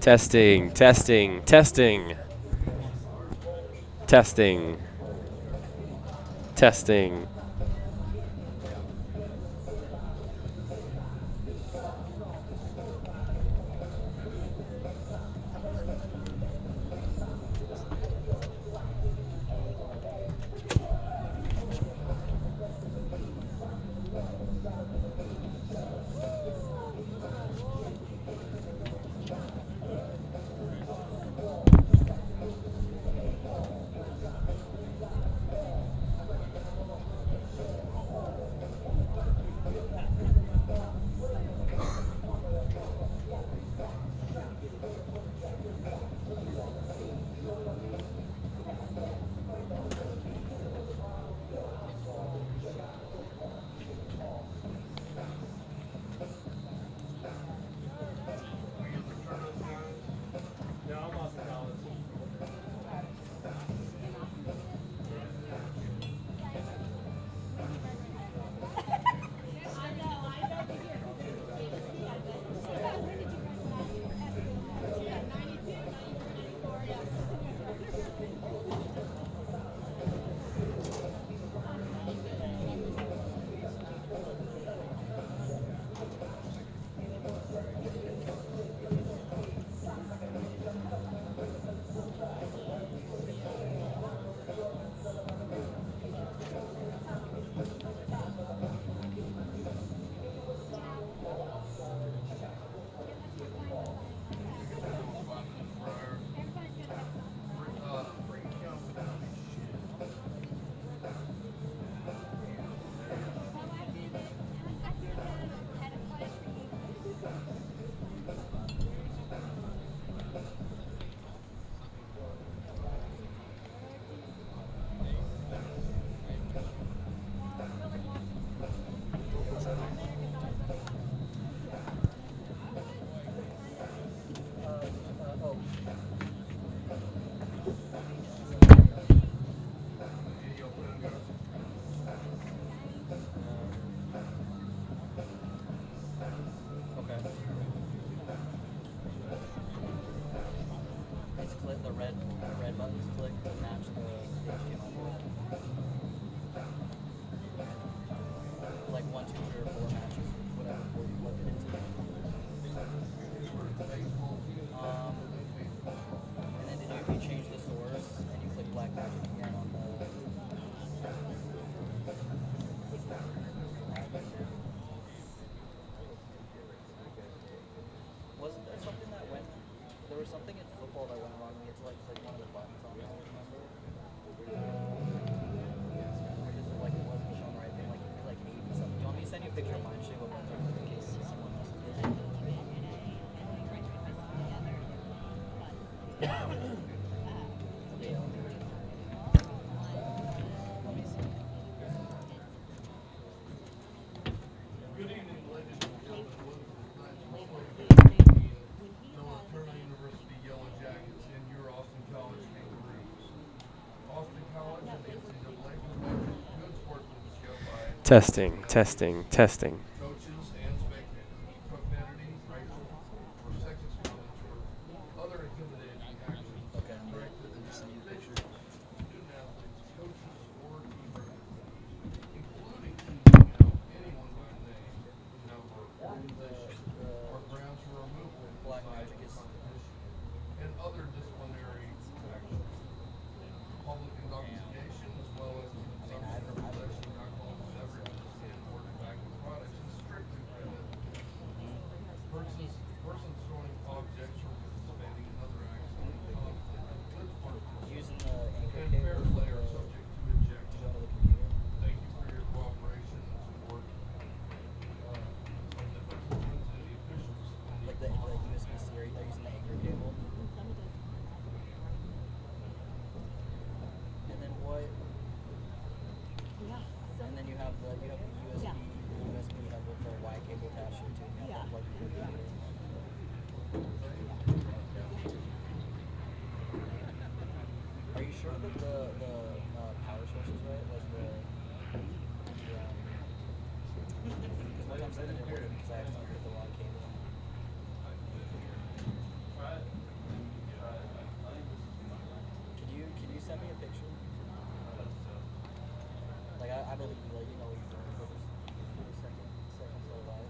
Testing, testing, testing. Testing. Testing. Good evening, ladies and gentlemen. Welcome to the LeTourneau University Yellow Jackets and your Austin College Kangaroos. Austin College and the NCAA promote good sportsmanship by Testing, testing, testing. coaches and spectators. Profanity, racial, or sexist comments or other intimidating actions directed at officials, student athletes, coaches, or team members, including singling out anyone by name, number, organization, or grounds for removal from side of competition, and other disciplinary actions. Public intoxication, as well as consumption or possession of alcoholic beverages and/or tobacco products, is strictly prohibited. Persons throwing objects or participating in other acts in conflict with sportsmanship and fair play are subject to ejection. Thank you for your cooperation and support from the participants and the officials. Like the USB-C, are you using the anchor cable? And then what? Yeah. And then you have the USB hub with the Y cable attached to it too. And you have that plugged in. Are you sure that the power source is right? Like because one time I said it didn't work because I accidentally put the wrong cable in. believe you, like, you know what you're doing for just 2 seconds or less.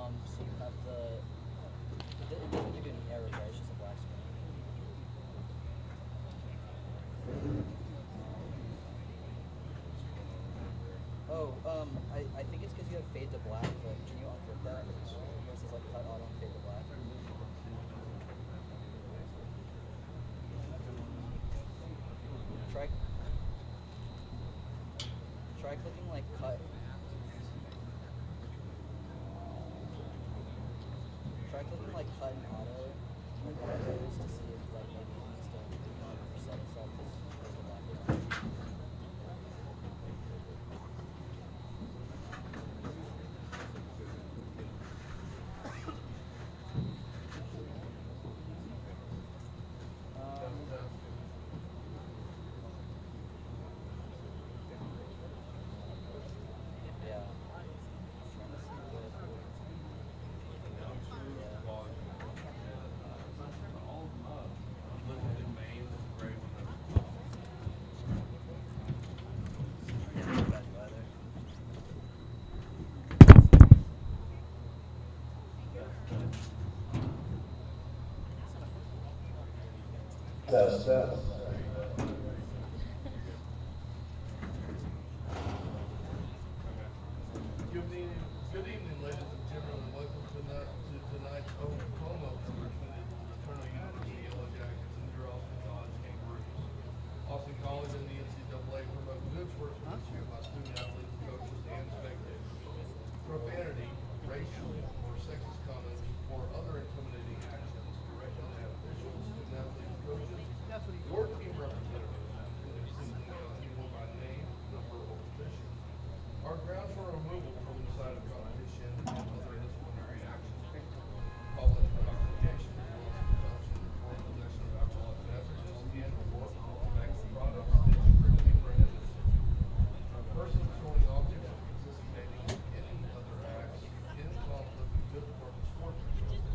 So you have it doesn't give you any errors, right? It's just a black screen. Oh, I think it's because you have fade to black, but can you unclick that? This is like cut auto and fade to black. Try clicking like cut. Try clicking like cut and auto, like one of those to see if like maybe it needs to reset itself because the black is on. Yeah. Trying to see what. Yeah, got you either. Test, test. Good evening, ladies and gentlemen, and welcome to tonight's LeTourneau University, LeTourneau University Yellow Jackets and your Austin College Kangaroos. Austin College and the NCAA promote good sportsmanship by student athletes, coaches, and spectators. Profanity, racial, or sexist comments, or other intimidating actions directed at officials, student athletes, coaches, or team representatives, including singling out anyone by name, number, or position, are grounds for removal from the site of competition and other disciplinary actions. Public intoxication, consumption, or possession of alcoholic beverages and/or tobacco products is strictly prohibited. Persons throwing objects or participating in any other acts in conflict with good corporate sportsmanship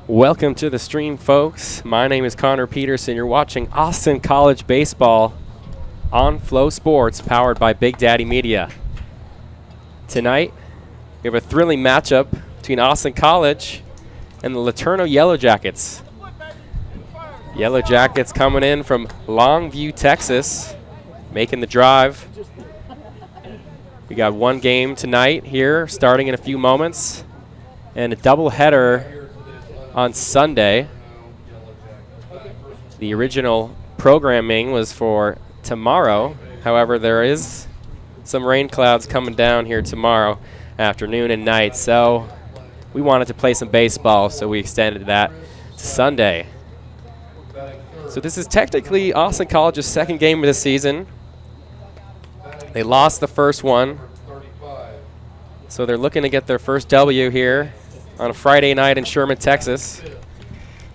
Welcome to the stream, folks. My name is Connor Peterson. You're watching Austin College Baseball on FloSports, powered by Big Daddy Media. Tonight, we have a thrilling matchup between Austin College and the LeTourneau Yellow Jackets. Yellow Jackets coming in from Longview, Texas, making the drive. We got one game tonight here, starting in a few moments, and a doubleheader on Sunday. The original programming was for tomorrow. However, there is some rain clouds coming down here tomorrow afternoon and night, so we wanted to play some baseball, so we extended that to Sunday. So this is technically Austin College's second game of the season. They lost the first one, so they're looking to get their first W here on a Friday night in Sherman, Texas.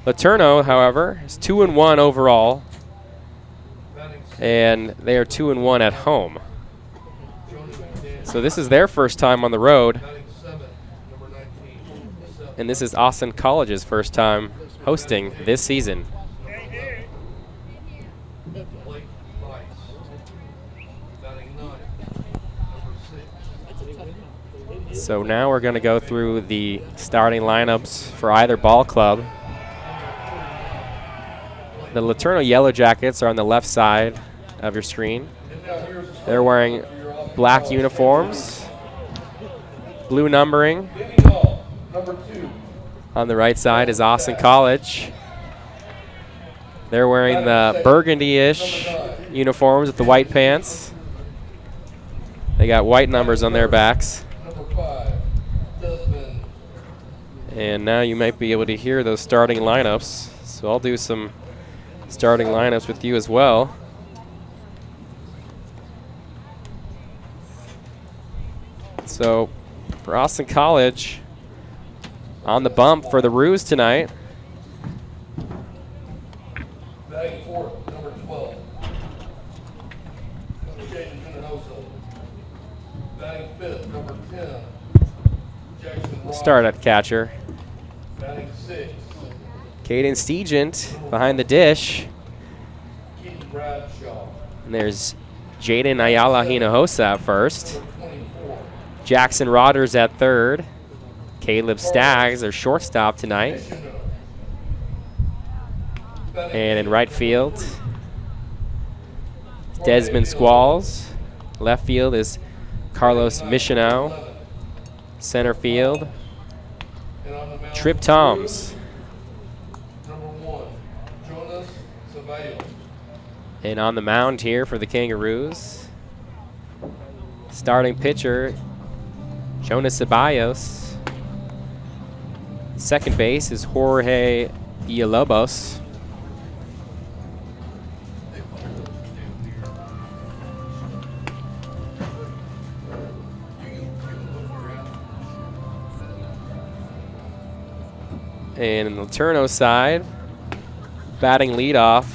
LeTourneau, however, is 2-1 overall, and they are 2-1 at home. So this is their first time on the road, and this is Austin College's first time hosting this season. So now we're going to go through the starting lineups for either ball club. The LeTourneau Yellow Jackets are on the left side of your screen. They're wearing black uniforms, blue numbering. On the right side is Austin College. They're wearing the burgundy-ish uniforms with the white pants. They got white numbers on their backs. And now you might be able to hear those starting lineups. So I'll do some starting lineups with you as well. So for Austin College, on the bump for the Roos tonight. Batting fourth, number 12. Batting fifth, number 10. Jackson Start at catcher. Batting sixth, Caden Stegent behind the dish. Keith Bradshaw. And there's Jaden Ayala Hinojosa at first. Number 24. Jackson Rodgers at third. Caleb Staggs, their shortstop tonight. And in right field, Desmond Squalls. Left field is Carlos Michino. Center field, Trip Toms. Number 1, Jonas Ceballos. And on the mound here for the Kangaroos, starting pitcher, Jonas Ceballos. Second base is Jorge Villalobos. And in the LeTourneau side, batting leadoff,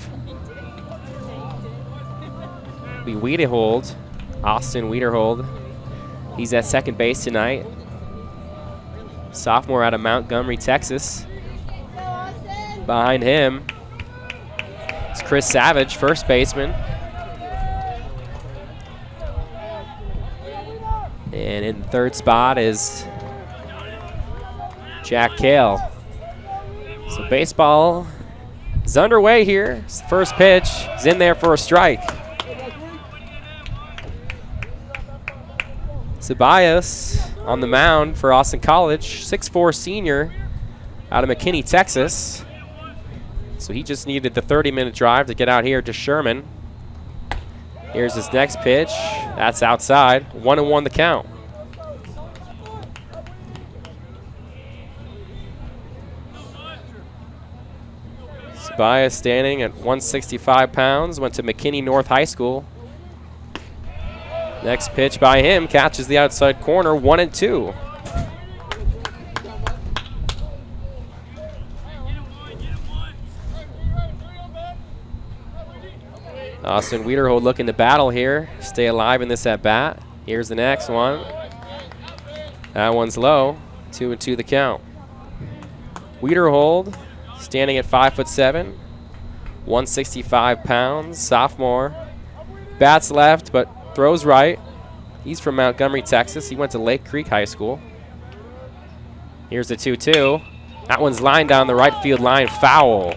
be Wiederhold, Austin Wiederhold. He's at second base tonight. Sophomore out of Montgomery, Texas. Behind him is Chris Savage, first baseman. And in the third spot is Jack Kale. So baseball is underway here. It's the first pitch is in there for a strike. Ceballos on the mound for Austin College, 6'4" senior out of McKinney, Texas. So he just needed the 30-minute drive to get out here to Sherman. Here's his next pitch. That's outside. 1-1 the count. Ceballos standing at 165 pounds, went to McKinney North High School. Next pitch by him catches the outside corner, 1-2. Austin Wiederhold looking to battle here, stay alive in this at-bat. Here's the next one. That one's low, 2-2 the count. Wiederhold, standing at 5'7", 165 pounds, sophomore. Bats left, but throws right. He's from Montgomery, Texas. He went to Lake Creek High School. Here's the 2-2. That one's lined down the right field line, foul.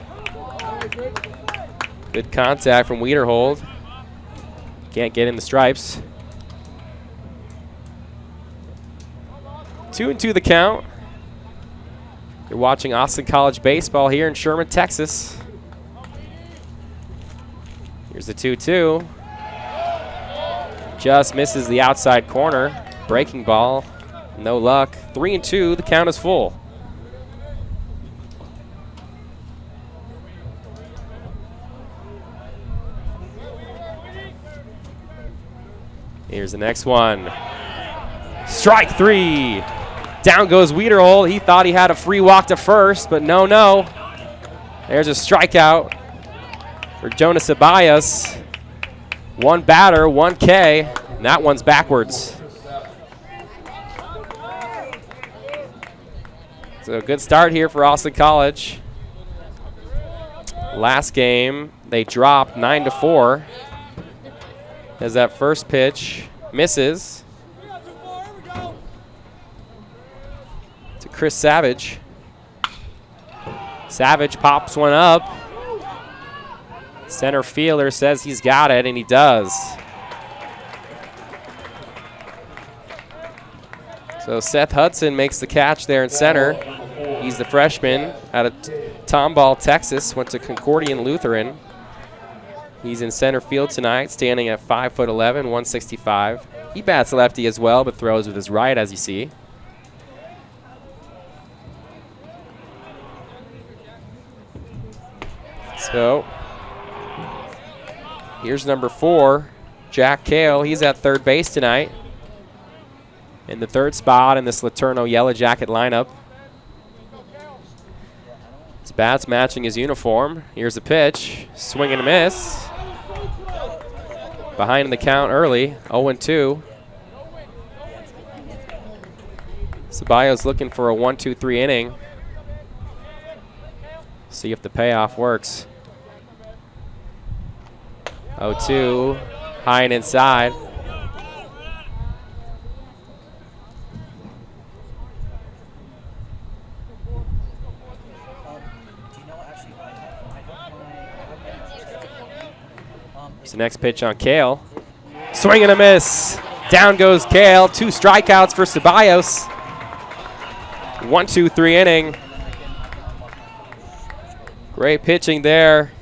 Good contact from Wiederhold. Can't get in the stripes. 2-2 the count. You're watching Austin College baseball here in Sherman, Texas. Here's the 2-2. Just misses the outside corner. Breaking ball. No luck. 3-2. The count is full. Here's the next one. Strike 3. Down goes Wiederhold. He thought he had a free walk to first, but no. There's a strikeout for Jonas Ceballos. One batter, 1 K, and that one's backwards. So a good start here for Austin College. Last game, they dropped 9-4 as that first pitch misses. To Chris Savage. Savage pops one up. Center fielder says he's got it, and he does. So Seth Hudson makes the catch there in center. He's the freshman out of Tomball, Texas. Went to Concordian Lutheran. He's in center field tonight, standing at 5'11", 165. He bats lefty as well, but throws with his right, as you see. So here's number 4, Jack Kale. He's at third base tonight in the third spot in this LeTourneau Yellow Jacket lineup. His bat's matching his uniform. Here's a pitch. Swing and a miss. Behind the count early, 0-2. Ceballos looking for a 1-2-3 inning. See if the payoff works. 0-2, high and inside. Here's the next pitch on Kale. Swing and a miss. Down goes Kale. 2 strikeouts for Ceballos. 1-2-3 inning. Great pitching there.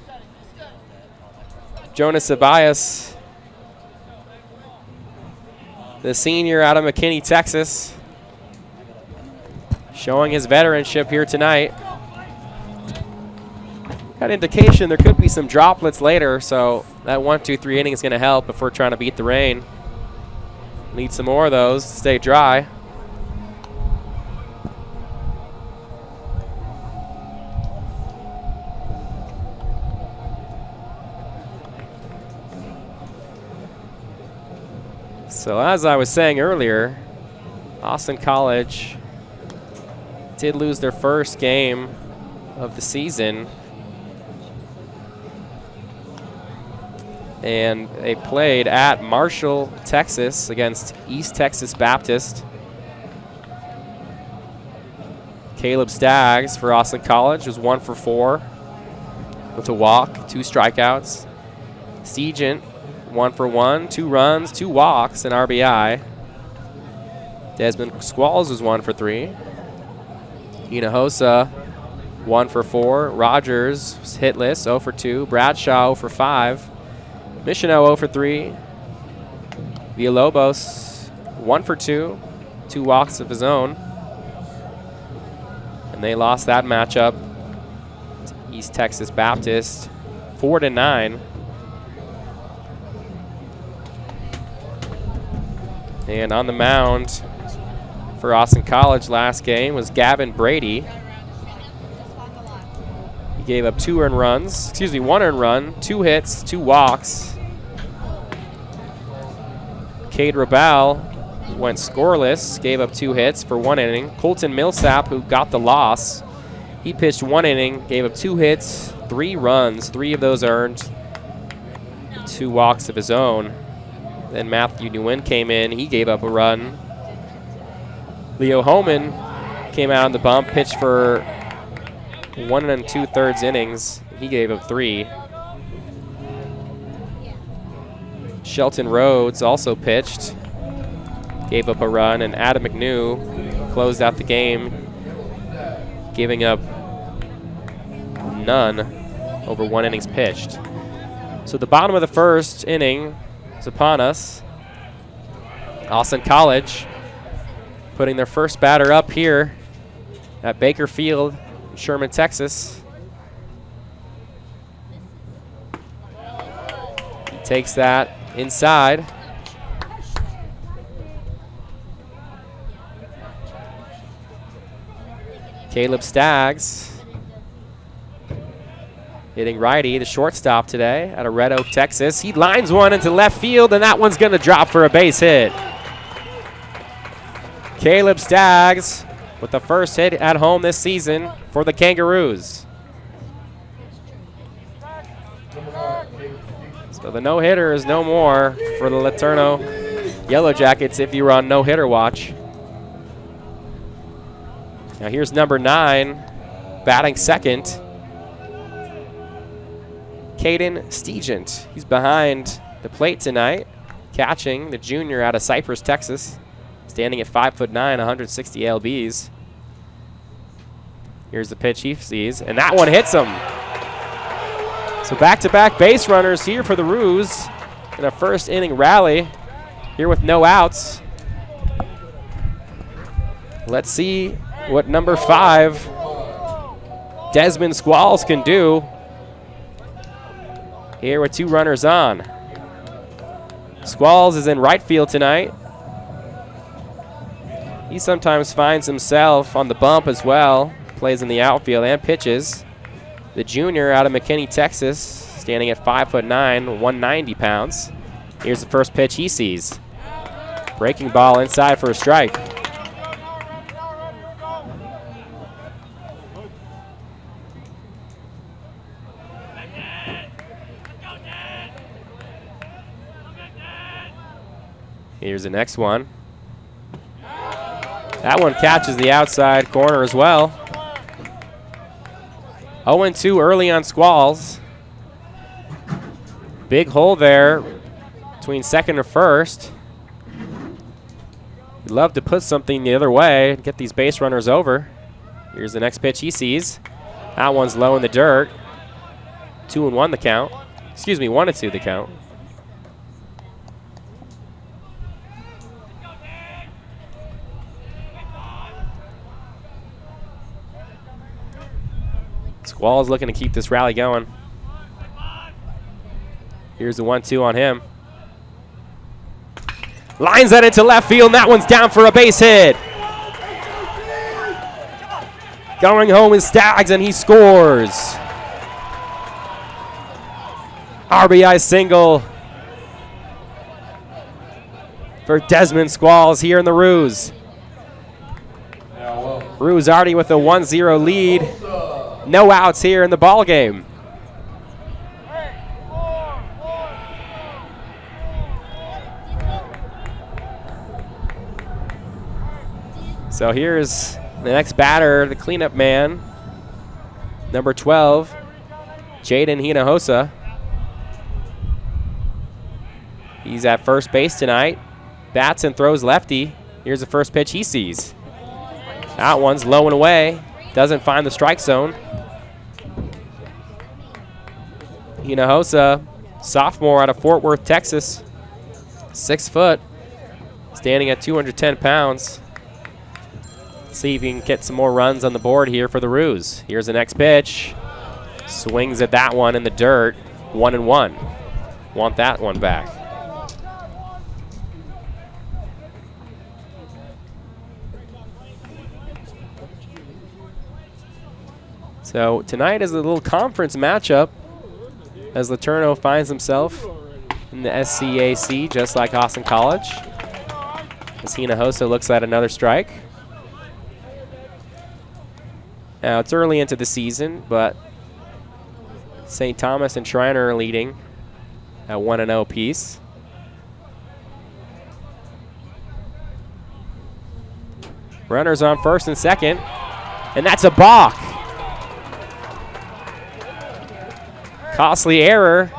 Jonas Ceballos, the senior out of McKinney, Texas, showing his veteranship here tonight. Got indication there could be some droplets later, so that 1-2-3 inning is going to help if we're trying to beat the rain. Need some more of those to stay dry. So as I was saying earlier, Austin College did lose their first game of the season. And they played at Marshall, Texas against East Texas Baptist. Caleb Staggs for Austin College was 1 for 4 with a walk, 2 strikeouts. Seagent, 1 for 1, 2 runs, 2 walks, and RBI. Desmond Squalls was 1 for 3. Hinojosa, 1 for 4. Rogers was hitless, 0 for 2. Bradshaw, 0 for 5. Michino, 0 for 3. Villalobos, 1 for 2. 2 walks of his own. And they lost that matchup to East Texas Baptist, 4-9. And on the mound for Austin College last game was Gavin Brady. He gave up 1 earned run, 2 hits, 2 walks. Cade Rabal went scoreless, gave up 2 hits for 1 inning. Colton Millsap, who got the loss, He pitched 1 inning, gave up 2 hits, 3 runs, 3 of those earned, 2 walks of his own. Then Matthew Nguyen came in. He gave up a run. Leo Homan came out on the bump, pitched for 1 2/3 innings. He gave up 3. Shelton Rhodes also pitched, gave up a run, and Adam McNew closed out the game, giving up none over 1 innings pitched. So the bottom of the first inning is upon us. Austin College putting their first batter up here at Baker Field in Sherman, Texas. He takes that inside. Caleb Staggs hitting righty, the shortstop today out of Red Oak, Texas. He lines one into left field, and that one's going to drop for a base hit. Caleb Staggs with the first hit at home this season for the Kangaroos. So the no-hitter is no more for the LeTourneau Yellow Jackets if you were on no-hitter watch. Now here's number 9, batting second, Caden Stegent. He's behind the plate tonight, catching the junior out of Cypress, Texas, standing at 5'9", 160 lbs. Here's the pitch he sees, and that one hits him. So back-to-back base runners here for the Roos in a first inning rally here with no outs. Let's see what number 5, Desmond Squalls, can do here with 2 runners on. Squalls is in right field tonight. He sometimes finds himself on the bump as well, plays in the outfield and pitches. The junior out of McKinney, Texas, standing at 5'9", 190 pounds. Here's the first pitch he sees. Breaking ball inside for a strike. Here's the next one. That one catches the outside corner as well. 0-2 early on Squalls. Big hole there between second and first. You'd love to put something the other way and get these base runners over. Here's the next pitch he sees. That one's low in the dirt. 2-1 the count. Excuse me, 1-2 the count. Squalls looking to keep this rally going. Here's the 1-2 on him. Lines that into left field, and that one's down for a base hit. Going home is Staggs, and he scores. RBI single for Desmond Squalls here in the Roos. Roos already with a 1-0 lead. No outs here in the ball game. So here's the next batter, the cleanup man, number 12, Jaden Hinojosa. He's at first base tonight. Bats and throws lefty. Here's the first pitch he sees. That one's low and away. Doesn't find the strike zone. Hinojosa, sophomore out of Fort Worth, Texas. 6 foot, standing at 210 pounds. Let's see if he can get some more runs on the board here for the Roos. Here's the next pitch. Swings at that one in the dirt. 1-1. Want that one back. So tonight is a little conference matchup as LeTourneau finds himself in the SCAC, just like Austin College. As Hinojosa looks at another strike. Now, it's early into the season, but St. Thomas and Schreiner are leading at 1-0 apiece. Runners on first and second, and that's a balk. Costly error,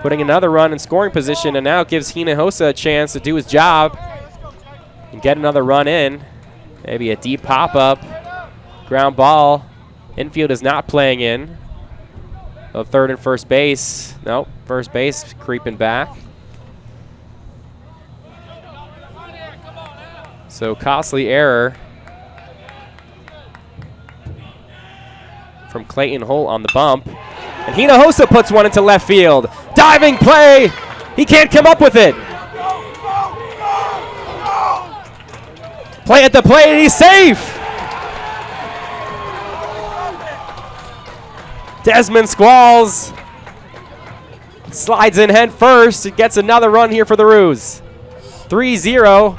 putting another run in scoring position, and now it gives Hinojosa a chance to do his job and get another run in. Maybe a deep pop-up, ground ball. Infield is not playing in. Oh, third and first base. Nope, first base creeping back. So costly error from Clayton Holt on the bump. And Hinojosa puts one into left field. Diving play. He can't come up with it. Play at the plate, and he's safe. Desmond Squalls slides in head first. It gets another run here for the Roos. 3-0.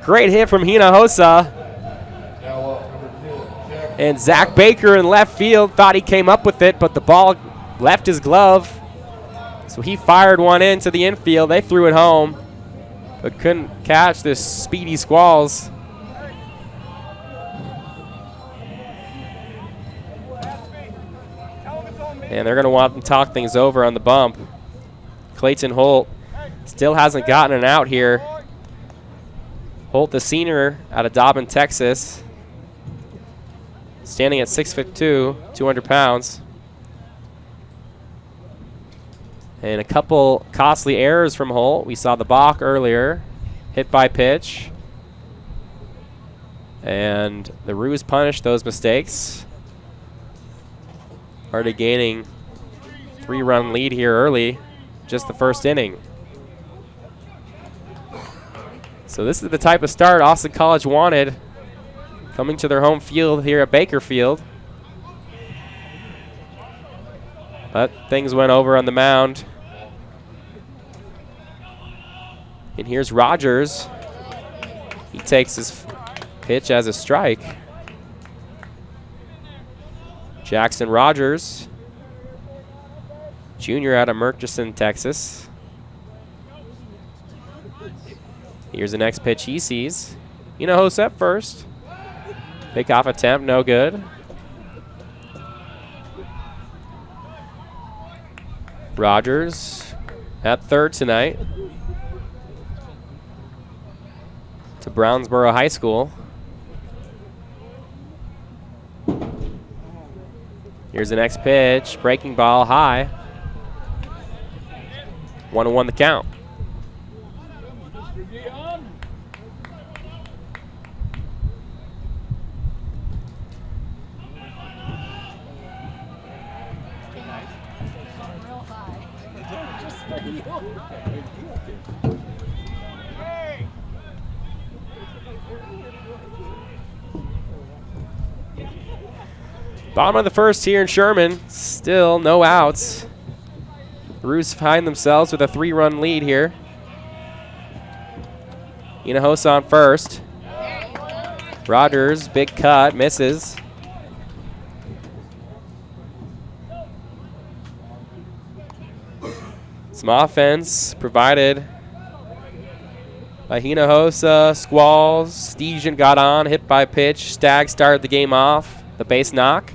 Great hit from Hinojosa. And Zach Baker in left field thought he came up with it, but the ball left his glove. So he fired one into the infield. They threw it home, but couldn't catch this speedy Squalls. And they're going to want to talk things over on the bump. Clayton Holt still hasn't gotten an out here. Holt, the senior out of Dobbin, Texas, standing at 6'2", 200 pounds. And a couple costly errors from Holt. We saw the balk earlier, hit by pitch. And the Roos punished those mistakes. Already gaining 3-run lead here early, just the first inning. So this is the type of start Austin College wanted, coming to their home field here at Bakerfield. But things went over on the mound. And here's Rogers. He takes his pitch as a strike. Jackson Rogers, junior out of Murchison, Texas. Here's the next pitch he sees. Hinojosa at first. Pickoff attempt, no good. Rogers at third tonight. To Brownsboro High School. Here's the next pitch. Breaking ball high. 1-1 the count. Bottom of the first here in Sherman. Still no outs. The Roos find themselves with a 3-run lead here. Hinojosa on first. Rogers, big cut, misses. Some offense provided by Hinojosa. Squalls, Stesian got on, hit by pitch. Stagg started the game off. The base knock.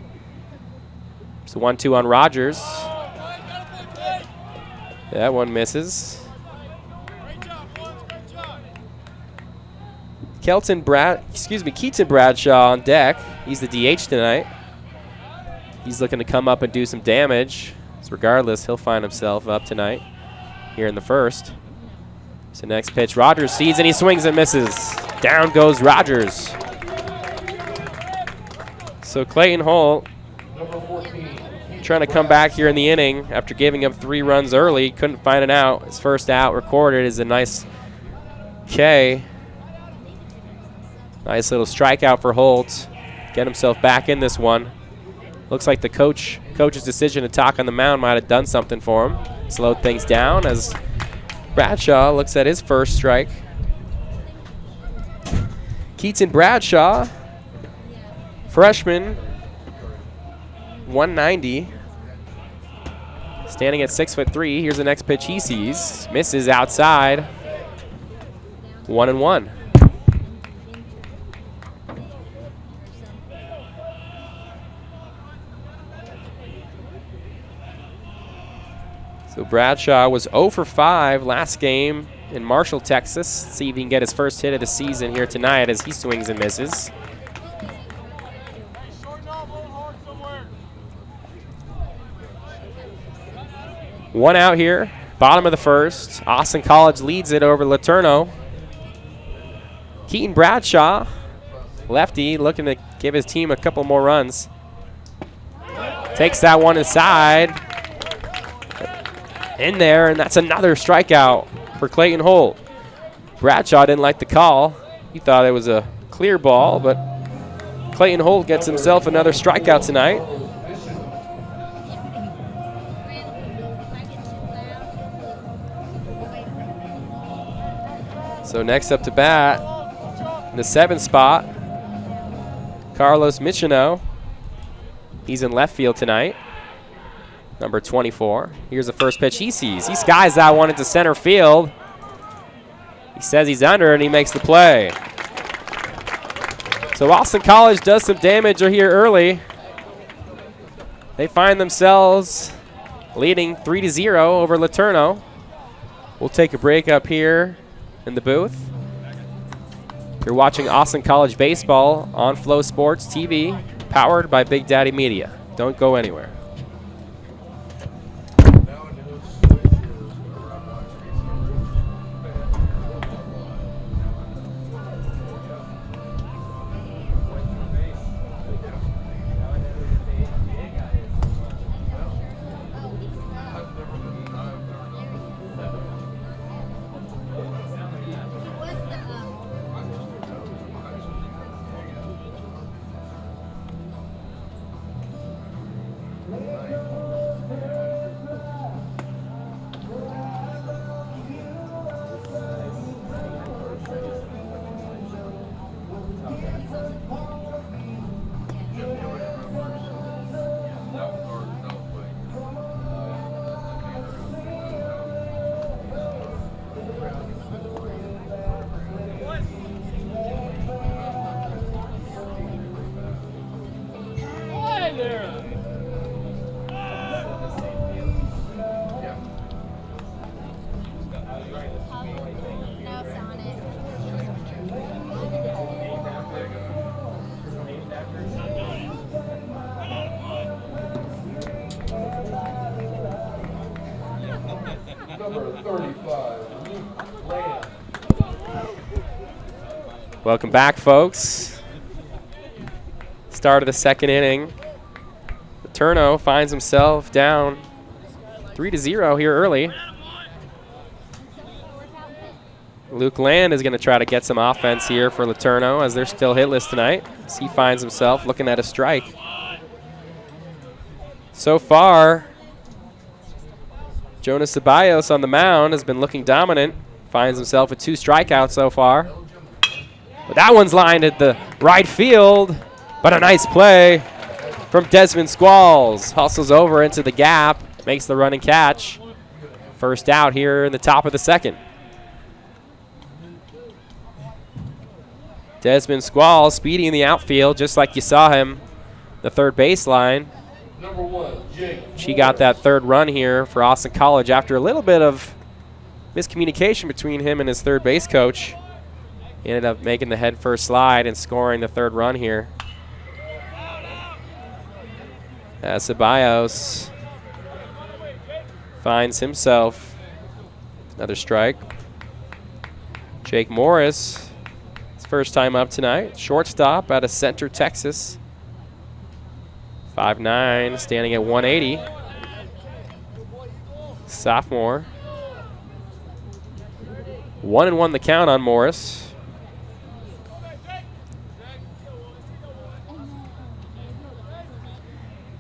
So 1-2 on Rogers. That one misses. Keaton Bradshaw on deck. He's the DH tonight. He's looking to come up and do some damage. So regardless, he'll find himself up tonight here in the first. So next pitch, Rogers sees and he swings and misses. Down goes Rogers. So Clayton Holt trying to come back here in the inning after giving up 3 runs early. Couldn't find an out. His first out recorded is a nice K. Nice little strikeout for Holt. Get himself back in this one. Looks like the coach's decision to talk on the mound might have done something for him. Slowed things down as Bradshaw looks at his first strike. Keaton Bradshaw, Freshman, 190. Standing at 6'3". Here's the next pitch he sees. Misses outside. 1-1. So Bradshaw was 0 for 5 last game in Marshall, Texas. See if he can get his first hit of the season here tonight as he swings and misses. One out here, bottom of the first. Austin College leads it over LeTourneau. Keaton Bradshaw, lefty, looking to give his team a couple more runs. Takes that one inside. In there, and that's another strikeout for Clayton Holt. Bradshaw didn't like the call. He thought it was a clear ball, but Clayton Holt gets himself another strikeout tonight. So next up to bat, in the 7th spot, Carlos Michino. He's in left field tonight, number 24. Here's the first pitch he sees. He skies that one into center field. He says he's under, and he makes the play. So Austin College does some damage here early. They find themselves leading 3-0 over LeTourneau. We'll take a break up here in the booth. You're watching Austin College Baseball on FloSports TV, powered by Big Daddy Media. Don't go anywhere. Welcome back, folks. Start of the 2nd inning. LeTourneau finds himself down 3-0 here early. Luke Land is going to try to get some offense here for LeTourneau as they're still hitless tonight. As he finds himself looking at a strike. So far, Jonas Ceballos on the mound has been looking dominant. Finds himself with 2 strikeouts so far. But that one's lined at the right field. But a nice play from Desmond Squalls. Hustles over into the gap. Makes the run and catch. First out here in the top of the 2nd. Desmond Squalls speeding in the outfield just like you saw him. The third baseline. Number 1, Jake. She got that 3rd run here for Austin College after a little bit of miscommunication between him and his third base coach. He ended up making the head first slide and scoring the 3rd run here. As Ceballos finds himself another strike. Jake Morris, his first time up tonight. Shortstop out of Center, Texas. 5'9", standing at 180. Sophomore. 1-1 the count on Morris.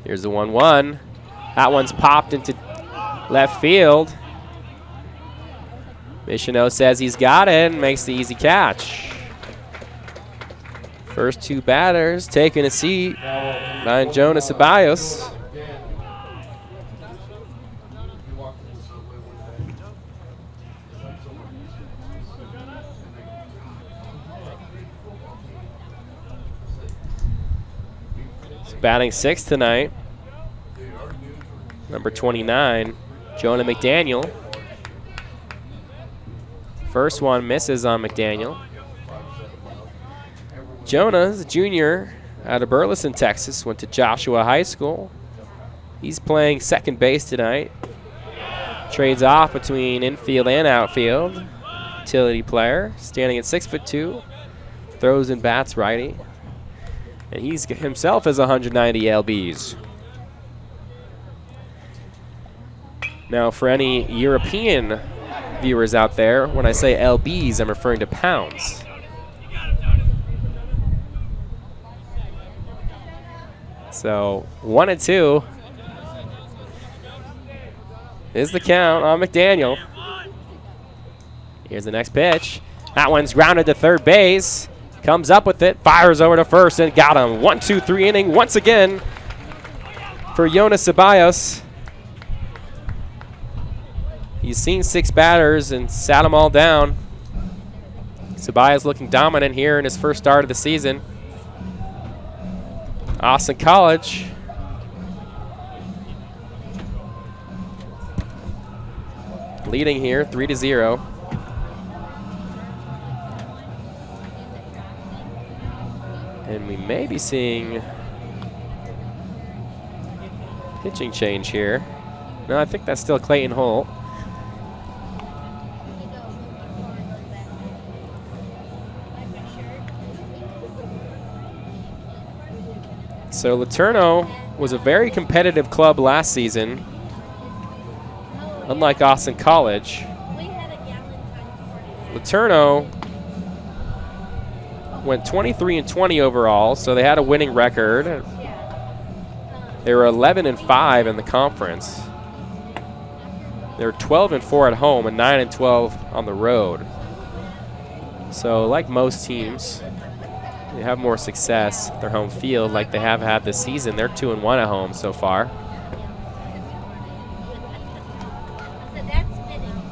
Here's the 1-1. That one's popped into left field. Michino says he's got it and makes the easy catch. First two batters taking a seat by Jonas Ceballos. He's batting sixth tonight. Number 29, Jonah McDaniel. First one misses on McDaniel. Jonah is a junior out of Burleson, Texas. Went to Joshua High School. He's playing second base tonight. Trades off between infield and outfield. Utility player, standing at 6'2". Throws and bats righty. And he's himself has 190 lbs. Now, for any European viewers out there, when I say lbs, I'm referring to pounds. So 1-2 is the count on McDaniel. Here's the next pitch. That one's grounded to third base. Comes up with it, fires over to first, and got him. 1-2-3 inning once again for Jonas Ceballos. He's seen 6 batters and sat them all down. Ceballos looking dominant here in his first start of the season. Austin College leading here 3-0. And we may be seeing pitching change here. No, I think that's still Clayton Holt. So LeTourneau was a very competitive club last season, unlike Austin College. LeTourneau went 23-20 overall, so they had a winning record. They were 11-5 in the conference. They were 12-4 at home and 9-12 on the road. So like most teams, they have more success at their home field like they have had this season. They're 2-1 at home so far.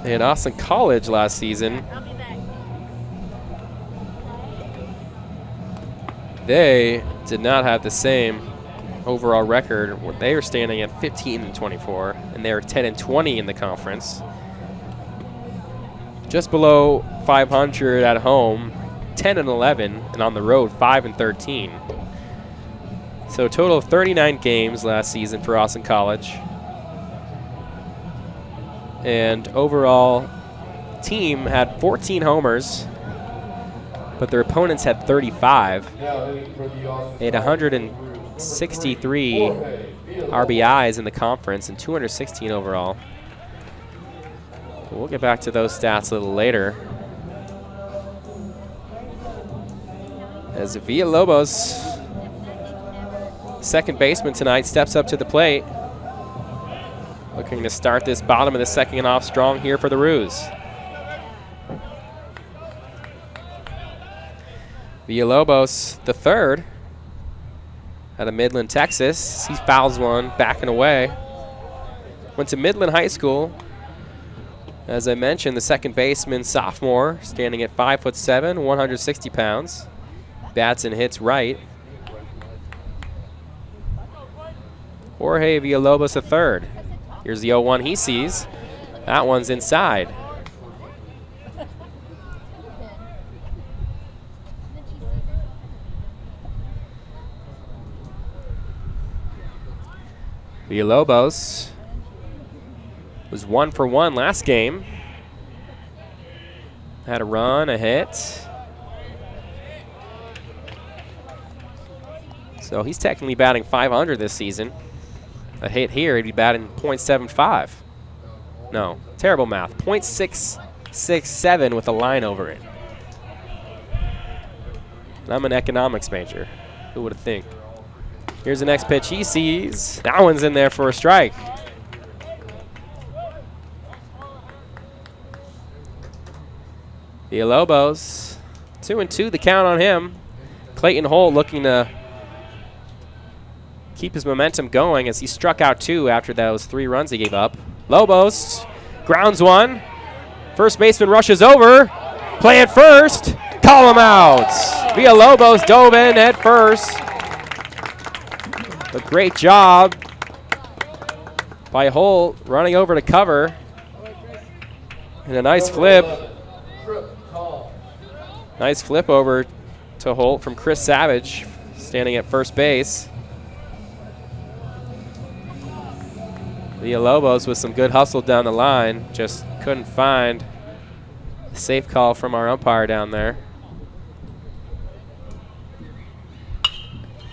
And Austin College last season, they did not have the same overall record. They were standing at 15-24, and they were 10-20 in the conference. Just below 500 at home, 10-11, and on the road 5-13. So a total of 39 games last season for Austin College. And overall, team had 14 homers, but their opponents had 35. They had 163 RBIs in the conference and 216 overall. We'll get back to those stats a little later. As Villalobos, second baseman tonight, steps up to the plate. Looking to start this bottom of the second off strong here for the Roos. Villalobos, the third, out of Midland, Texas. He fouls one, backing away. Went to Midland High School. As I mentioned, the second baseman, sophomore, standing at 5'7", 160 pounds. Bats and hits right. Jorge Villalobos III. Here's the 0-1 he sees. That one's inside. Villalobos was 1 for 1 last game. Had a run, a hit. So he's technically batting .500 this season. A hit here, he'd be batting .75. No, terrible math. .667 with a line over it. And I'm an economics major. Who would have think? Here's the next pitch he sees. That one's in there for a strike. Villalobos, 2-2 the count on him. Clayton Holt looking to keep his momentum going as he struck out 2 after those 3 runs he gave up. Lobos grounds 1. First baseman rushes over. Play at first. Call him out. Villalobos dove in at first. A great job by Holt running over to cover. And a nice flip. Nice flip over to Holt from Chris Savage, standing at first base. Villalobos with some good hustle down the line. Just couldn't find a safe call from our umpire down there.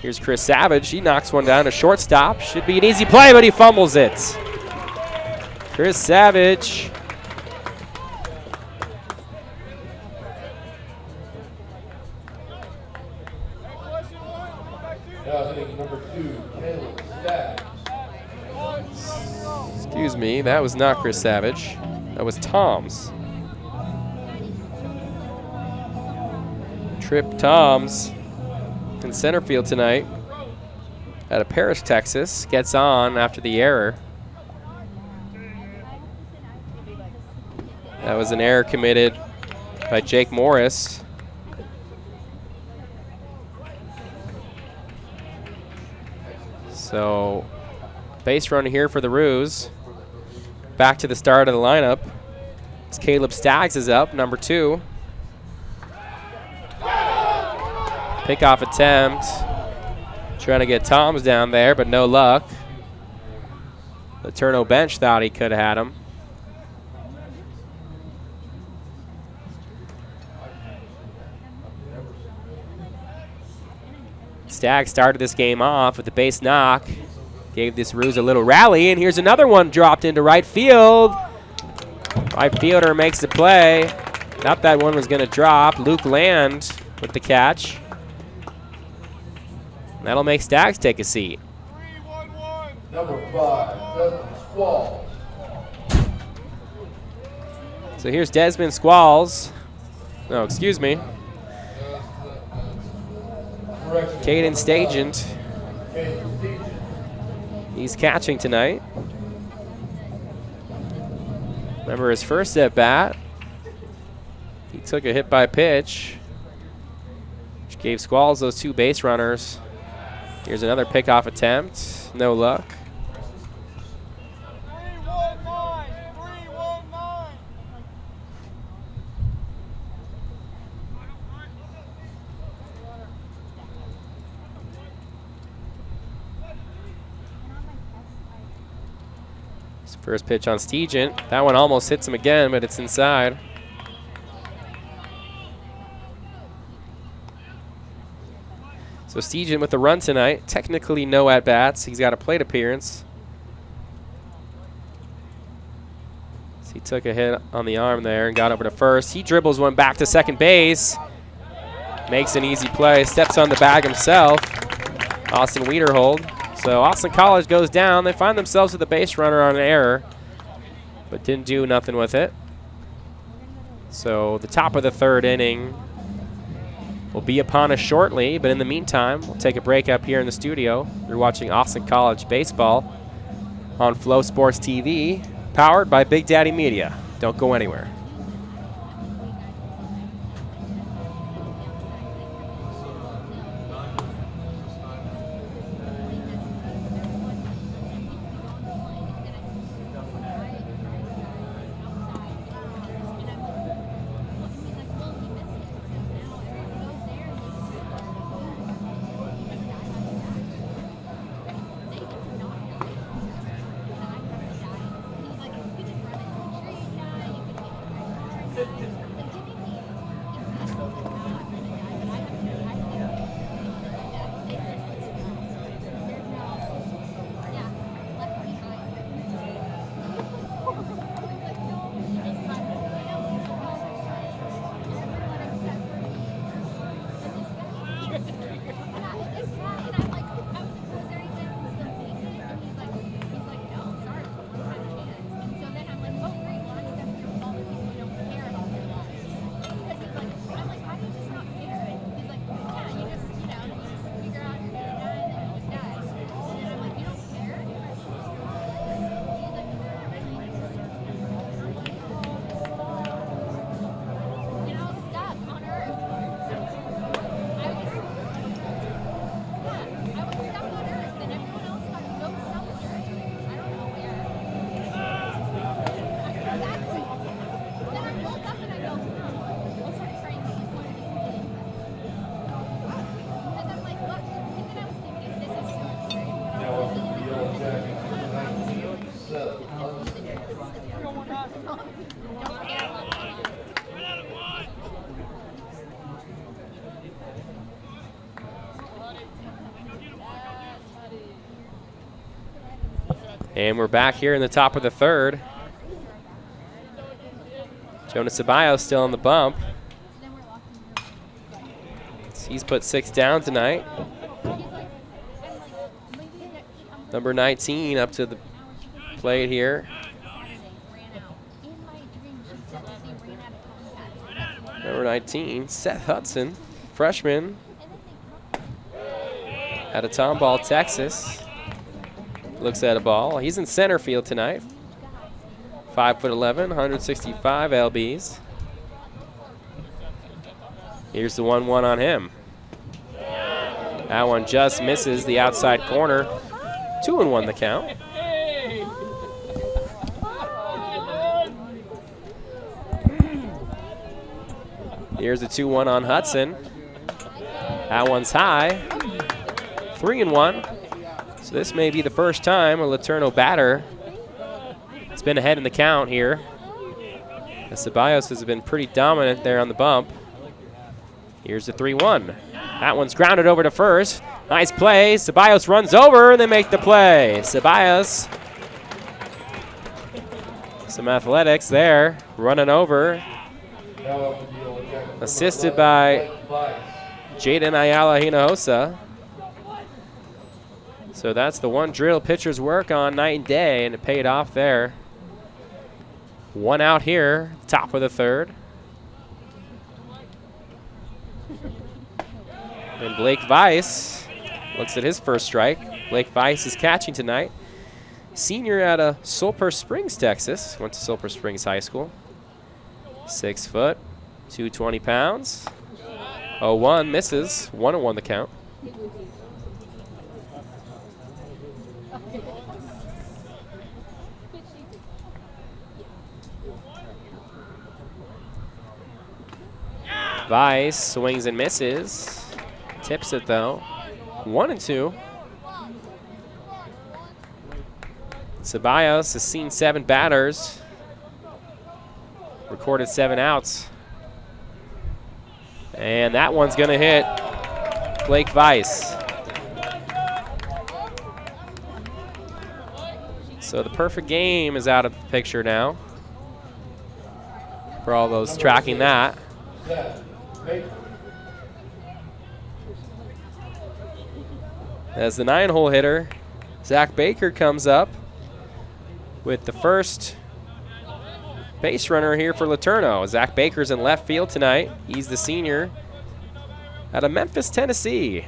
Here's Chris Savage. He knocks one down to shortstop. Should be an easy play, but he fumbles it. Chris Savage. Now hitting number 2, Caleb Staggs. Excuse me, that was not Chris Savage. That was Toms. Trip Toms in center field tonight out of Paris, Texas. Gets on after the error. That was an error committed by Jake Morris. So, base runner here for the Roos. Back to the start of the lineup. As Caleb Staggs is up, number 2. Pickoff attempt. Trying to get Toms down there, but no luck. LeTourneau bench thought he could have had him. Staggs started this game off with a base knock. Gave this Roos a little rally, and here's another one dropped into right field. Right fielder makes the play. Thought that one was going to drop. Luke Land with the catch. That'll make Staggs take a seat. Number 5, Desmond Squalls. So here's Desmond Squalls. No, excuse me. Caden Stagent. He's catching tonight. Remember his first at bat. He took a hit by pitch, which gave Squalls those 2 base runners. Here's another pickoff attempt. No luck. First pitch on Stegent. That one almost hits him again, but it's inside. So Stegent with the run tonight. Technically no at-bats. He's got a plate appearance. So he took a hit on the arm there and got over to first. He dribbles one back to second base. Makes an easy play. Steps on the bag himself. Austin Wiederhold. So Austin College goes down. They find themselves with a base runner on an error, but didn't do nothing with it. So the top of the 3rd inning will be upon us shortly, but in the meantime, we'll take a break up here in the studio. You're watching Austin College Baseball on FloSports TV, powered by Big Daddy Media. Don't go anywhere. And we're back here in the top of the third. Jonas Ceballos still on the bump. He's put 6 down tonight. Number 19 up to the plate here. Number 19, Seth Hudson, freshman out of Tomball, Texas. Looks at a ball. He's in center field tonight. 5'11", 165 lbs. Here's the 1-1 on him. That one just misses the outside corner. 2-1 the count. Here's the 2-1 on Hudson. That one's high. 3-1. So this may be the first time a LeTourneau batter has been ahead in the count here. Ceballos has been pretty dominant there on the bump. Here's the 3-1. That one's grounded over to first. Nice play. Ceballos runs over, and they make the play. Ceballos, some athletics there, running over. Assisted by Jaden Ayala Hinojosa. So that's the one drill pitchers work on night and day, and it paid off there. 1 out here, top of the third. And Blake Weiss looks at his first strike. Blake Weiss is catching tonight. Senior out of Sulphur Springs, Texas. Went to Sulphur Springs High School. 6 foot, 220 pounds. 0-1 misses. 1-1 the count. Weiss swings and misses. Tips it though. 1-2. Ceballos has seen 7 batters. Recorded 7 outs. And that one's gonna hit Blake Weiss. So the perfect game is out of the picture now. For all those tracking that. As the 9-hole hitter, Zach Baker comes up with the first base runner here for LeTourneau. Zach Baker's in left field tonight. He's the senior out of Memphis, Tennessee.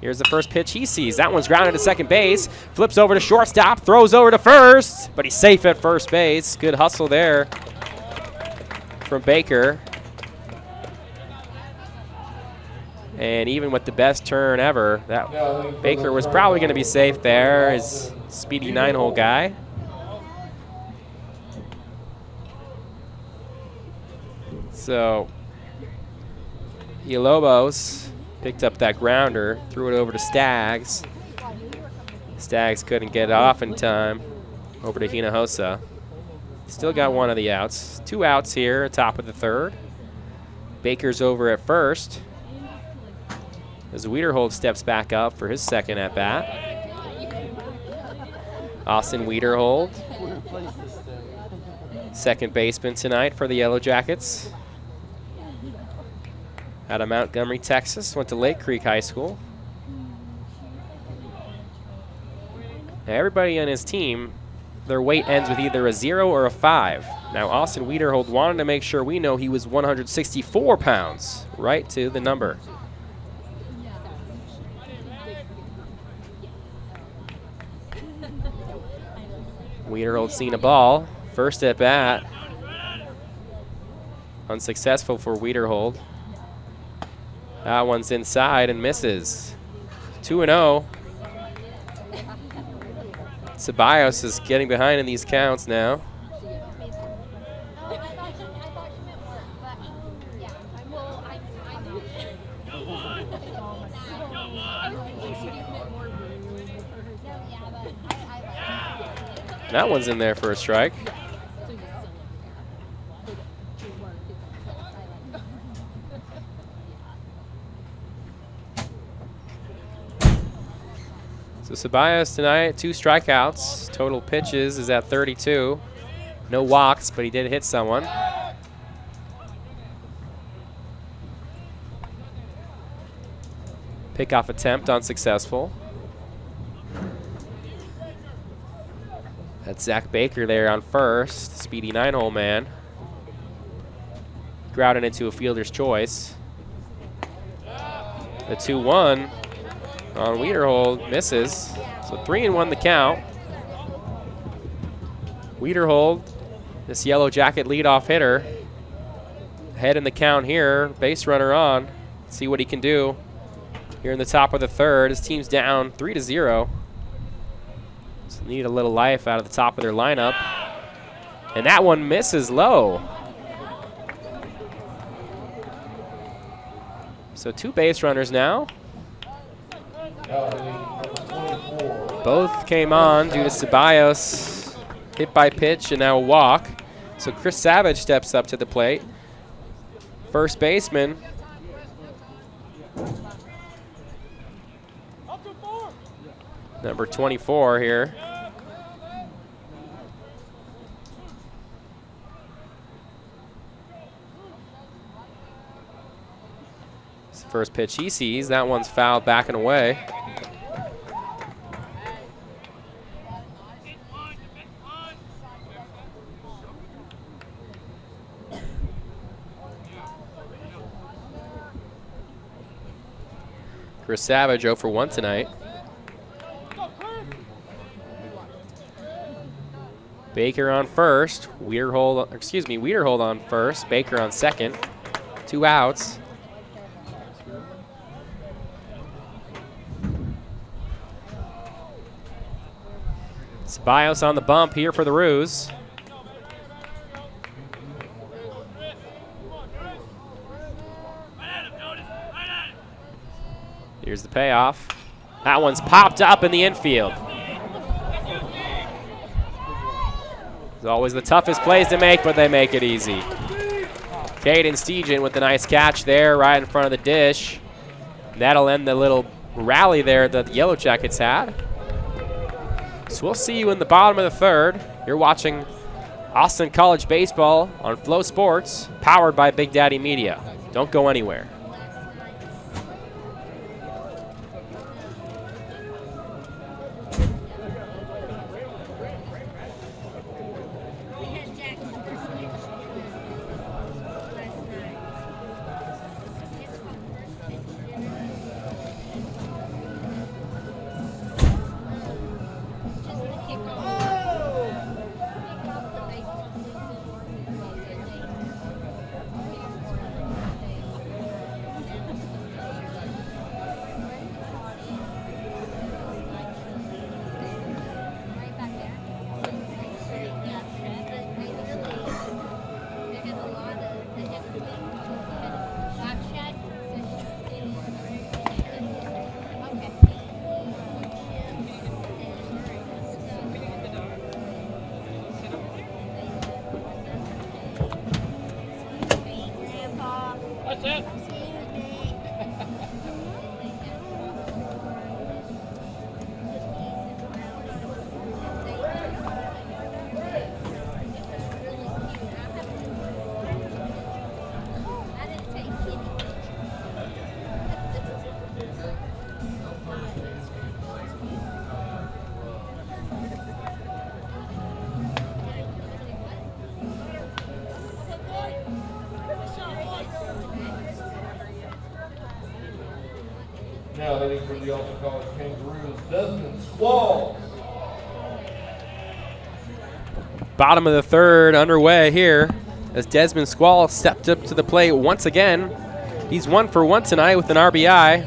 Here's the first pitch he sees. That one's grounded to second base. Flips over to shortstop, throws over to first, but he's safe at first base. Good hustle there from Baker. And even with the best turn ever, that Baker was probably going to be safe there. His speedy 9-hole guy. So Villalobos picked up that grounder, threw it over to Staggs. Staggs couldn't get it off in time. Over to Hinojosa. Still got one of the outs. 2 outs here, top of the third. Baker's over at first. As Wiederhold steps back up for his second at-bat. Austin Wiederhold, second baseman tonight for the Yellow Jackets. Out of Montgomery, Texas, went to Lake Creek High School. Now everybody on his team, their weight ends with either a 0 or a 5. Now Austin Wiederhold wanted to make sure we know he was 164 pounds, right to the number. Wiederhold seen a ball. First at bat. Unsuccessful for Wiederhold. That one's inside and misses. 2-0. Ceballos is getting behind in these counts now. That one's in there for a strike. So Ceballos tonight, 2 strikeouts. Total pitches is at 32. No walks, but he did hit someone. Pickoff attempt unsuccessful. That's Zach Baker there on first. Speedy 9-hole man. Grounded into a fielder's choice. The 2-1 on Wiederhold misses. So 3-1 the count. Wiederhold, this Yellow Jacket leadoff hitter. Ahead in the count here. Base runner on. See what he can do here in the top of the third. His team's down 3-0. So need a little life out of the top of their lineup. And that one misses low. So 2 base runners now. Both came on due to Ceballos hit by pitch and now a walk. So Chris Savage steps up to the plate. First baseman. Number 24 here. It's the first pitch he sees. That one's fouled back and away. Chris Savage 0 for 1 tonight. Baker on first, Wiederhold on first, Baker on second. 2 outs. Ceballos on the bump here for the Roos. Here's the payoff. That one's popped up in the infield. It's always the toughest plays to make, but they make it easy. Caden Steegen with the nice catch there right in front of the dish. That'll end the little rally there that the Yellow Jackets had. So we'll see you in the bottom of the third. You're watching Austin College Baseball on FloSports, powered by Big Daddy Media. Don't go anywhere. Now hitting for the Austin College Kangaroos, Desmond Squall. Bottom of the third underway here as Desmond Squall stepped up to the plate once again. He's 1 for 1 tonight with an RBI.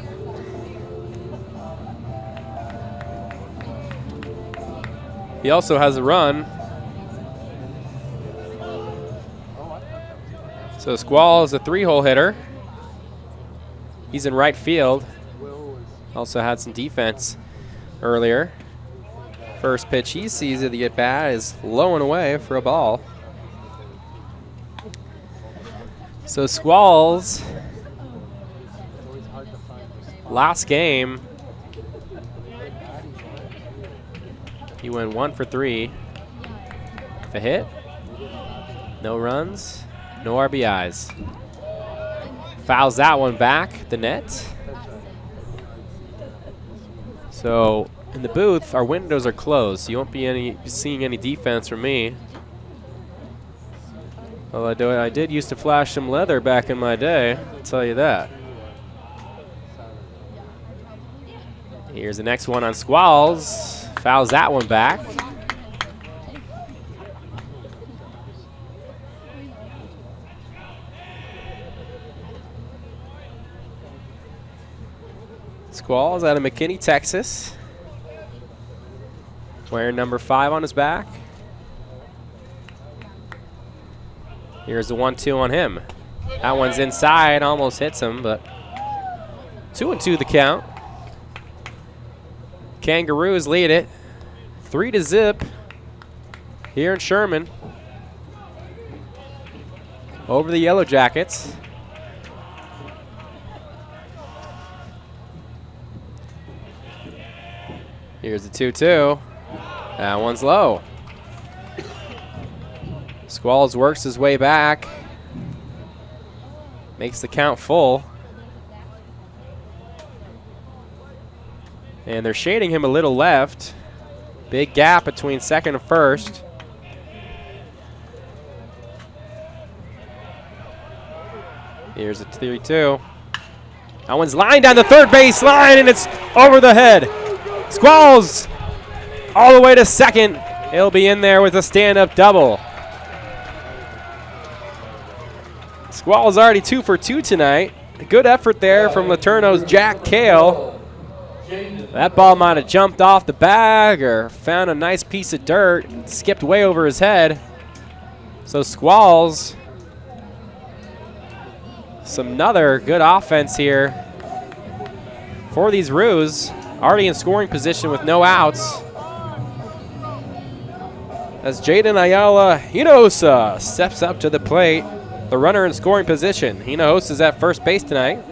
He also has a run. So Squall is a 3-hole hitter. He's in right field. Also had some defense earlier. First pitch he sees of the at-bat is low and away for a ball. So Squall's last game He went 1 for 3. The hit. No runs. No RBIs. Fouls that one back. The net. So in the booth, our windows are closed. So you won't be seeing any defense from me. Although I did used to flash some leather back in my day. I'll tell you that. Here's the next one on Squalls. Fouls that one back. Squalls out of McKinney, Texas. Wearing number 5 on his back. Here's the 1-2 on him. That one's inside, almost hits him, but 2-2 the count. Kangaroos lead it 3-0 here in Sherman over the Yellow Jackets. Here's the 2-2. That one's low. Squalls works his way back. Makes the count full. And they're shading him a little left. Big gap between second and first. Here's a 3-2. That one's lined down the third base line, and it's over the head. Squalls all the way to second. He'll be in there with a stand-up double. Squalls already 2 for 2 tonight. A good effort there from LeTourneau's Jack Kale. That ball might have jumped off the bag or found a nice piece of dirt and skipped way over his head. So Squalls, another good offense here for these Roos. Already in scoring position with no outs. As Jaden Ayala Hinojosa steps up to the plate, the runner in scoring position. Hinojosa's at first base tonight.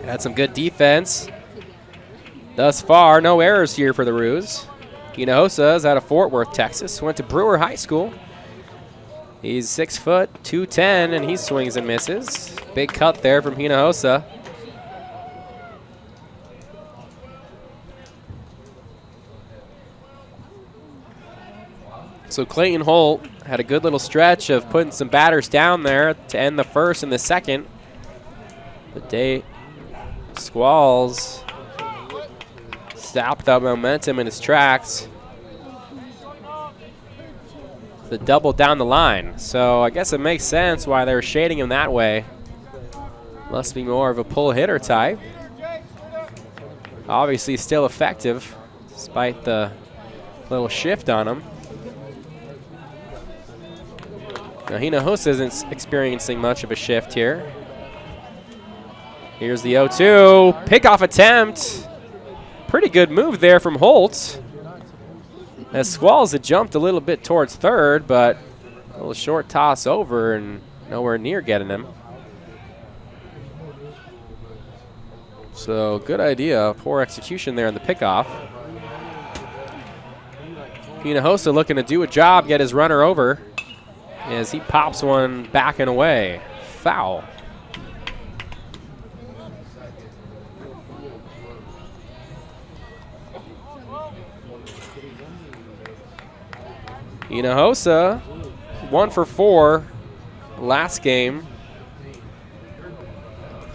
Had some good defense. Thus far, no errors here for the Roos. Hinojosa is out of Fort Worth, Texas. Went to Brewer High School. He's 6 foot, 210, and he swings and misses. Big cut there from Hinojosa. So Clayton Holt had a good little stretch of putting some batters down there to end the first and the second. But Squalls stopped that momentum in his tracks. The double down the line. So I guess it makes sense why they were shading him that way. Must be more of a pull hitter type. Obviously still effective despite the little shift on him. Now Hinojosa isn't experiencing much of a shift here. Here's the 0-2. Pickoff attempt. Pretty good move there from Holt. As Squalls had jumped a little bit towards third, but a little short toss over and nowhere near getting him. So good idea. Poor execution there on the pickoff. Hinojosa looking to do a job, get his runner over, as he pops one back and away. Foul. Hinojosa, 1 for 4 last game.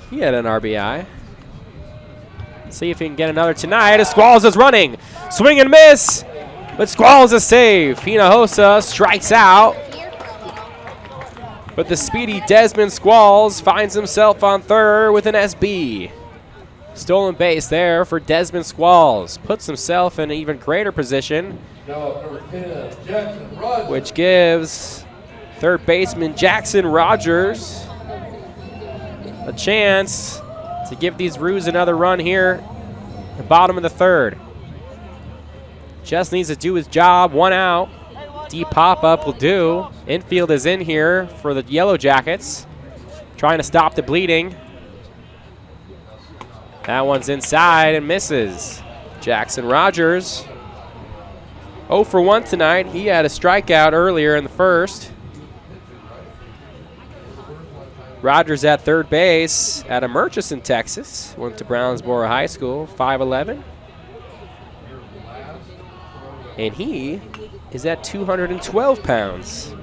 He had an RBI. See if he can get another tonight as Squalls is running. Swing and miss, but Squalls is safe. Hinojosa strikes out. But the speedy Desmond Squalls finds himself on third with an SB. Stolen base there for Desmond Squalls. Puts himself in an even greater position, which gives third baseman Jackson Rogers a chance to give these Roos another run here at the bottom of the third. Just needs to do his job. 1 out. Deep pop-up will do. Infield is in here for the Yellow Jackets, trying to stop the bleeding. That one's inside and misses. Jackson Rogers 0 for 1 tonight. He had a strikeout earlier in the first. Rogers at third base out of Murchison, Texas. Went to Brownsboro High School, 5'11". And he is at 212 pounds.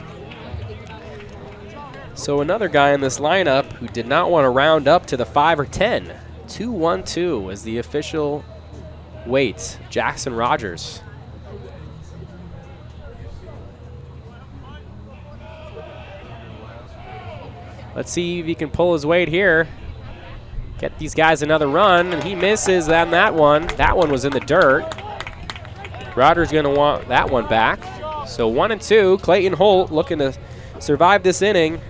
So another guy in this lineup who did not want to round up to the 5 or 10. 212 is the official weight. Jackson Rogers. Let's see if he can pull his weight here. Get these guys another run, and he misses on that one. That one was in the dirt. Rogers going to want that one back. So 1 and 2. Clayton Holt looking to survive this inning.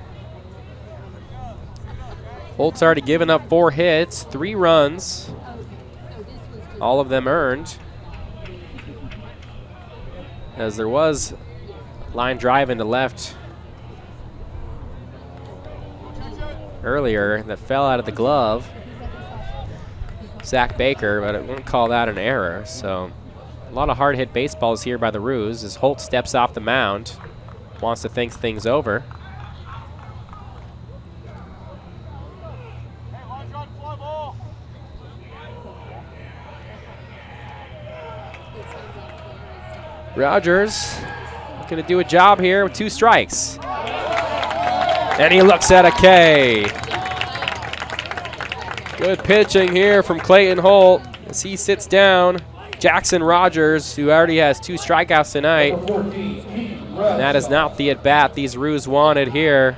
Holt's already given up 4 hits, 3 runs. All of them earned. As there was line drive into left earlier that fell out of the glove. Zach Baker, but it wouldn't call that an error. So a lot of hard hit baseballs here by the Roos as Holt steps off the mound, wants to think things over. Rogers looking to do a job here with 2 strikes. And he looks at a K. Good pitching here from Clayton Holt as he sits down. Jackson Rogers, who already has 2 strikeouts tonight. And that is not the at-bat these Roos wanted here.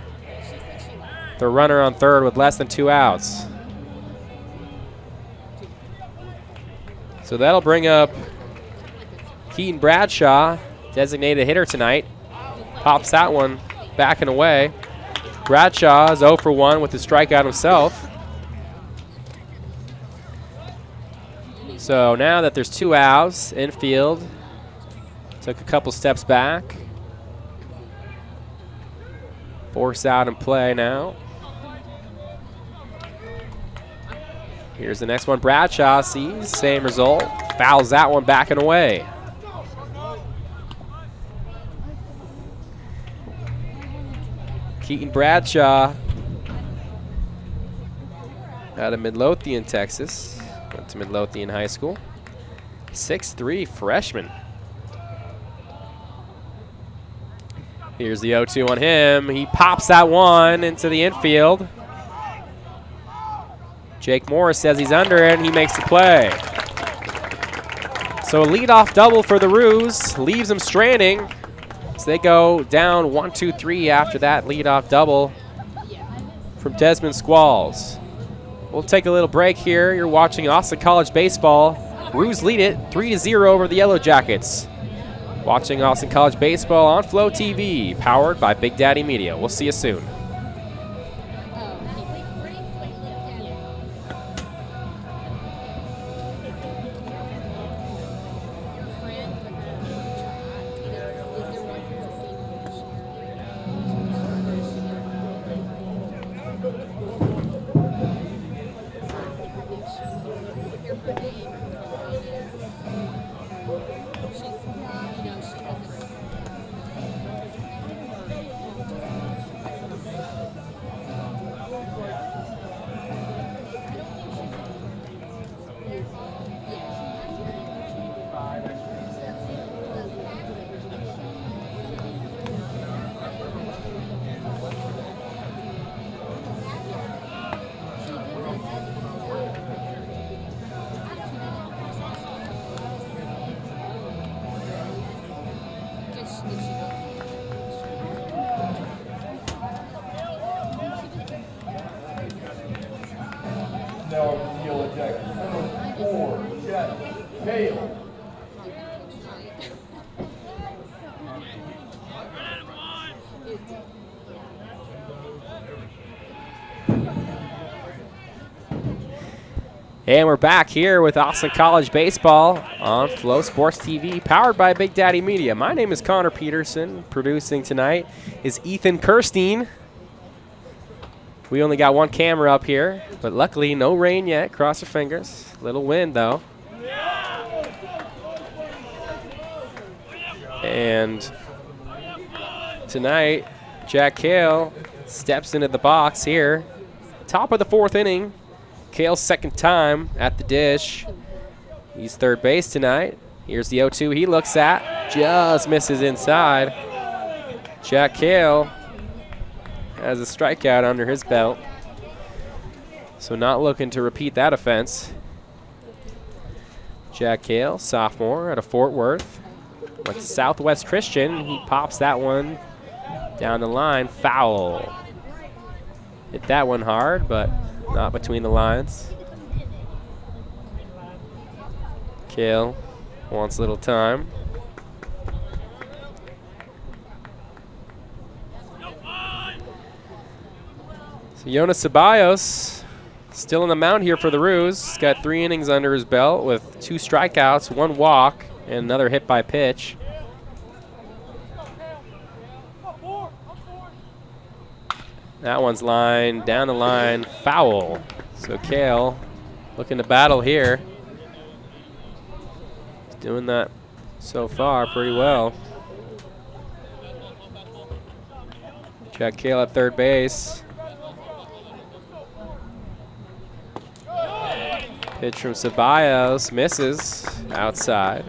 The runner on third with less than 2 outs. So that'll bring up Keaton Bradshaw, designated hitter tonight. Pops that one back and away. Bradshaw is 0 for 1 with the strikeout himself. So now that there's 2 outs, infield took a couple steps back. Force out and play now. Here's the next one. Bradshaw sees, same result. Fouls that one back and away. Keaton Bradshaw out of Midlothian, Texas. Went to Midlothian High School. 6'3" freshman. Here's the 0-2 on him. He pops that one into the infield. Jake Morris says he's under it, and he makes the play. So a leadoff double for the Roos leaves them stranding. So they go down 1-2-3 after that leadoff double from Desmond Squalls. We'll take a little break here. You're watching Austin College Baseball. Roos lead it 3-0 over the Yellow Jackets. Watching Austin College Baseball on Flow TV, powered by Big Daddy Media. We'll see you soon. Now, field ejected. Number 4, Jeff Hale. And we're back here with Austin College Baseball on FloSports TV, powered by Big Daddy Media. My name is Connor Peterson. Producing tonight is Ethan Kirstein. We only got 1 camera up here, but luckily no rain yet. Cross your fingers. Little wind, though. And tonight, Jack Kale steps into the box here. Top of the 4th inning. Kale's second time at the dish. He's third base tonight. Here's the 0-2 he looks at. Just misses inside. Jack Kale has a strikeout under his belt. So not looking to repeat that offense. Jack Kale, sophomore out of Fort Worth. Went to Southwest Christian. He pops that one down the line. Foul. Hit that one hard, but not between the lines. Kale wants a little time. So Jonas Ceballos still on the mound here for the Roos. He's got 3 innings under his belt with 2 strikeouts, 1 walk, and another hit by pitch. That one's lined down the line, foul. So Kale looking to battle here. He's doing that so far pretty well. Jack Kale at third base. Pitch from Ceballos, misses outside.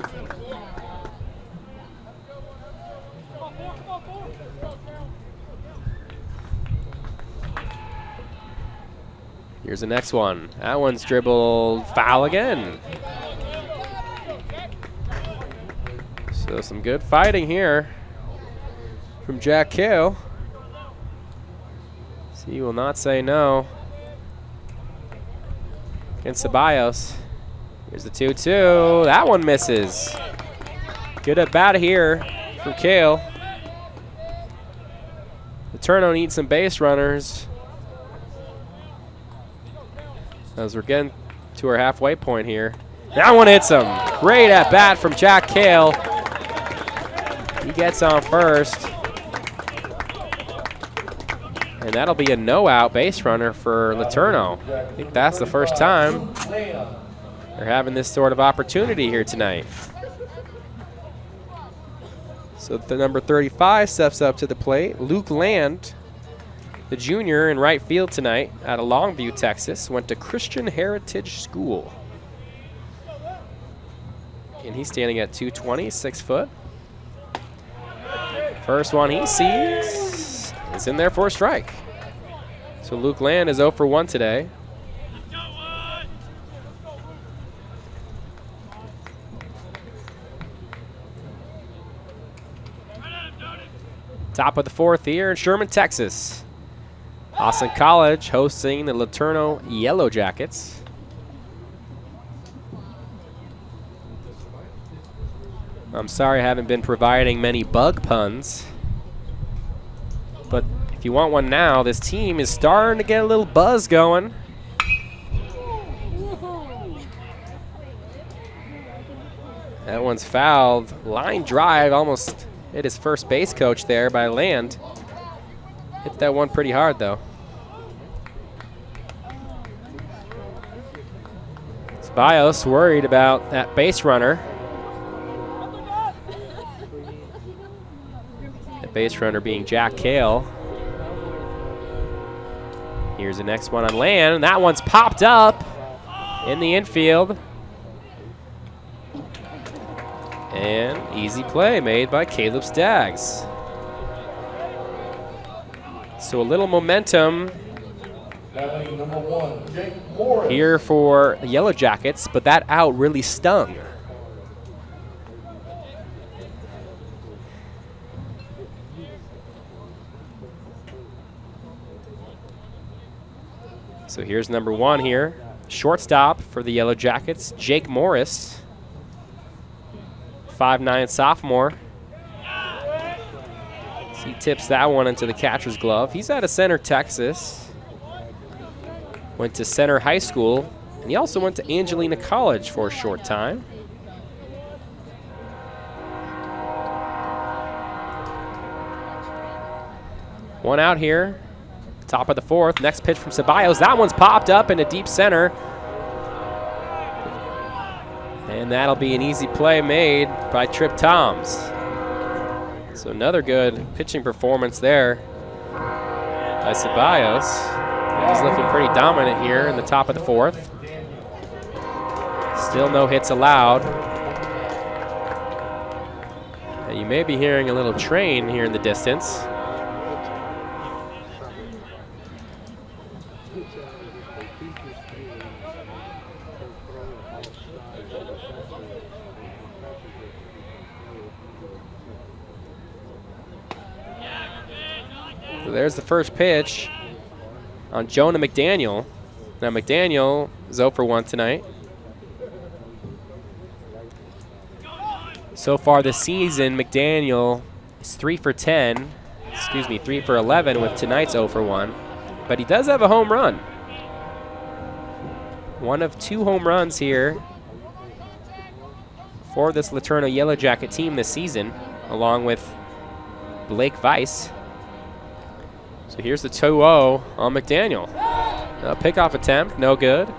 Here's the next one. That one's dribbled, foul again. So some good fighting here from Jack Kale. So he will not say no. Against Ceballos. Here's the 2-2. That one misses. Good at bat here from Kale. LeTourneau needs some base runners as we're getting to our halfway point here. That one hits him. Great at bat from Jack Kale. He gets on first. And that'll be a no-out base runner for LeTourneau. I think that's the first time they're having this sort of opportunity here tonight. So the number 35 steps up to the plate. Luke Land, the junior in right field tonight out of Longview, Texas, went to Christian Heritage School. And he's standing at 220, 6 foot. First one he sees is in there for a strike. So Luke Land is 0 for 1 today. Top of the 4th here in Sherman, Texas. Austin College hosting the LeTourneau Yellow Jackets. I'm sorry I haven't been providing many bug puns, but if you want one now, this team is starting to get a little buzz going. That one's fouled. Line drive almost hit his first base coach there by Land. Hit that one pretty hard, though. Ceballos worried about that base runner. The base runner being Jack Kale. Here's the next one on Land. That one's popped up in the infield. And easy play made by Caleb Staggs. So a little momentum here for the Yellow Jackets, but that out really stung. So here's number 1 here. Shortstop for the Yellow Jackets, Jake Morris. 5'9" sophomore. So he tips that one into the catcher's glove. He's out of Center, Texas. Went to Center High School, and he also went to Angelina College for a short time. One out here. Top of the 4th. Next pitch from Ceballos. That one's popped up into deep center. And that'll be an easy play made by Trip Toms. So another good pitching performance there by Ceballos. He's looking pretty dominant here in the top of the 4th. Still no hits allowed. And you may be hearing a little train here in the distance. So there's the first pitch on Jonah McDaniel. Now McDaniel is 0 for 1 tonight. So far this season, McDaniel is 3 for 10. Excuse me, 3 for 11 with tonight's 0 for 1. But he does have a home run. One of 2 home runs here for this LeTourneau Yellow Jacket team this season, along with Blake Weiss. So here's the 2-0 on McDaniel. A pickoff attempt, no good.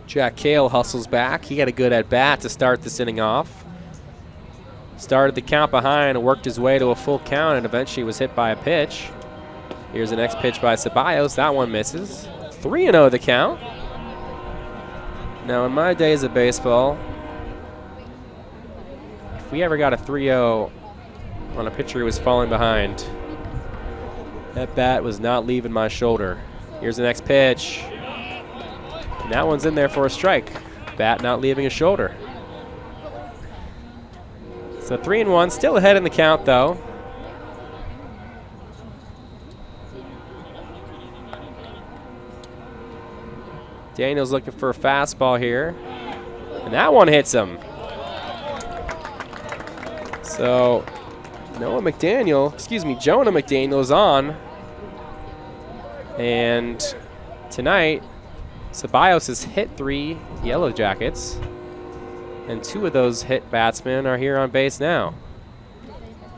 Jack Cale hustles back. He got a good at-bat to start this inning off. Started the count behind and worked his way to a full count and eventually was hit by a pitch. Here's the next pitch by Ceballos. That one misses. 3-0 the count. Now, in my days of baseball, if we ever got a 3-0 on a pitcher who was falling behind, that bat was not leaving my shoulder. Here's the next pitch. And that one's in there for a strike. Bat not leaving his shoulder. So 3-1, still ahead in the count though. Daniel's looking for a fastball here. And that one hits him. So Jonah McDaniel is on. And tonight, Ceballos has hit 3 Yellow Jackets. And 2 of those hit batsmen are here on base now.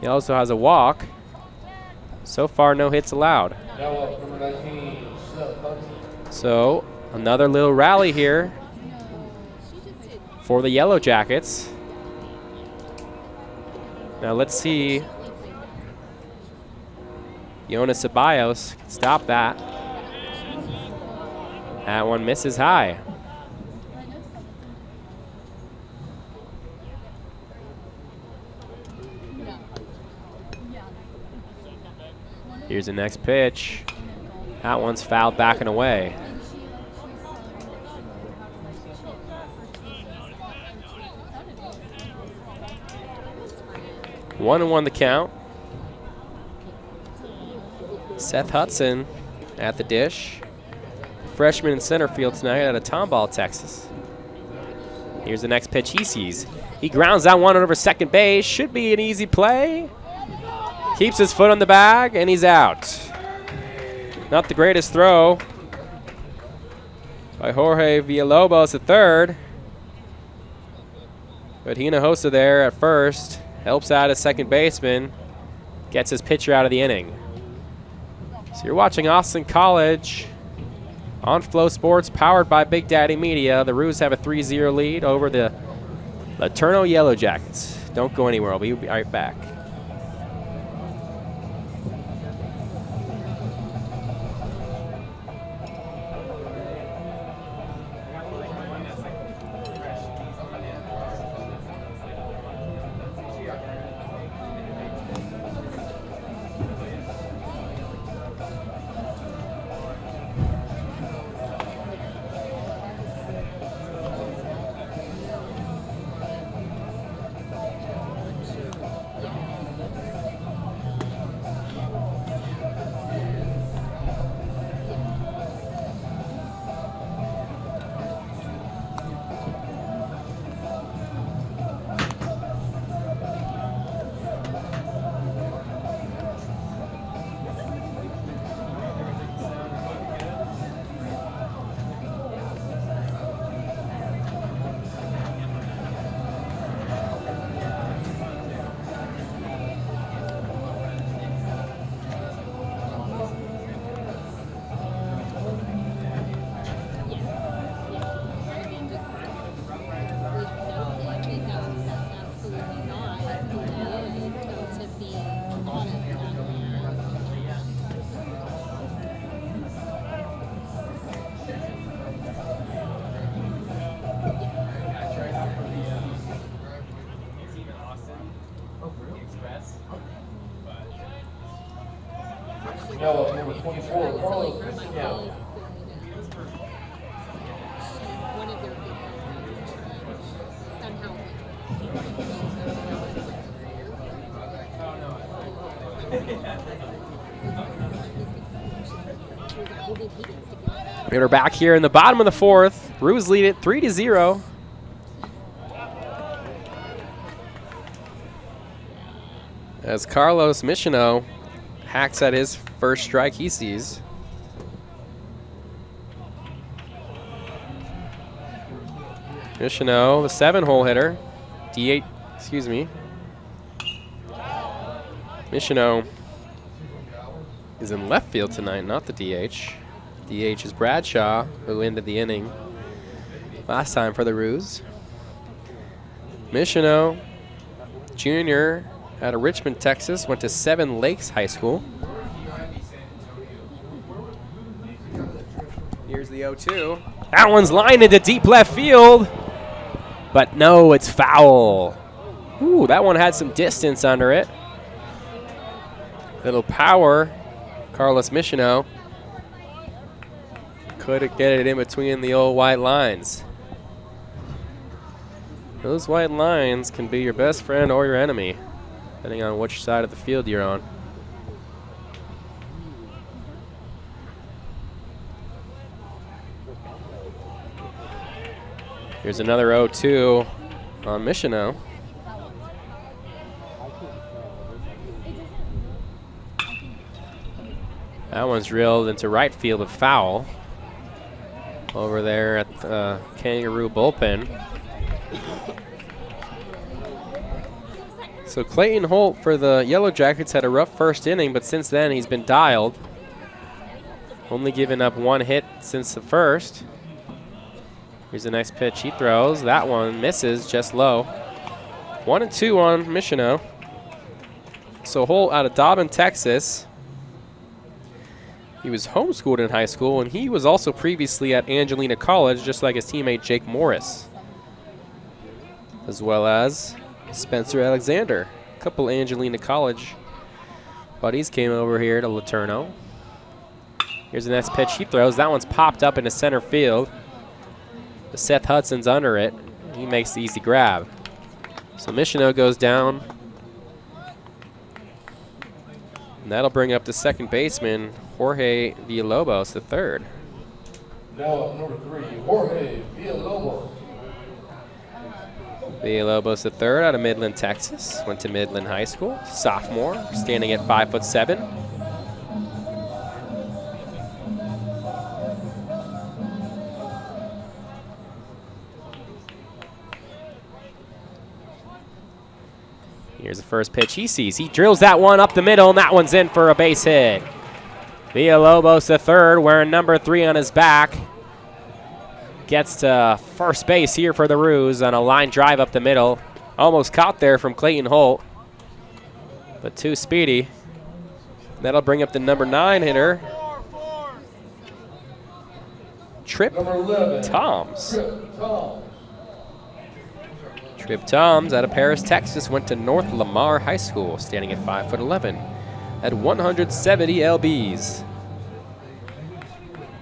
He also has a walk. So far, no hits allowed. So another little rally here for the Yellow Jackets. Now let's see. Jonas Ceballos can stop that. That one misses high. Here's the next pitch. That one's fouled back and away. One and one the count. Seth Hudson at the dish. Freshman in center field tonight out of Tomball, Texas. Here's the next pitch he sees. He grounds that one over second base. Should be an easy play. Keeps his foot on the bag, and he's out. Not the greatest throw by Jorge Villalobos at third. But Hinojosa there at first. Helps out his second baseman. Gets his pitcher out of the inning. So you're watching Austin College on FloSports, powered by Big Daddy Media. The Roos have a 3-0 lead over the LeTourneau Yellow Jackets. Don't go anywhere. I'll be right back. For Carlos Michino. We're back here in the bottom of the fourth. Roos lead it 3-0. As Carlos Michino hacks at his first strike he sees. Michino, the 7-hole hitter. D8, excuse me. Michino is in left field tonight, not the DH. DH is Bradshaw, who ended the inning last time for the Roos. Michino, junior, out of Richmond, Texas, went to Seven Lakes High School. Here's the 0-2. That one's lined into deep left field, but no, it's foul. Ooh, that one had some distance under it. Little power, Carlos Michino. Couldn't get it in between the old white lines. Those white lines can be your best friend or your enemy, depending on which side of the field you're on. Here's another 0-2 on Michino. That one's drilled into right field with foul over there at the Kangaroo bullpen. So Clayton Holt for the Yellow Jackets had a rough first inning, but since then he's been dialed. Only given up one hit since the first. Here's the next pitch he throws. That one misses just low. 1-2 on Michino. So Holt out of Dobbin, Texas. He was homeschooled in high school, and he was also previously at Angelina College, just like his teammate Jake Morris, as well as Spencer Alexander. A couple Angelina College buddies came over here to LeTourneau. Here's the next pitch he throws. That one's popped up into center field. Seth Hudson's under it. He makes the easy grab. So Michino goes down. And that'll bring up the second baseman, Jorge Villalobos, the third. Now at number 3, Jorge Villalobos. Villalobos, the third, out of Midland, Texas. Went to Midland High School. Sophomore, standing at 5'7". Here's the first pitch he sees. He drills that one up the middle, and that one's in for a base hit. Villalobos, the third, wearing number 3 on his back. Gets to first base here for the Roos on a line drive up the middle. Almost caught there from Clayton Holt, but too speedy. That'll bring up the number 9 hitter, Trip Toms. Trip Toms out of Paris, Texas, went to North Lamar High School, standing at 5'11", at 170 lbs.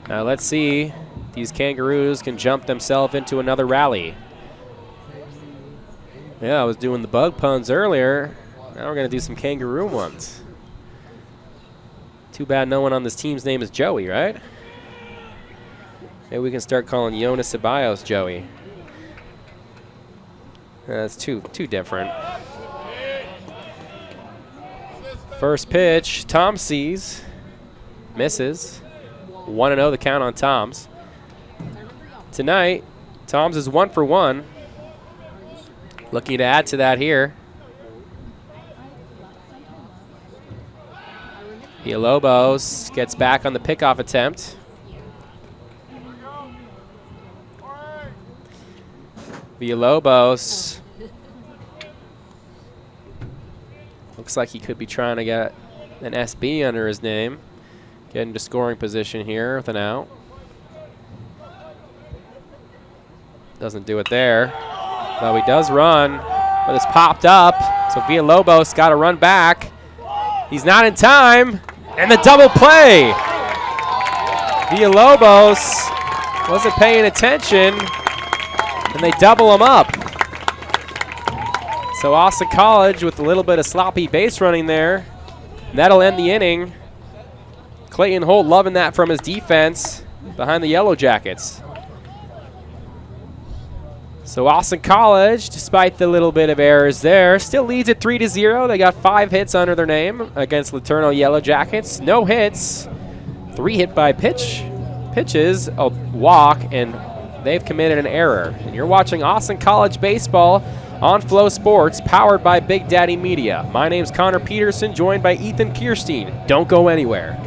Now let's see if these Kangaroos can jump themselves into another rally. Yeah, I was doing the bug puns earlier. Now we're going to do some Kangaroo ones. Too bad no one on this team's name is Joey, right? Maybe we can start calling Jonas Ceballos Joey. That's too different. First pitch, Tom sees, misses. 1-0 the count on Toms. Tonight, Toms is 1 for 1. Looking to add to that here. Villalobos gets back on the pickoff attempt. Villalobos looks like he could be trying to get an SB under his name. Get into scoring position here with an out. Doesn't do it there. Though he does run, but it's popped up. So Villalobos got to run back. He's not in time, and the double play. Villalobos wasn't paying attention, and they double him up. So Austin College with a little bit of sloppy base running there. And that'll end the inning. Clayton Holt loving that from his defense behind the Yellow Jackets. So Austin College, despite the little bit of errors there, still leads at 3-0. They got 5 hits under their name against LeTourneau Yellow Jackets. No hits, 3 hit by pitches, a walk, and they've committed an error. And you're watching Austin College baseball on FloSports, powered by Big Daddy Media. My name's Connor Peterson, joined by Ethan Kierstein. Don't go anywhere.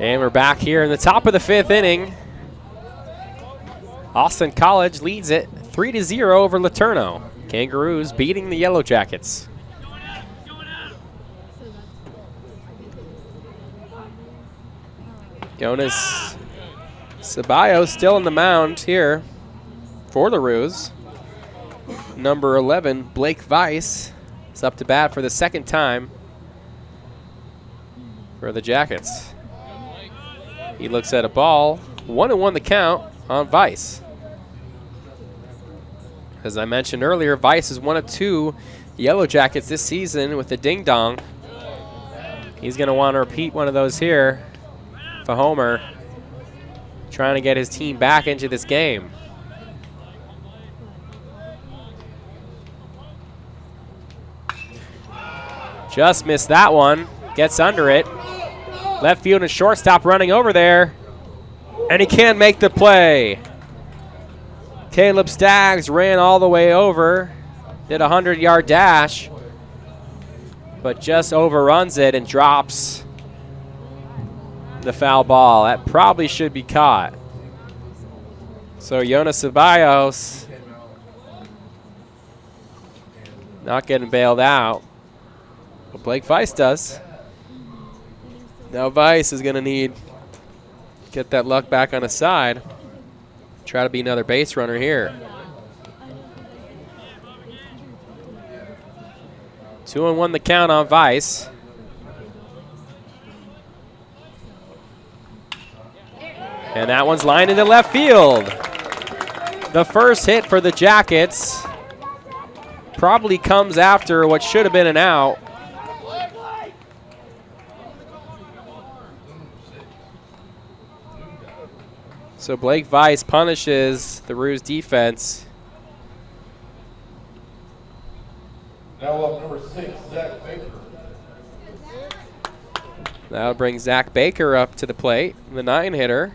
And we're back here in the top of the 5th inning. Austin College leads it 3-0 over LeTourneau. Kangaroos beating the Yellow Jackets. Jonas Ceballos still on the mound here for the Roos. Number 11, Blake Weiss, is up to bat for the 2nd time for the Jackets. He looks at a ball. 1-1 the count on Weiss. As I mentioned earlier, Weiss is one of 2 Yellow Jackets this season with the ding-dong. He's going to want to repeat one of those here for homer, trying to get his team back into this game. Just missed that one. Gets under it. Left field and shortstop running over there. And he can't make the play. Caleb Staggs ran all the way over. Did a 100-yard dash. But just overruns it and drops the foul ball. That probably should be caught. So Jonas Ceballos not getting bailed out. But Blake Weiss does. Now Weiss is going to need to get that luck back on his side. Try to be another base runner here. 2-1 the count on Weiss. And that one's lined into left field. The first hit for the Jackets probably comes after what should have been an out. So Blake Weiss punishes the Roos defense. Now up number 6, Zach Baker. That'll bring Zach Baker up to the plate, the 9-hitter.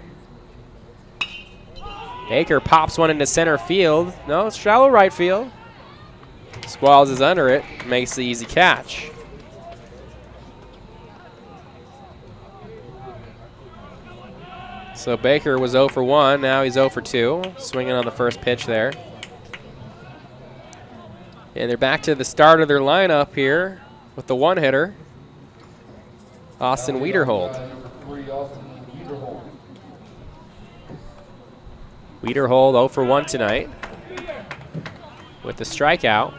Baker pops one into center field. No, it's shallow right field. Squalls is under it, makes the easy catch. So Baker was 0 for 1, now he's 0 for 2, swinging on the first pitch there. And they're back to the start of their lineup here with the 1-hitter, Austin Wiederhold. Wiederhold 0 for 1 tonight with the strikeout.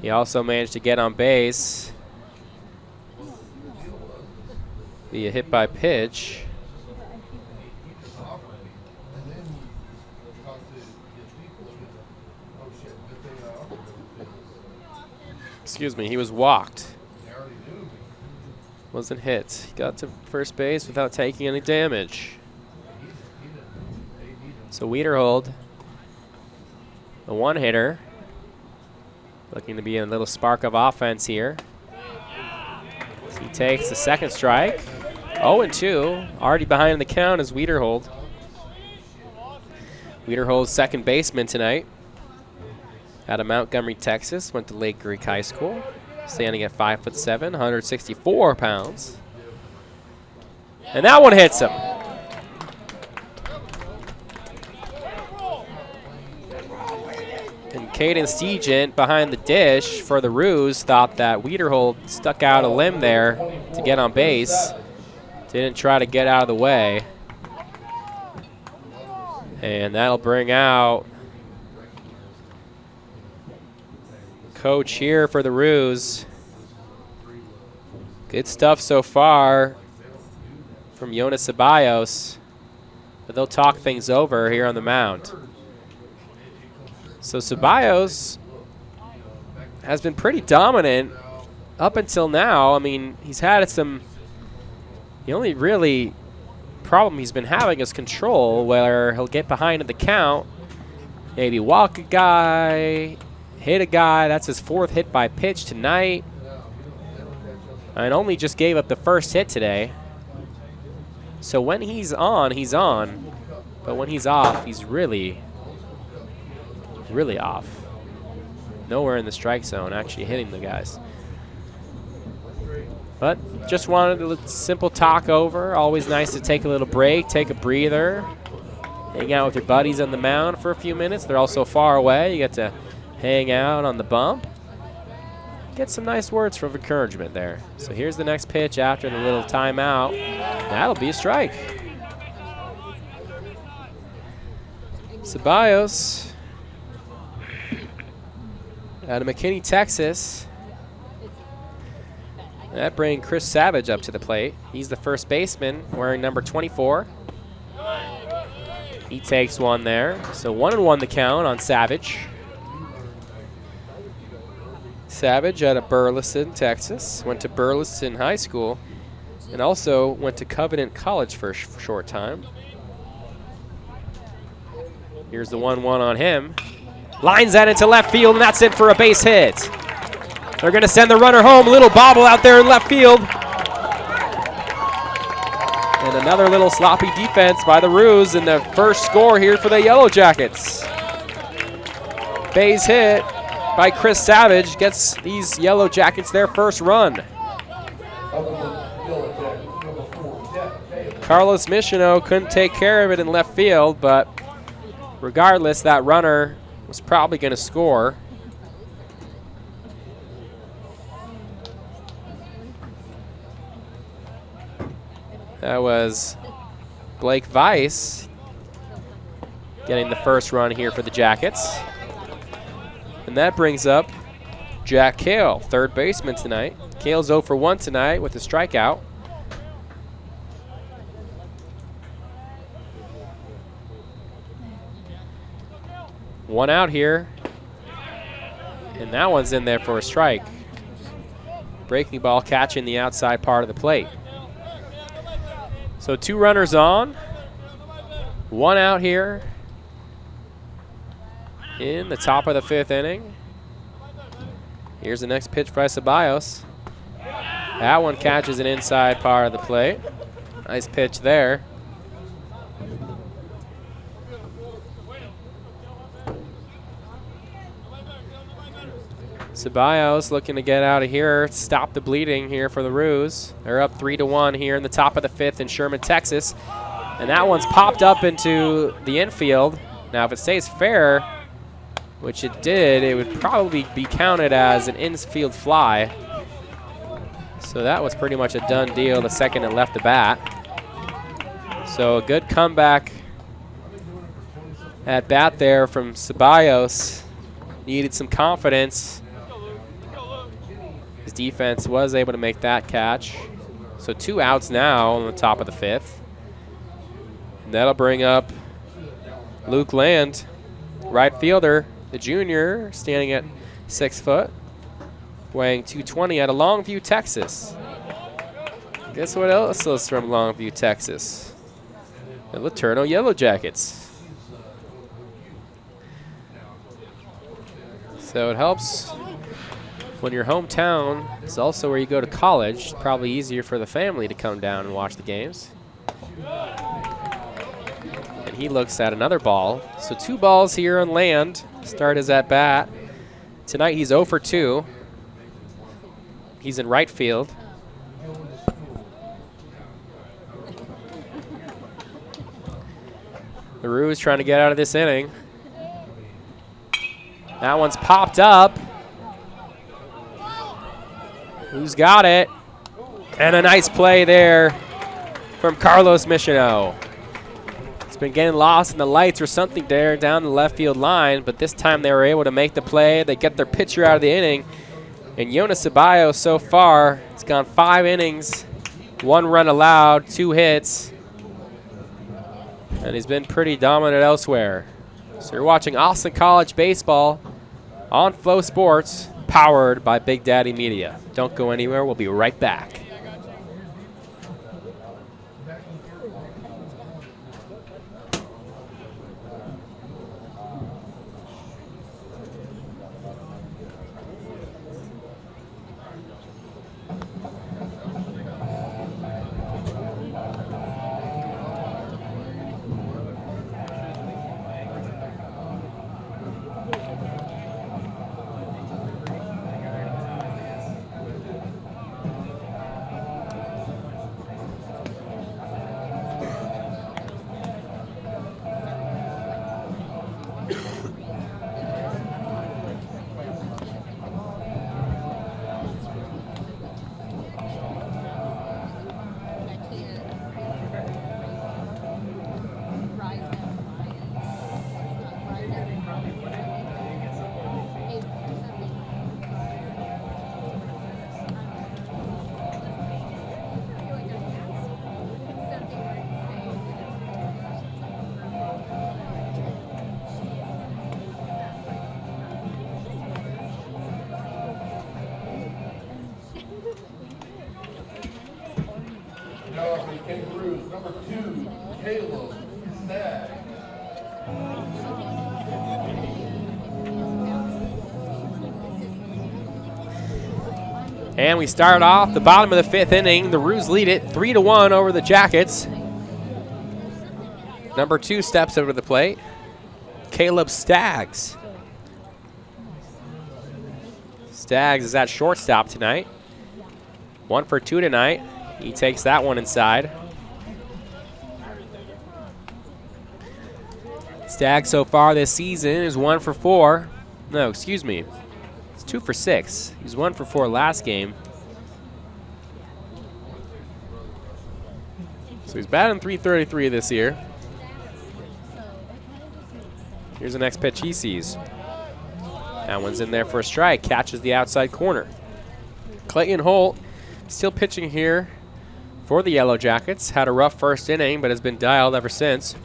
He also managed to get on base Be a hit by pitch. And then you talk to the people and oh shit, but they offered him. Excuse me, he was walked. They already knew me. Wasn't hit. He got to first base without taking any damage. So Wiederhold, the one-hitter, looking to be a little spark of offense here. So he takes the second strike. 0-2, already behind the count is Wiederhold. Wiederhold's second baseman tonight. Out of Montgomery, Texas, went to Lake Creek High School. Standing at 5'7", 164 pounds. And that one hits him. And Caden Stegent behind the dish for the Roos thought that Wiederhold stuck out a limb there to get on base. Didn't try to get out of the way. And that'll bring out coach here for the Roos. Good stuff so far from Jonas Ceballos. But they'll talk things over here on the mound. So Ceballos has been pretty dominant up until now. I mean, he's had some. The only really problem he's been having is control, where he'll get behind in the count, maybe walk a guy, hit a guy. That's his fourth hit by pitch tonight. And only just gave up the first hit today. So when he's on, he's on. But when he's off, he's really off. Nowhere in the strike zone actually hitting the guys. But just wanted a simple talk over. Always nice to take a little break, take a breather, hang out with your buddies on the mound for a few minutes. They're all so far away. You get to hang out on the bump. Get some nice words of encouragement there. So here's the next pitch after the little timeout. That'll be a strike. Ceballos out of McKinney, Texas. That brings Chris Savage up to the plate. He's the first baseman wearing number 24. He takes one there. So 1-1 the count on Savage. Savage out of Burleson, Texas. Went to Burleson High School and also went to Covenant College for a short time. Here's the 1-1 on him. Lines that into left field, and that's it for a base hit. They're going to send the runner home. Little bobble out there in left field. And another little sloppy defense by the Roos in the first score here for the Yellow Jackets. Base hit by Chris Savage gets these Yellow Jackets their first run. Carlos Michino couldn't take care of it in left field, but regardless, that runner was probably going to score. That was Blake Weiss getting the first run here for the Jackets. And that brings up Jack Kale, third baseman tonight. Kale's 0 for 1 tonight with a strikeout. One out here. And that one's in there for a strike. Breaking ball catching the outside part of the plate. So 2 runners on, 1 out here in the top of the 5th inning. Here's the next pitch by Ceballos. That one catches an inside part of the plate. Nice pitch there. Ceballos looking to get out of here, stop the bleeding here for the Roos. They're up 3-1 here in the top of the 5th in Sherman, Texas. And that one's popped up into the infield. Now, if it stays fair, which it did, it would probably be counted as an infield fly. So that was pretty much a done deal the second it left the bat. So a good comeback at bat there from Ceballos. Needed some confidence. His defense was able to make that catch. So 2 outs now on the top of the 5th. And that'll bring up Luke Land, right fielder, the junior, standing at 6 foot, weighing 220 out of Longview, Texas. Guess what else is from Longview, Texas? The LeTourneau Yellow Jackets. So it helps when your hometown is also where you go to college. It's probably easier for the family to come down and watch the games. And he looks at another ball. So 2 balls here on Land. Start his at bat. Tonight he's 0 for 2. He's in right field. The Roos trying to get out of this inning. That one's popped up. Who's got it? And a nice play there from Carlos Michino. It's been getting lost in the lights or something there down the left field line, but this time they were able to make the play. They get their pitcher out of the inning. And Jonas Ceballos so far has gone 5 innings, 1 run allowed, 2 hits. And he's been pretty dominant elsewhere. So you're watching Austin College Baseball on FloSports, powered by Big Daddy Media. Don't go anywhere. We'll be right back. Now for the Kangaroos, number 2, Caleb Stagg. And we start off the bottom of the 5th inning. The Roos lead it 3-1 over the Jackets. Number 2 steps over to the plate, Caleb Staggs. Staggs is at shortstop tonight. 1 for 2 tonight. He takes that one inside. Staggs so far this season is 1 for 4. No, excuse me. It's 2 for 6. He was 1 for 4 last game. So he's batting .333 this year. Here's the next pitch he sees. That one's in there for a strike. Catches the outside corner. Clayton Holt still pitching here for the Yellow Jackets. Had a rough first inning, but has been dialed ever since.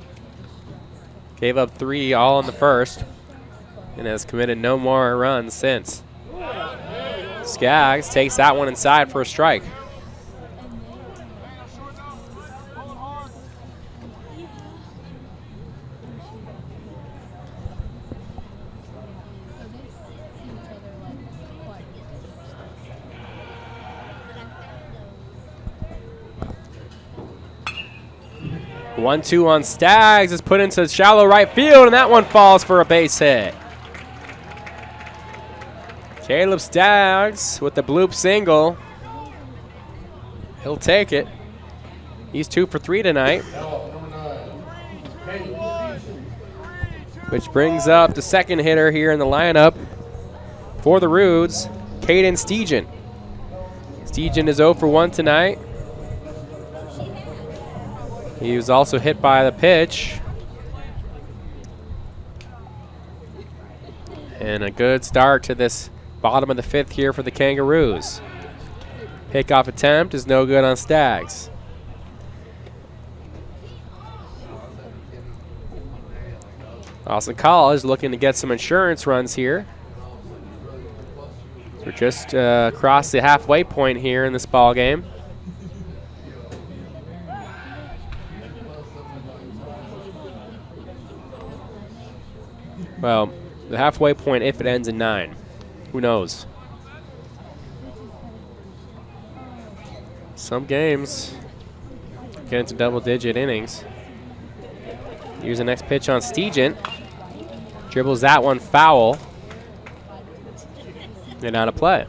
Gave up 3 all in the first and has committed no more runs since. Skaggs takes that one inside for a strike. One, 2 on Staggs is put into shallow right field, and that one falls for a base hit. Caleb Staggs with the bloop single. He'll take it. He's 2 for 3 tonight. Which brings up the second hitter here in the lineup for the Roos, Caden Steegen. Steegen is 0 for 1 tonight. He was also hit by the pitch. And a good start to this bottom of the 5th here for the Kangaroos. Pickoff attempt is no good on Stags. Austin College looking to get some insurance runs here. We're just across the halfway point here in this ball game. Well, the halfway point if it ends in 9. Who knows? Some games get into double-digit innings. Here's the next pitch on Stegent. Dribbles that one foul. And out of play.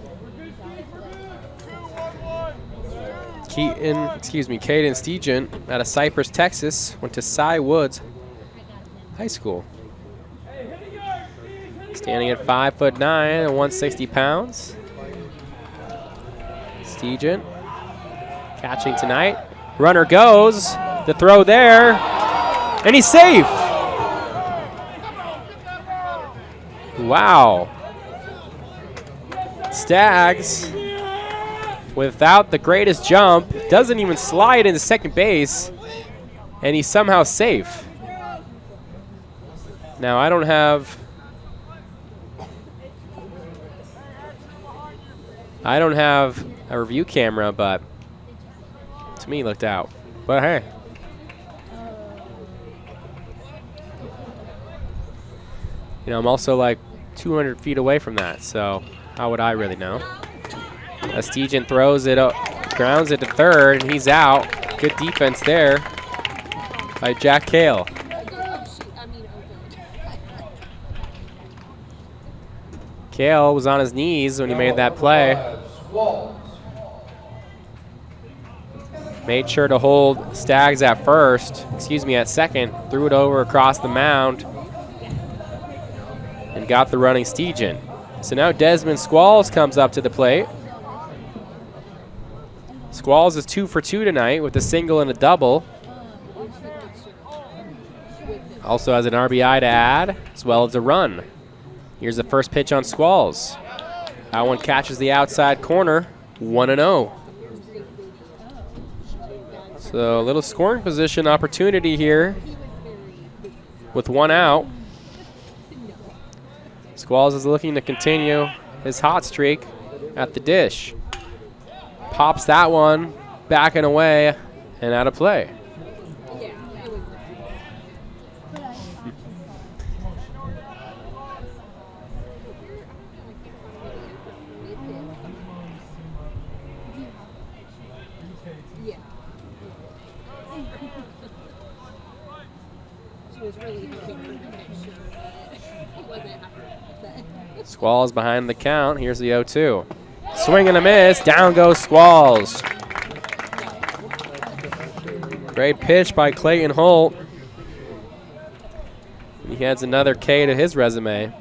Caden Stegent out of Cypress, Texas, went to Cy Woods High School. Standing at 5'9" and 160 pounds. Stegent catching tonight. Runner goes. The throw there. And he's safe. Wow. Stags, without the greatest jump, doesn't even slide into second base, and he's somehow safe. Now, I don't have a review camera, but to me, it looked out. But hey. You know, I'm also like 200 feet away from that, so how would I really know? Stegent throws it up, grounds it to third, and he's out. Good defense there by Jack Kale. Kale was on his knees when he made that play. Made sure to hold Stags at second. Threw it over across the mound and got the running Stegent. So now Desmond Squalls comes up to the plate. Squalls is 2 for 2 tonight with a single and a double. Also has an RBI to add, as well as a run. Here's the first pitch on Squalls. That one catches the outside corner, 1-0. So a little scoring position opportunity here with 1 out. Squalls is looking to continue his hot streak at the dish. Pops that one back and away and out of play. Squalls behind the count. Here's the 0-2. Swing and a miss. Down goes Squalls. Great pitch by Clayton Holt. He adds another K to his resume.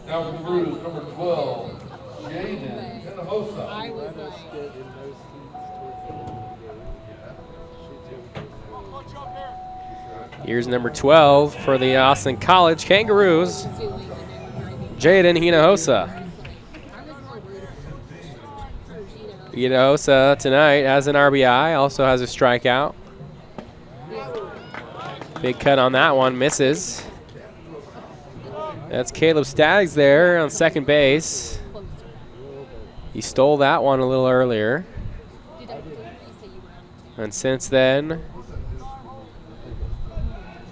Now for the Brewers, number 12, Jaden Hinojosa. Here's number 12 for the Austin College Kangaroos, Jaden Hinojosa. Hinojosa tonight has an RBI, also has a strikeout. Big cut on that one, misses. That's Caleb Staggs there on second base. He stole that one a little earlier. And since then,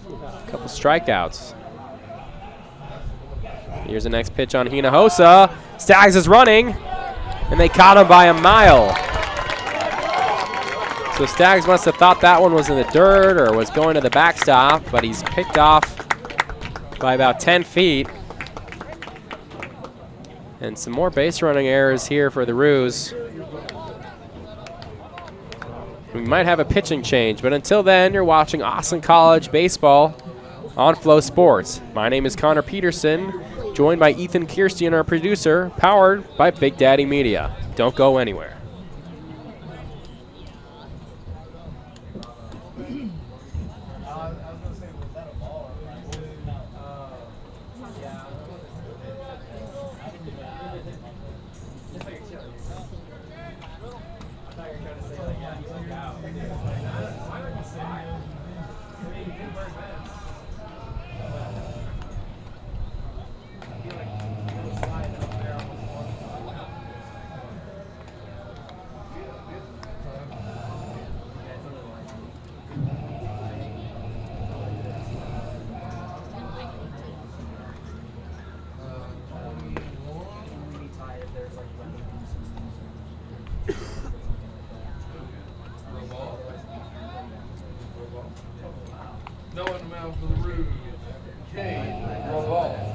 a couple strikeouts. Here's the next pitch on Hinojosa. Staggs is running, and they caught him by a mile. So Staggs must have thought that one was in the dirt or was going to the backstop, but he's picked off by about 10 feet. And some more base running errors here for the Roos. We might have a pitching change, but until then, you're watching Austin College baseball on FloSports. My name is Connor Peterson, joined by Ethan Kirstian, our producer, powered by Big Daddy Media. Don't go anywhere. No one mound for the Rouge. Cade Raval.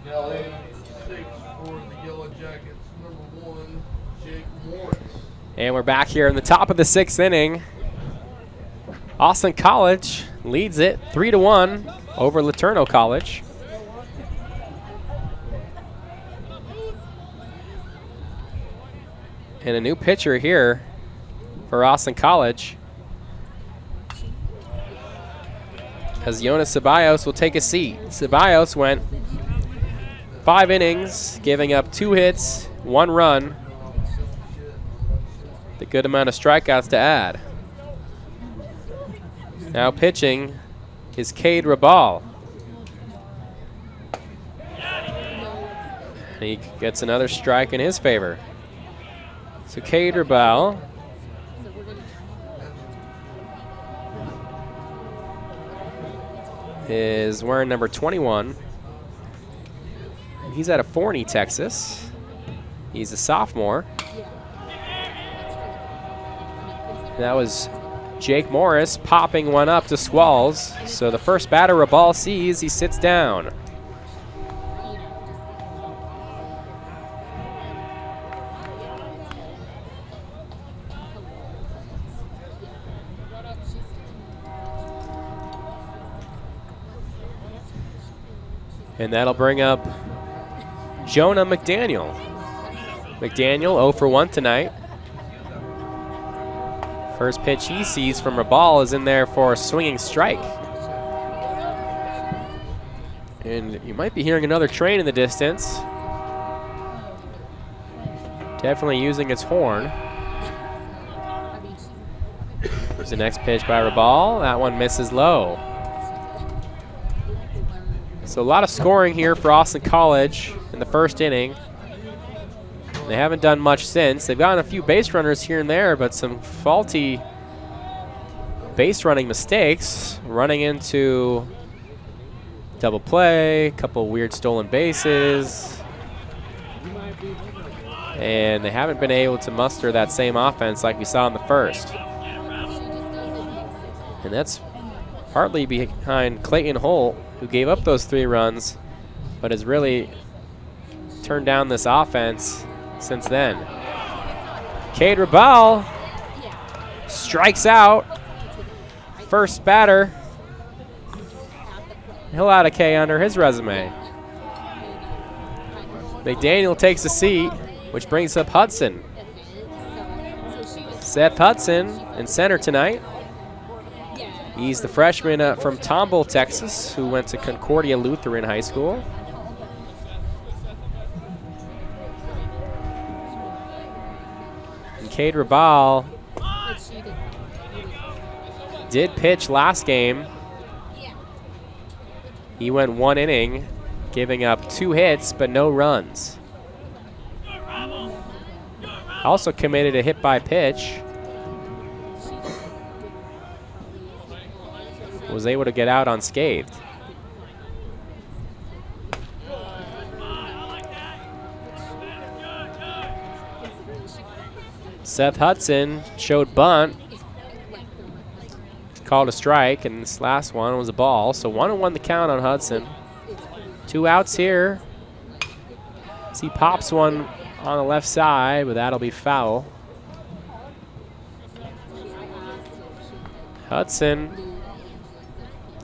Now 86 for the Yellow Jackets, number 1, Jake Morris. And we're back here in the top of the 6th inning. Austin College leads it 3-1 over LeTourneau College. And a new pitcher here for Austin College, as Jonas Ceballos will take a seat. Ceballos went 5 innings, giving up 2 hits, 1 run. A good amount of strikeouts to add. Now pitching is Cade Raval. And he gets another strike in his favor. So Cade Raval is wearing number 21. He's out of Forney, Texas. He's a sophomore. That was Jake Morris popping one up to Squalls. So the first batter Raval sees, he sits down. And that'll bring up Jonah McDaniel. McDaniel 0 for 1 tonight. First pitch he sees from Raval is in there for a swinging strike. And you might be hearing another train in the distance. Definitely using its horn. Here's the next pitch by Raval. That one misses low. So a lot of scoring here for Austin College in the first inning. They haven't done much since. They've gotten a few base runners here and there, but some faulty base running mistakes, running into double play, a couple weird stolen bases. And they haven't been able to muster that same offense like we saw in the first. And that's partly behind Clayton Holt, who gave up those 3 runs, but has really turned down this offense since then. Cade Raval strikes out. First batter. He'll add a K under his resume. McDaniel takes a seat, which brings up Hudson. Seth Hudson in center tonight. He's the freshman from Tomball, Texas, who went to Concordia Lutheran High School. And Cade Raval did pitch last game. He went 1 inning, giving up 2 hits but no runs. Also committed a hit by pitch. Was able to get out unscathed. Seth Hudson showed bunt. Called a strike, and this last one was a ball. So 1-1 the count on Hudson. 2 outs here. As he pops one on the left side, but that'll be foul. Hudson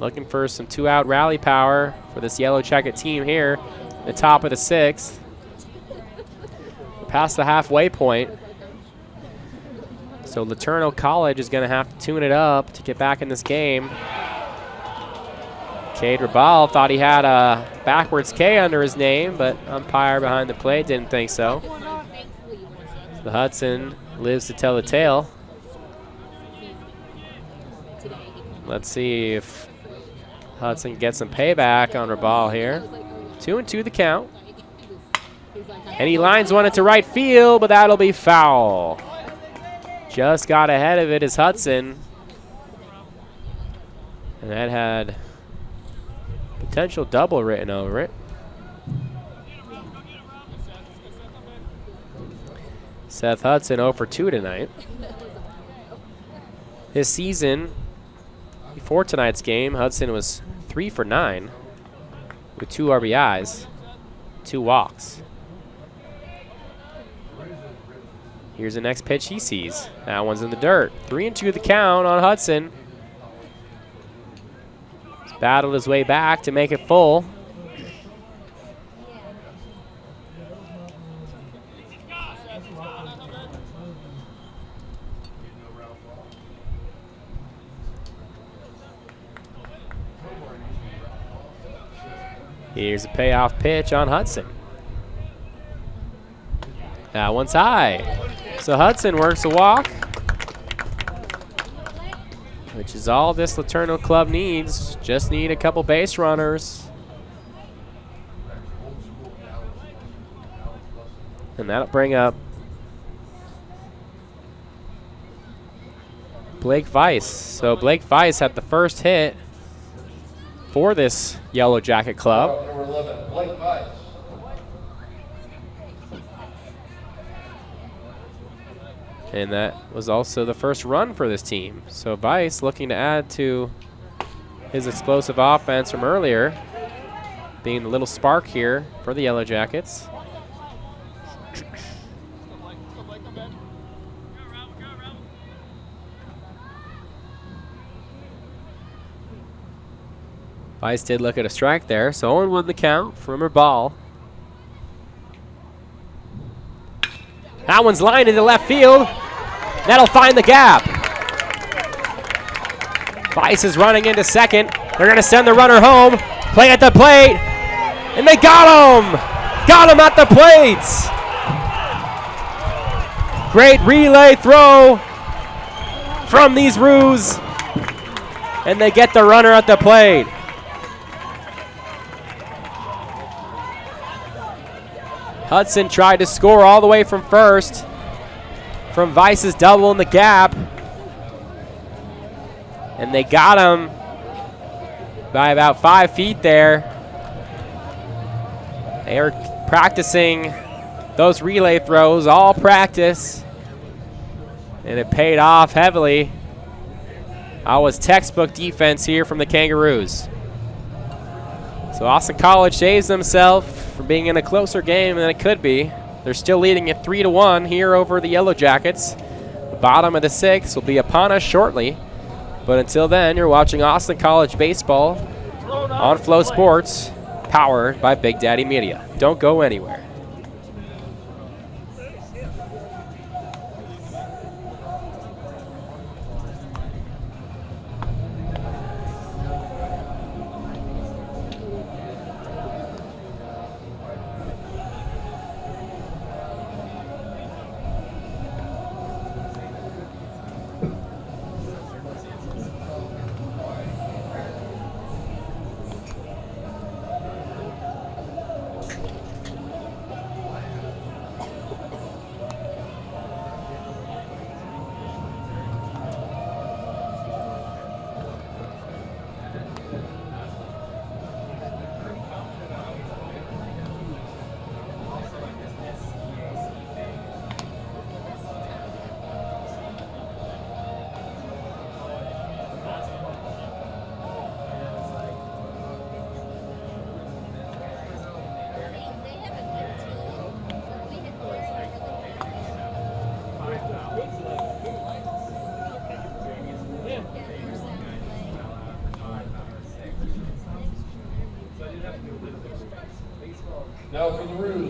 looking for some 2-out rally power for this Yellow Jacket team here. The top of the 6th. Past the halfway point. So LeTourneau College is going to have to tune it up to get back in this game. Cade Rabal thought he had a backwards K under his name, but umpire behind the plate didn't think so. The Hudson lives to tell the tale. Let's see if Hudson gets some payback on Rabal here. 2-2 the count. And he lines one into right field, but that'll be foul. Just got ahead of it is Hudson. And that had potential double written over it. Seth Hudson 0 for 2 tonight. His season, before tonight's game, Hudson was 3 for 9 with 2 RBIs, 2 walks. Here's the next pitch he sees. That one's in the dirt. 3-2 the count on Hudson. He's battled his way back to make it full. Here's a payoff pitch on Hudson. That one's high. So Hudson works a walk, which is all this LeTourneau club needs. Just need a couple base runners. And that'll bring up Blake Weiss. So Blake Weiss had the first hit for this Yellow Jacket club. Number 11, Blake Weiss. And that was also the first run for this team. So Weiss looking to add to his explosive offense from earlier, being the little spark here for the Yellow Jackets. Weiss did look at a strike there, so 0-1 the count from her ball. That one's lined into left field. That'll find the gap. Weiss is running into second. They're going to send the runner home. Play at the plate. And they got him. Got him at the plates. Great relay throw from these Roos. And they get the runner at the plate. Hudson tried to score all the way from first from Weiss's double in the gap. And they got him by about 5 feet there. They are practicing those relay throws, all practice. And it paid off heavily. That was textbook defense here from the Kangaroos. So Austin College saves themselves from being in a closer game than it could be. They're still leading at 3-1 here over the Yellow Jackets. The bottom of the 6th will be upon us shortly. But until then, you're watching Austin College baseball on FloSports, powered by Big Daddy Media. Don't go anywhere.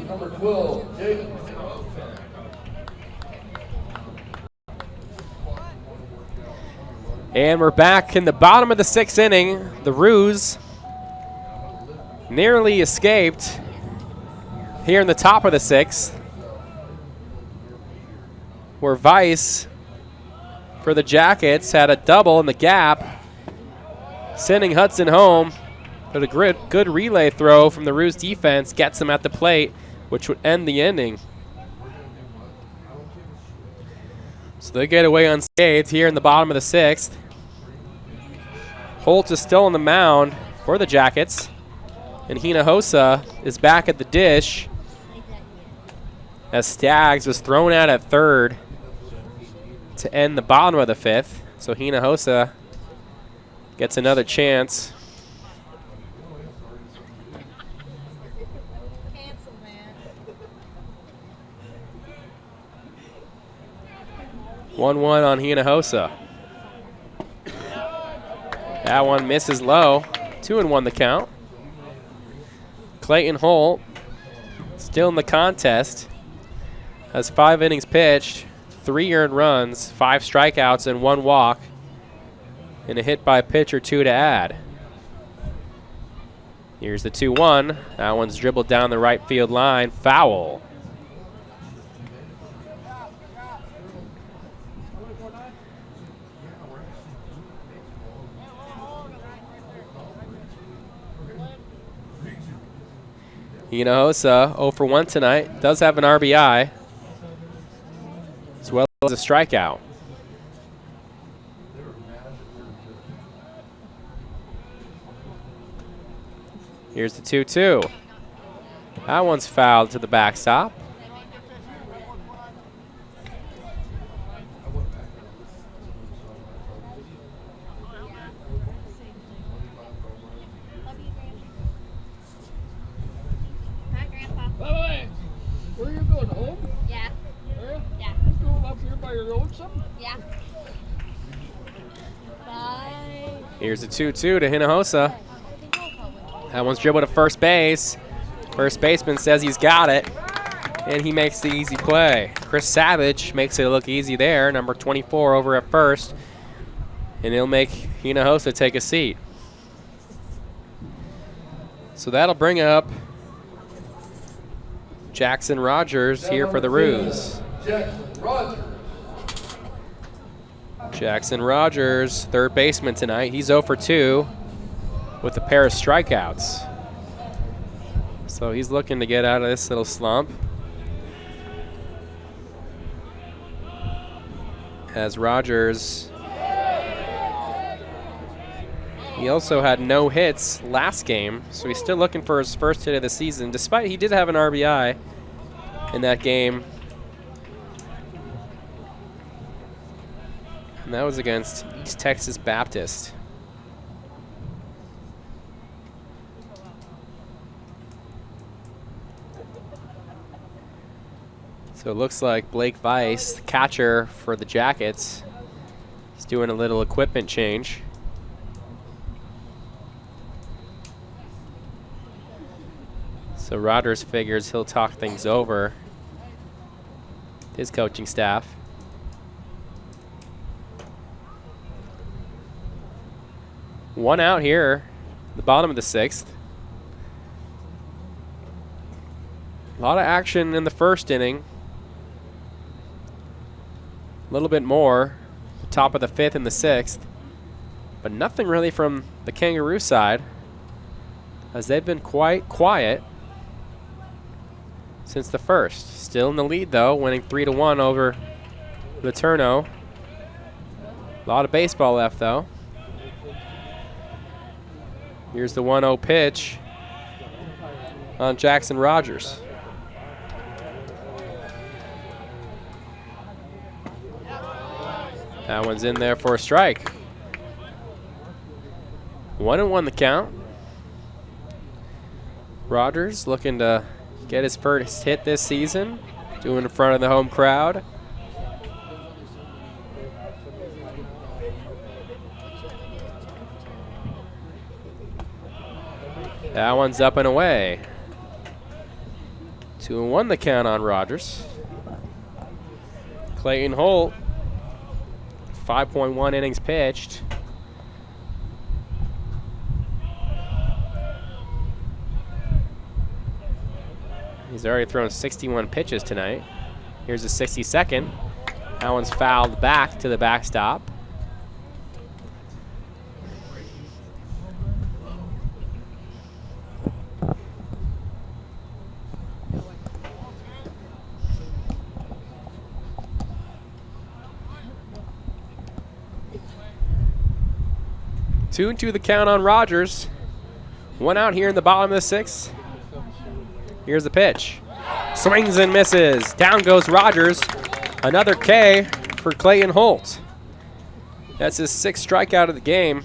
number 12, Jake. And we're back in the bottom of the 6th inning. The Ruse nearly escaped here in the top of the 6th, where Vice for the Jackets had a double in the gap, sending Hudson home. But a good relay throw from the Ruse defense gets him at the plate, which would end the inning. So they get away unscathed here in the bottom of the 6th. Holt is still on the mound for the Jackets, and Hinojosa is back at the dish as Staggs was thrown out at third to end the bottom of the 5th. So Hinojosa gets another chance. Cancel, man. 1-1 on Hinojosa. That one misses low. 2-1 the count. Clayton Holt still in the contest. Has 5 innings pitched, 3 earned runs, 5 strikeouts, and 1 walk, and a hit by pitch or 2 to add. Here's the 2-1. That one's dribbled down the right field line. Foul. Hinojosa 0 for 1 tonight. Does have an RBI as well as a strikeout. Here's the 2-2. That one's fouled to the backstop. Hi, Grandpa. Bye-bye. Where are you going, home? Yeah. Where? Yeah. You going up here by your road something? Yeah. Bye. Here's the 2-2 to Hinojosa. That one's dribbled to first base. First baseman says he's got it, and he makes the easy play. Chris Savage makes it look easy there, number 24 over at first, and he'll make Hinojosa take a seat. So that'll bring up Jackson Rogers here for the Ruse. Jackson Rogers. Jackson Rogers, third baseman tonight. He's 0 for 2 with a pair of strikeouts. So he's looking to get out of this little slump. As Rogers, he also had no hits last game, so he's still looking for his first hit of the season, despite he did have an RBI in that game. And that was against East Texas Baptist. So it looks like Blake Weiss, the catcher for the Jackets, is doing a little equipment change. So Rogers figures he'll talk things over with his coaching staff. One out here, the bottom of the 6th. A lot of action in the first inning. A little bit more, the top of the 5th and the 6th. But nothing really from the Kangaroo side, as they've been quite quiet since the first. Still in the lead, though, winning 3-1 over LeTourneau. A lot of baseball left, though. Here's the 1-0 pitch on Jackson Rogers. That one's in there for a strike. 1-1 the count. Rogers looking to get his first hit this season, doing in front of the home crowd. That one's up and away. 2-1 the count on Rogers. Clayton Holt, 5.1 innings pitched. He's already thrown 61 pitches tonight. Here's the 62nd. That one's fouled back to the backstop. Two and two the count on Rogers. One out here in the bottom of the sixth. Here's the pitch. Swings and misses. Down goes Rogers. Another K for Clayton Holt. That's his 6th strikeout of the game.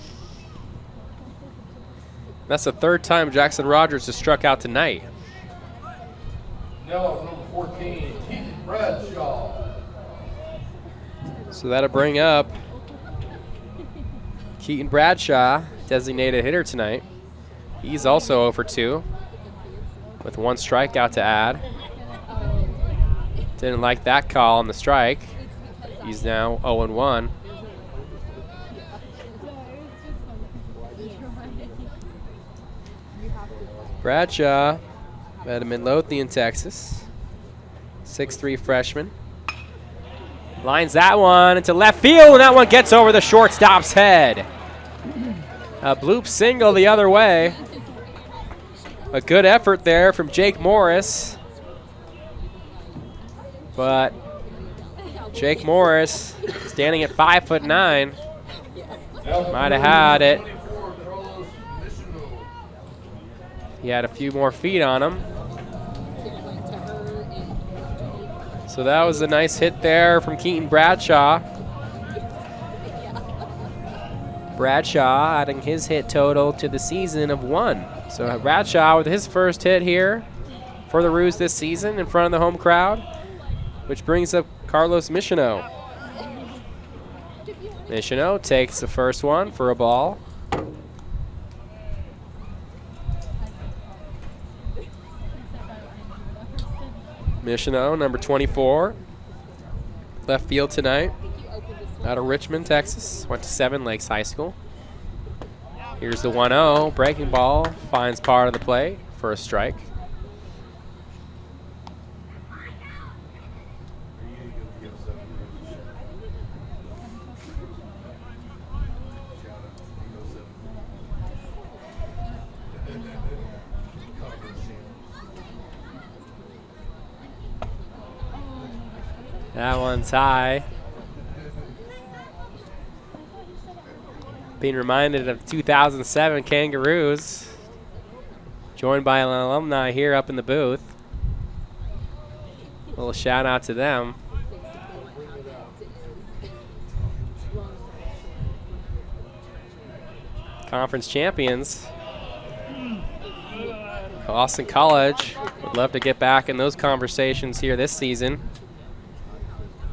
That's the 3rd time Jackson Rogers has struck out tonight. Yellow, number 14, Keaton Bradshaw. So that'll bring up Keaton Bradshaw, designated hitter tonight. He's also 0 for 2 with 1 strikeout to add. Didn't like that call on the strike. He's now 0-1. Bradshaw out of Midlothian, Texas. 6'3" freshman. Lines that one into left field, and that one gets over the shortstop's head. A bloop single the other way. A good effort there from Jake Morris. But Jake Morris, standing at 5'9", might have had it. He had a few more feet on him. So that was a nice hit there from Keaton Bradshaw. Bradshaw adding his hit total to the season of 1. So Bradshaw with his first hit here for the Roos this season in front of the home crowd, which brings up Carlos Michino. Michino takes the first one for a ball. Michino, number 24, left field tonight, out of Richmond, Texas. Went to Seven Lakes High School. Here's the 1-0, breaking ball, finds part of the play for a strike. That one's high. Being reminded of 2007 Kangaroos. Joined by an alumni here up in the booth. A little shout out to them. Conference champions. Austin College would love to get back in those conversations here this season,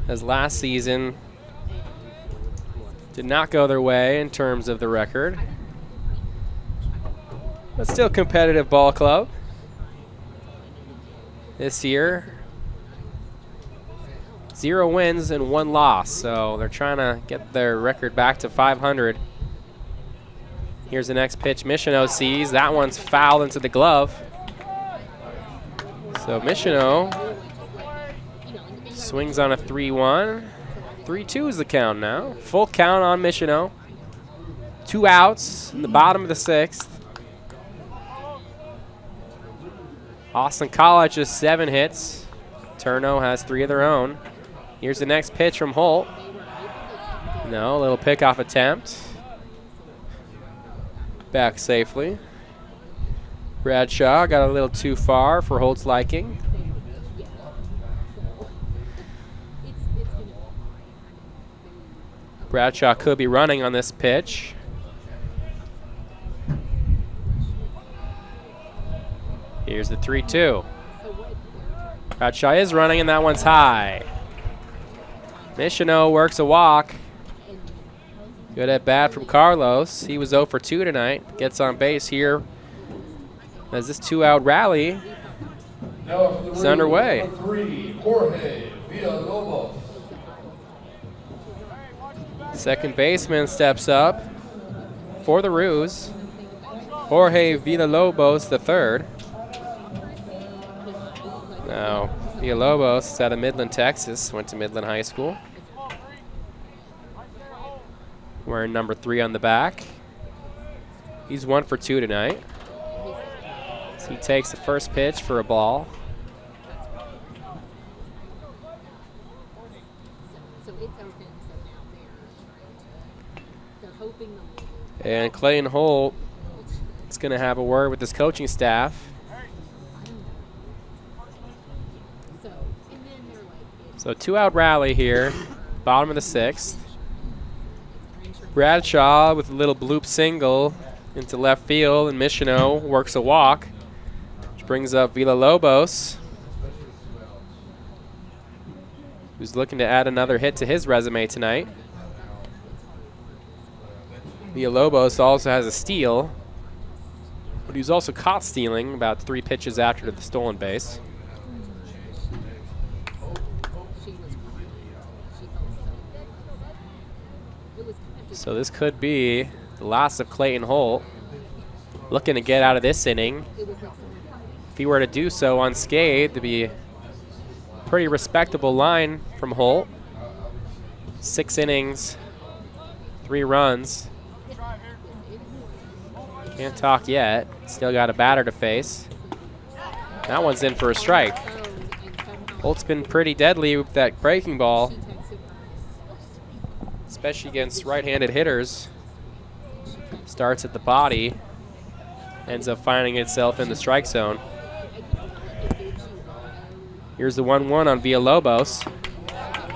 as last season did not go their way in terms of the record. But still competitive ball club. This year, 0 wins and 1 loss, so they're trying to get their record back to 500. Here's the next pitch Michino sees. That one's fouled into the glove. So Michino swings on a 3-1. 3-2 is the count now. Full count on Michino. 2 outs in the bottom of the 6th. Austin College has 7 hits. LeTourneau has 3 of their own. Here's the next pitch from Holt. No, a little pickoff attempt. Back safely. Bradshaw got a little too far for Holt's liking. Bradshaw could be running on this pitch. Here's the 3-2. Bradshaw is running, and that one's high. Michino works a walk. Good at bat from Carlos. He was 0 for 2 tonight. Gets on base here as this 2-out rally Now for the It's underway. Number 3, Jorge Villalobos. Second baseman steps up for the Roos. Jorge Villalobos the third. Now, Villalobos is out of Midland, Texas. Went to Midland High School. Wearing number 3 on the back. He's 1 for 2 tonight. So he takes the first pitch for a ball. And Clayton Holt is going to have a word with his coaching staff. So 2-out rally here, bottom of the 6th. Bradshaw with a little bloop single into left field, and Michino works a walk, which brings up Villalobos, who's looking to add another hit to his resume tonight. Villalobos also has a steal, but he was also caught stealing about 3 pitches after the stolen base. So this could be the last of Clayton Holt. Looking to get out of this inning. If he were to do so unscathed, it'd be a pretty respectable line from Holt. 6 innings, 3 runs. Can't talk yet. Still got a batter to face. That one's in for a strike. Holt's been pretty deadly with that breaking ball, especially against right-handed hitters. Starts at the body, ends up finding itself in the strike zone. Here's the 1-1 on Villalobos.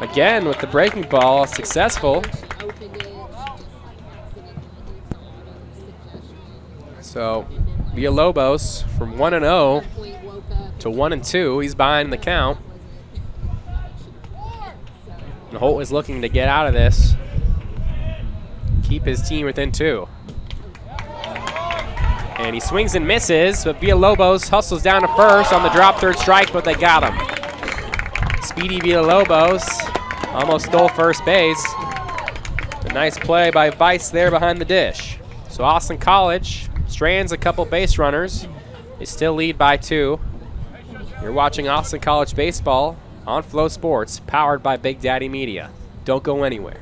Again with the breaking ball, successful. So Villalobos from 1-0 to 1-2. He's behind the count. And Holt is looking to get out of this, keep his team within 2. And he swings and misses, but Villalobos hustles down to first on the drop third strike, but they got him. Speedy Villalobos almost stole first base. A nice play by Weiss there behind the dish. So Austin College strands a couple base runners. They still lead by 2. You're watching Austin College baseball on FloSports, powered by Big Daddy Media. Don't go anywhere.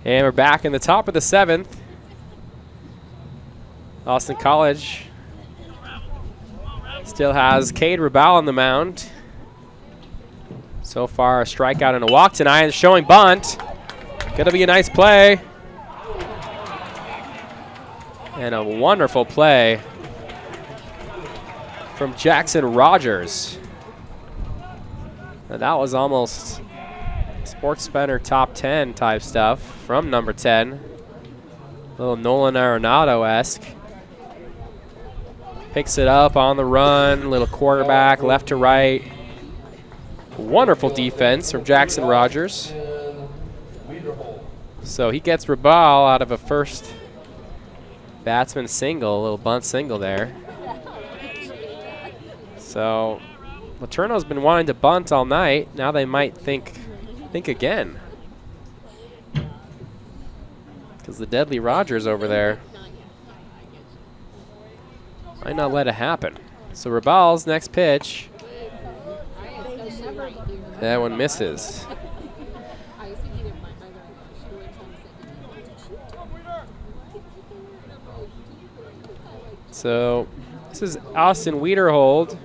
And we're back in the top of the 7th. Austin College still has Cade Rabal on the mound. So far, a strikeout and a walk tonight. It's showing bunt. Gonna be a nice play. And a wonderful play from Jackson Rogers. And that was almost Sports Center top 10 type stuff from number 10. Little Nolan Arenado-esque. Picks it up on the run, little quarterback, left to right. Wonderful defense from Jackson Rogers. So he gets Rabal out of a first batsman single, a little bunt single there. So LeTourneau's been wanting to bunt all night. Now they might think again. Because the deadly Rogers over there might not let it happen. So Rabal's next pitch. That one misses. So this is Austin Wiederhold.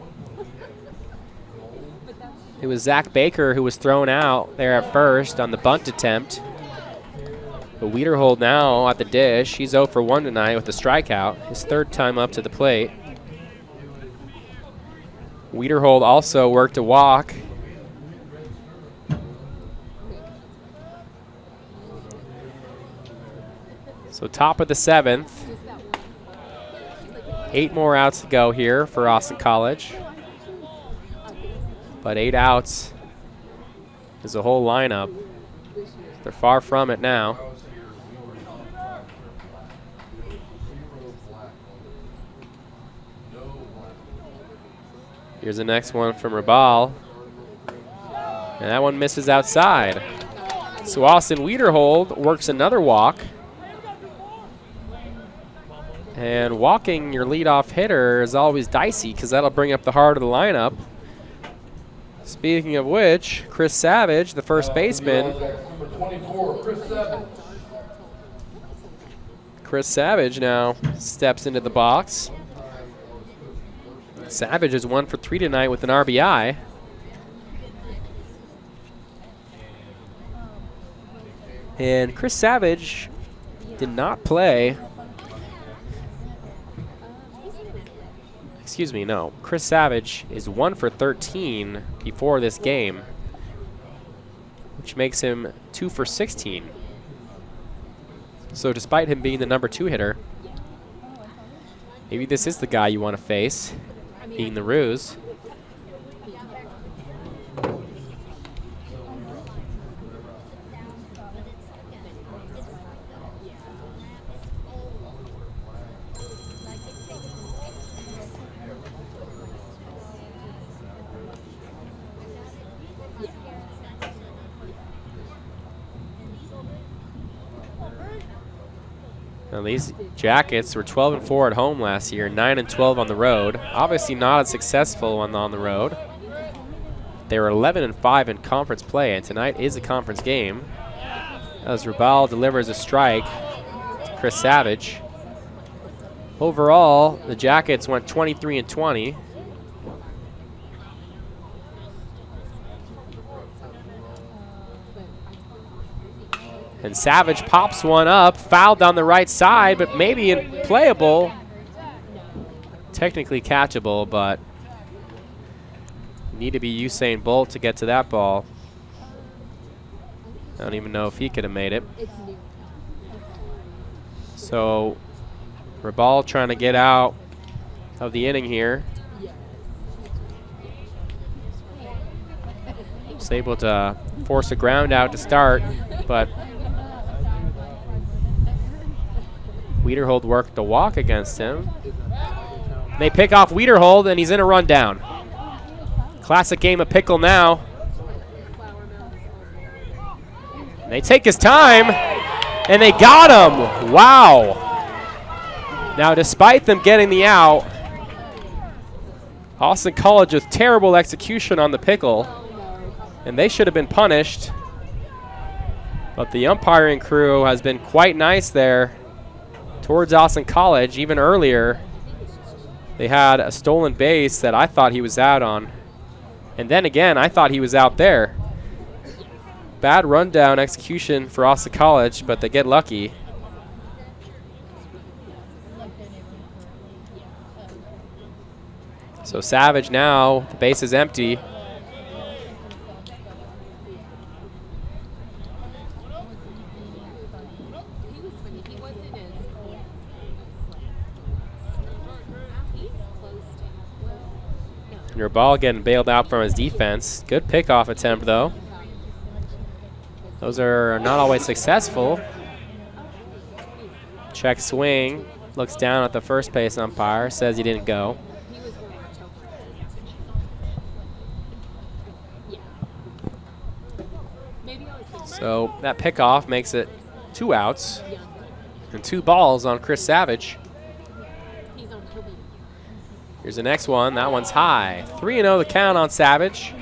It was Zach Baker who was thrown out there at first on the bunt attempt. But Wiederhold now at the dish. He's 0 for 1 tonight with a strikeout. His third time up to the plate. Wiederhold also worked a walk. So top of the 7th. 8 more outs to go here for Austin College. But 8 outs is the whole lineup. They're far from it now. Here's the next one from Rabal. And that one misses outside. So Austin Wiederhold works another walk. And walking your leadoff hitter is always dicey because that'll bring up the heart of the lineup. Speaking of which, Chris Savage, the first baseman. Number 24, Chris Savage. Chris Savage now steps into the box. Savage is 1 for 3 tonight with an RBI. And Chris Savage did not play. Excuse me, no. Chris Savage is 1 for 13 before this game, which makes him 2 for 16. So despite him being the number 2 hitter, maybe this is the guy you want to face, being the ruse. Now these Jackets were 12-4 at home last year, 9-12 on the road. Obviously not as successful on the road. They were 11-5 in conference play, and tonight is a conference game. As Rabal delivers a strike to Chris Savage. Overall, the Jackets went 23-20. And Savage pops one up, fouled on the right side, but maybe playable. Technically catchable, but need to be Usain Bolt to get to that ball. I don't even know if he could have made it. So Rabal trying to get out of the inning here. Was able to force a ground out to start, but Wiederhold worked the walk against him. They pick off Wiederhold, and he's in a rundown. Classic game of pickle now. And they take his time, and they got him. Wow. Now, despite them getting the out, Austin College with terrible execution on the pickle, and they should have been punished. But the umpiring crew has been quite nice there towards Austin College. Even earlier, they had a stolen base that I thought he was out on. And then again, I thought he was out there. Bad rundown execution for Austin College, but they get lucky. So Savage now, the base is empty. And Rabal getting bailed out from his defense. Good pickoff attempt, though. Those are not always successful. Check swing. Looks down at the first base umpire. Says he didn't go. So that pickoff makes it 2 outs and 2 balls on Chris Savage. Here's the next one. That one's high. 3-0 the count on Savage.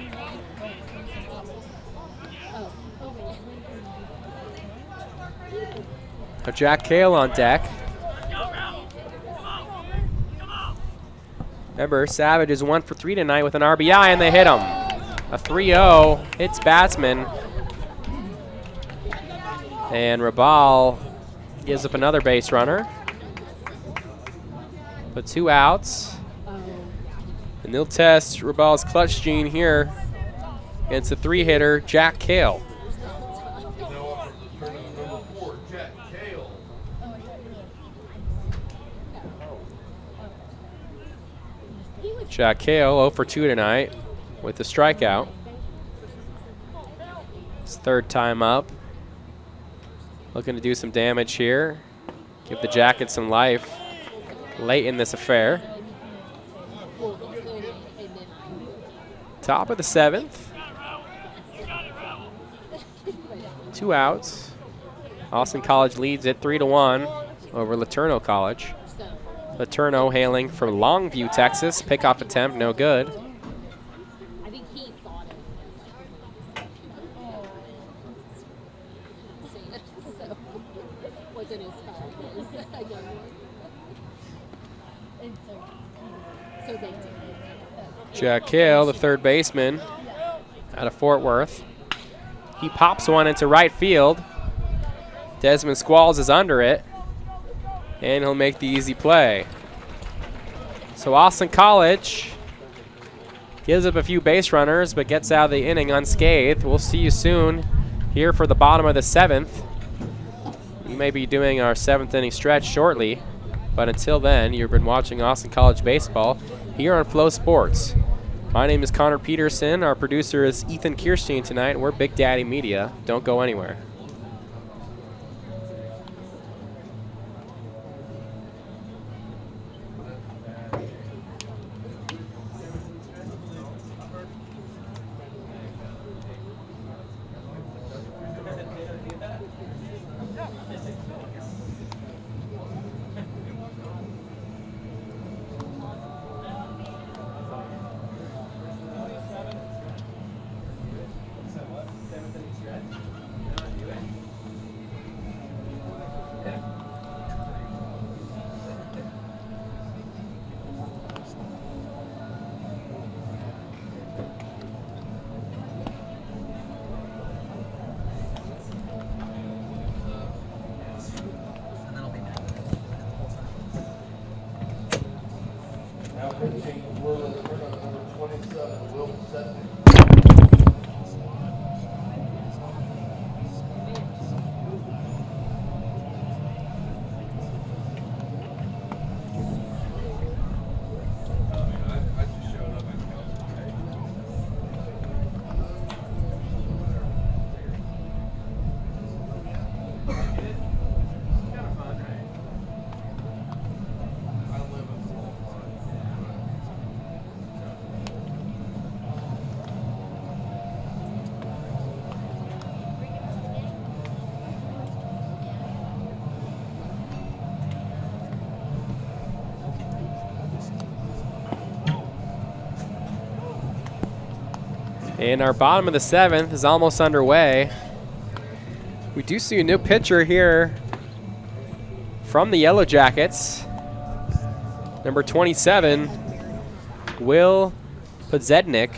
Jack Cale on deck. Remember, Savage is 1 for 3 tonight with an RBI, and they hit him. A 3-0 hits batsman. And Rabal gives up another base runner. But 2 outs. And they'll test Rabal's clutch gene here against the 3-hitter, Jack Cale. Now up for the turn of number 4, Jack Cale. Jack Cale 0 for 2 tonight with the strikeout. His 3rd time up. Looking to do some damage here. Give the Jackets some life late in this affair. Top of the 7th. 2 outs. Austin College leads it 3-1 over LeTourneau College. LeTourneau hailing from Longview, Texas. Pickoff attempt, no good. I think he thought it was. So, wasn't his fault. I know. So they did. Jack Cale, the 3rd baseman out of Fort Worth. He pops one into right field. Desmond Squalls is under it, and he'll make the easy play. So Austin College gives up a few base runners, but gets out of the inning unscathed. We'll see you soon here for the bottom of the 7th. We may be doing our 7th inning stretch shortly, but until then, you've been watching Austin College baseball here on FloSports. My name is Connor Peterson. Our producer is Ethan Kirstein tonight, and we're Big Daddy Media. Don't go anywhere. Now pitching will turn on number 27, Will Sedgwick. And our bottom of the 7th is almost underway. We do see a new pitcher here from the Yellow Jackets. Number 27, Will Podzednik.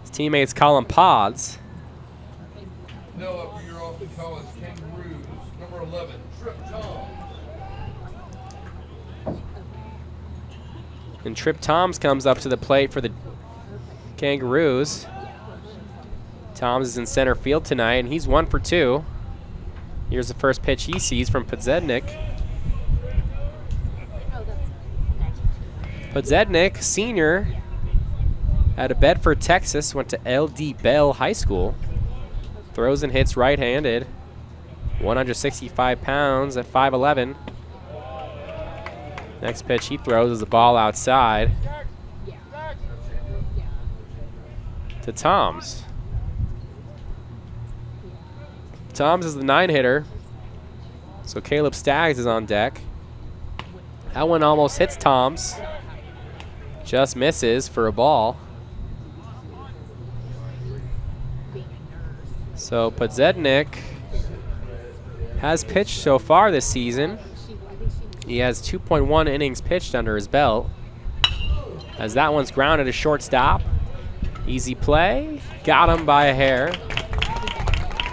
His teammates call him Pods. Now up for your Austin College Kangaroos, number 11, Trip Tom. And Trip Toms comes up to the plate for the Kangaroos. Toms is in center field tonight, and he's 1 for 2. Here's the first pitch he sees from Podzednik. Podzednik, senior, out of Bedford, Texas, went to L.D. Bell High School. Throws and hits right-handed. 165 pounds at 5'11". Next pitch he throws is a ball outside to Toms. Toms is the 9-hitter, so Caleb Staggs is on deck. That one almost hits Toms. Just misses for a ball. So Podzednik has pitched so far this season. He has 2.1 innings pitched under his belt. As that one's grounded to shortstop. Easy play. Got him by a hair.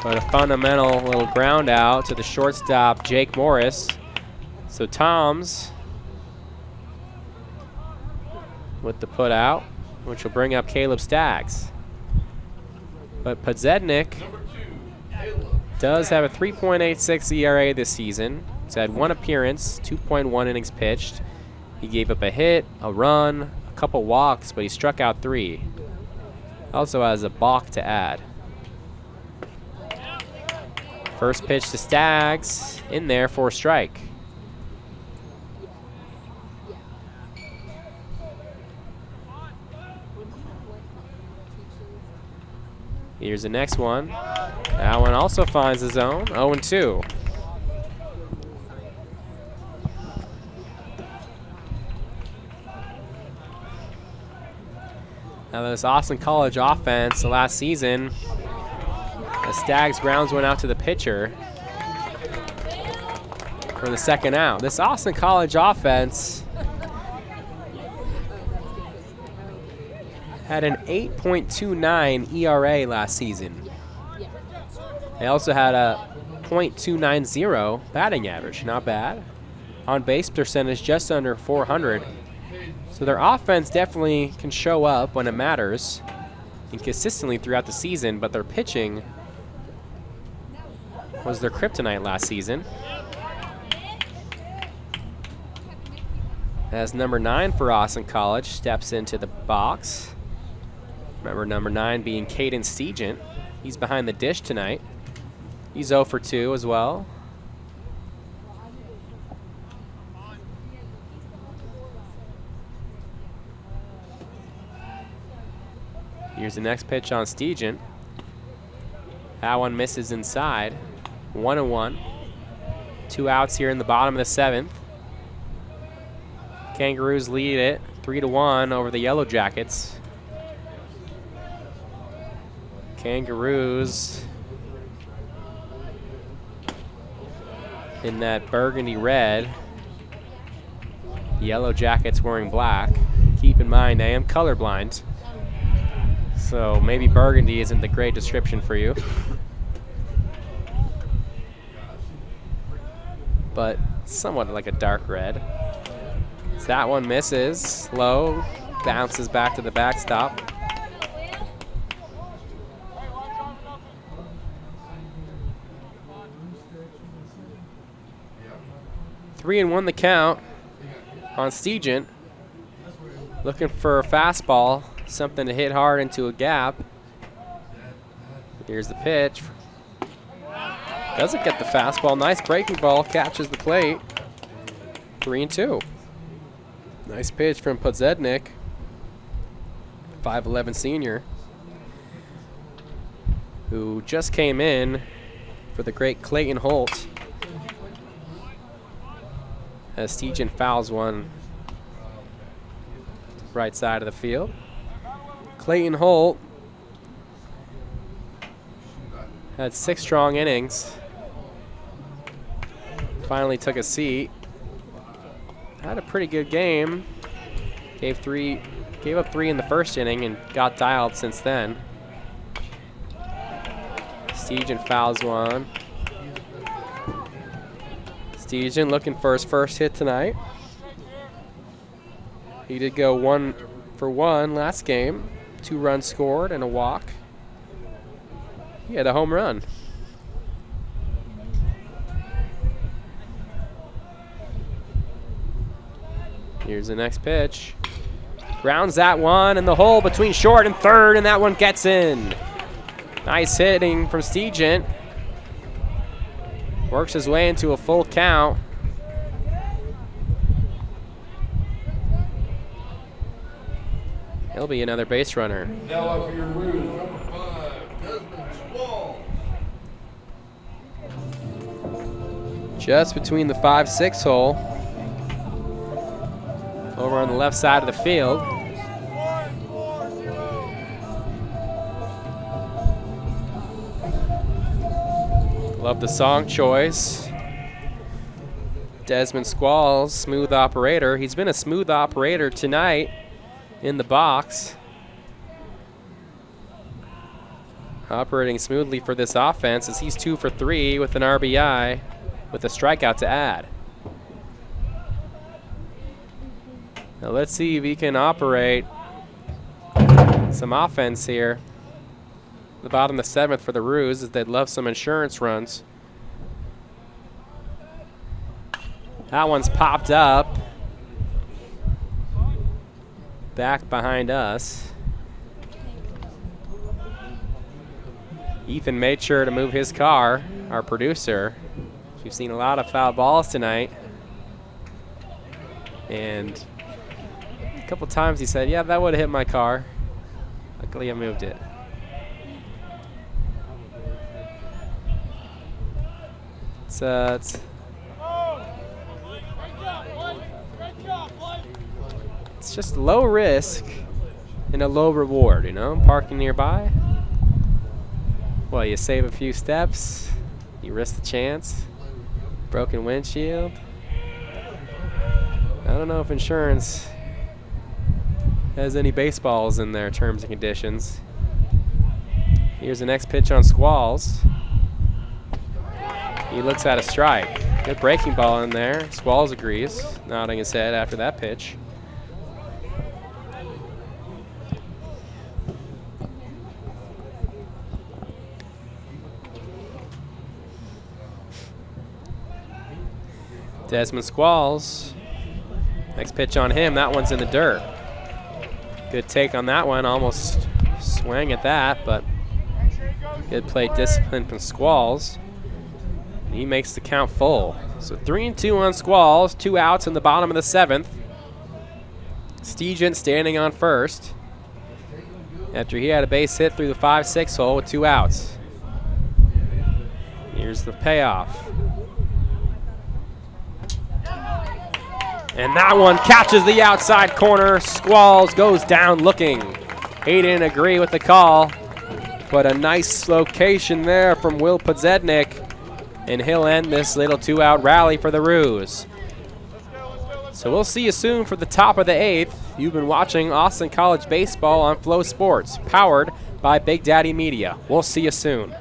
But a fundamental little ground out to the shortstop, Jake Morris. So Toms with the put out, which will bring up Caleb Staggs. But Podzednik does have a 3.86 ERA this season. He's had 1 appearance, 2.1 innings pitched. He gave up a hit, a run, a couple walks, but he struck out 3. Also has a balk to add. First pitch to Staggs, in there for a strike. Here's the next one. That one also finds the zone, 0-2. Now this Austin College offense, the last season, the Staggs grounds one out to the pitcher for the second out. This Austin College offense had an 8.29 ERA last season. They also had a .290 batting average, not bad. On base percentage just under 400. So their offense definitely can show up when it matters and consistently throughout the season, but their pitching was their kryptonite last season. As number 9 for Austin College steps into the box. Remember number 9 being Caden Stegent. He's behind the dish tonight. He's 0 for 2 as well. Here's the next pitch on Stegent. That one misses inside. 1-1. 2 outs here in the bottom of the 7th. Kangaroos lead it 3-1 over the Yellow Jackets. Kangaroos in that burgundy red. Yellow Jackets wearing black. Keep in mind, I am colorblind, so maybe burgundy isn't the great description for you. But somewhat like a dark red. So that one misses. Low. Bounces back to the backstop. Three and 1 the count on Stegent. Looking for a fastball, something to hit hard into a gap. Here's the pitch. Doesn't get the fastball. Nice breaking ball, catches the plate. 3-2. Nice pitch from Podzednik, 5'11" senior, who just came in for the great Clayton Holt. As Stegent fouls one right side of the field. Clayton Holt had 6 strong innings. Finally took a seat. Had a pretty good game. Gave up 3 in the first inning and got dialed since then. Stegent fouls one. Stegent looking for his first hit tonight. He did go 1 for 1 last game. 2 runs scored and a walk. He had a home run. Here's the next pitch. Grounds that one in the hole between short and third, and that one gets in. Nice hitting from Stegent. Works his way into a full count. He'll be another base runner. Now up for your Roos, number 5, Desmond Squall. Just between the 5-6 hole. Over on the left side of the field. Love the song choice. Desmond Squall's Smooth Operator. He's been a smooth operator tonight in the box. Operating smoothly for this offense as he's 2 for 3 with an RBI with a strikeout to add. Now let's see if he can operate some offense here. The bottom of the 7th for the Roos is they'd love some insurance runs. That one's popped up. Back behind us. Ethan made sure to move his car, our producer. We've seen a lot of foul balls tonight. And a couple times he said, yeah, that would have hit my car. Luckily I moved it. It's just low risk and a low reward, you know, parking nearby. Well, you save a few steps, you risk the chance. Broken windshield. I don't know if insurance has any baseballs in their terms and conditions. Here's the next pitch on Squalls. He looks at a strike. Good breaking ball in there. Squalls agrees, nodding his head after that pitch. Desmond Squalls. Next pitch on him. That one's in the dirt. Good take on that one. Almost swang at that, but good plate discipline from Squalls. And he makes the count full. So 3-2 on Squalls. 2 outs in the bottom of the 7th. Stegent standing on first after he had a base hit through the 5-6 hole with 2 outs. Here's the payoff. And that one catches the outside corner. Squalls goes down looking. He didn't agree with the call, but a nice location there from Will Podzednik, and he'll end this little 2-out rally for the Roos. So we'll see you soon for the top of the 8th. You've been watching Austin College Baseball on FloSports, powered by Big Daddy Media. We'll see you soon.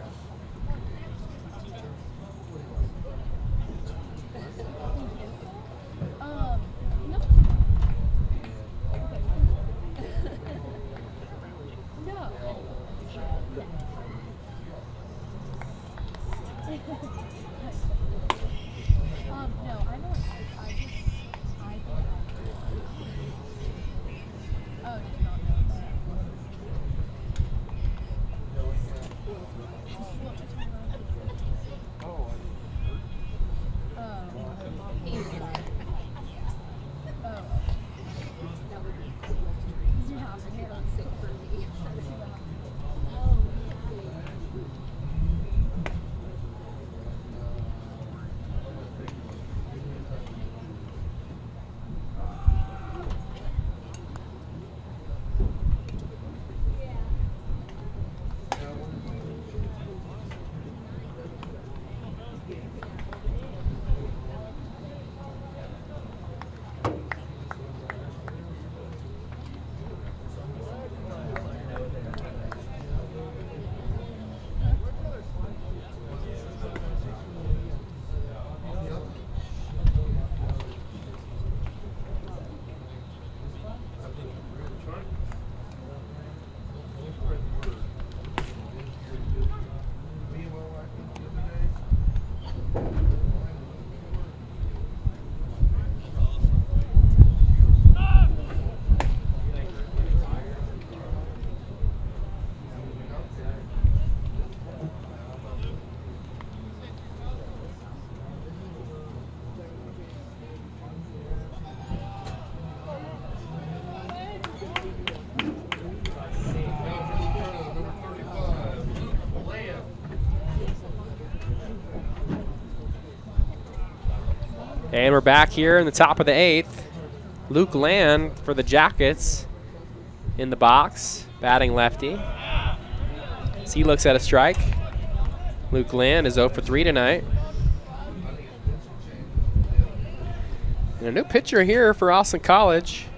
And we're back here in the top of the 8th. Luke Land for the Jackets in the box, batting lefty. As he looks at a strike. Luke Land is 0 for 3 tonight. And a new pitcher here for Austin College.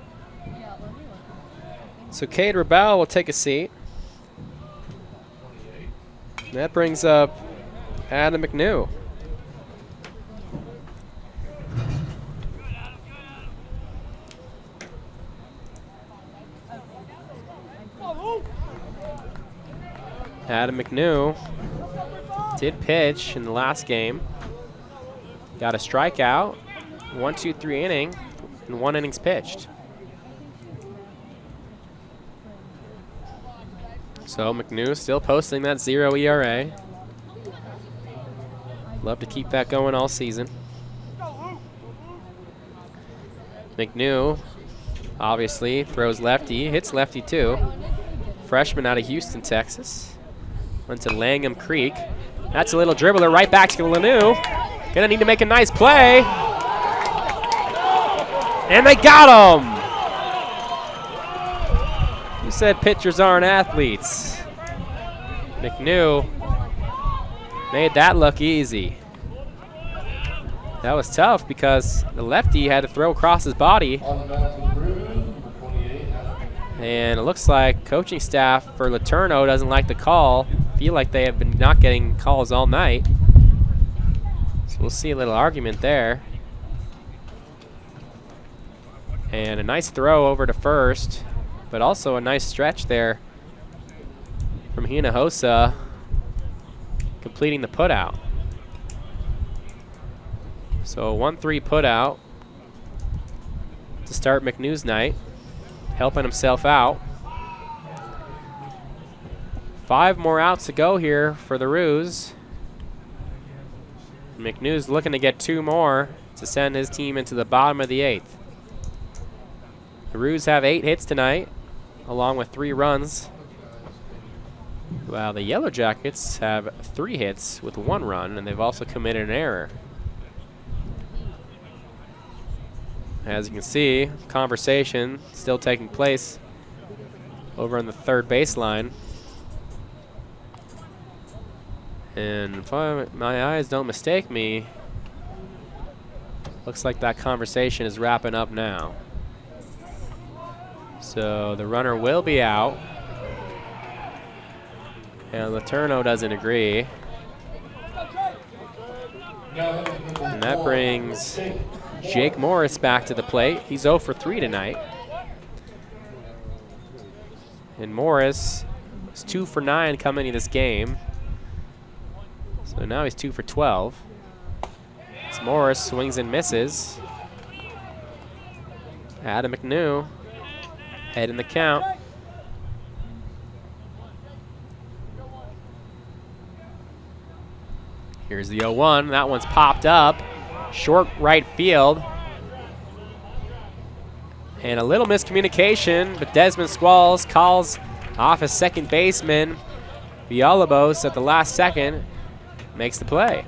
So Cade Rebel will take a seat. And that brings up Adam McNew. Adam McNew did pitch in the last game. Got a strikeout, 1-2-3 inning, and 1 innings pitched. So McNew still posting that 0 ERA. Love to keep that going all season. McNew obviously throws lefty, hits lefty too. Freshman out of Houston, Texas. Went to Langham Creek. That's a little dribbler right back to Lanu. Gonna need to make a nice play. And they got him! Who said pitchers aren't athletes? McNew made that look easy. That was tough because the lefty had to throw across his body. And it looks like coaching staff for LeTourneau doesn't like the call. Feel like they have been not getting calls all night. So we'll see a little argument there. And a nice throw over to first, but also a nice stretch there from Hinojosa, completing the putout. So a 1-3 putout to start McNew's night, helping himself out. 5 more outs to go here for the Roos. McNew's looking to get 2 more to send his team into the bottom of the 8th. The Roos have 8 hits tonight, along with 3 runs, while the Yellow Jackets have 3 hits with 1 run, and they've also committed an error. As you can see, conversation still taking place over on the third baseline. And if my eyes don't mistake me, looks like that conversation is wrapping up now. So the runner will be out. And LeTourneau doesn't agree. And that brings Jake Morris back to the plate. He's 0 for 3 tonight. And Morris is 2 for 9 coming into this game. So now he's 2 for 12. As Morris swings and misses. Adam McNew head in the count. Here's the 0-1. That one's popped up. Short right field. And a little miscommunication, but Desmond Squalls calls off his second baseman, Villalobos, at the last second. Makes the play.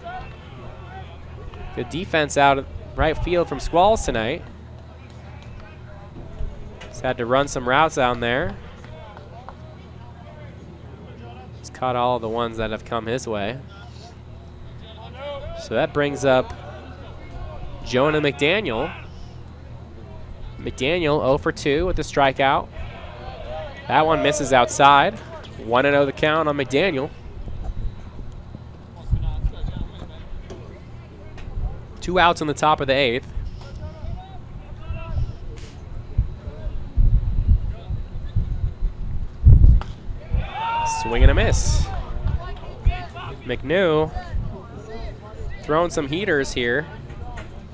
Good defense out of right field from Squalls tonight. He's had to run some routes down there. He's caught all the ones that have come his way. So that brings up Jonah McDaniel. McDaniel 0 for 2 with the strikeout. That one misses outside. 1-0 the count on McDaniel. 2 outs in the top of the 8th. Swing and a miss. McNew throwing some heaters here.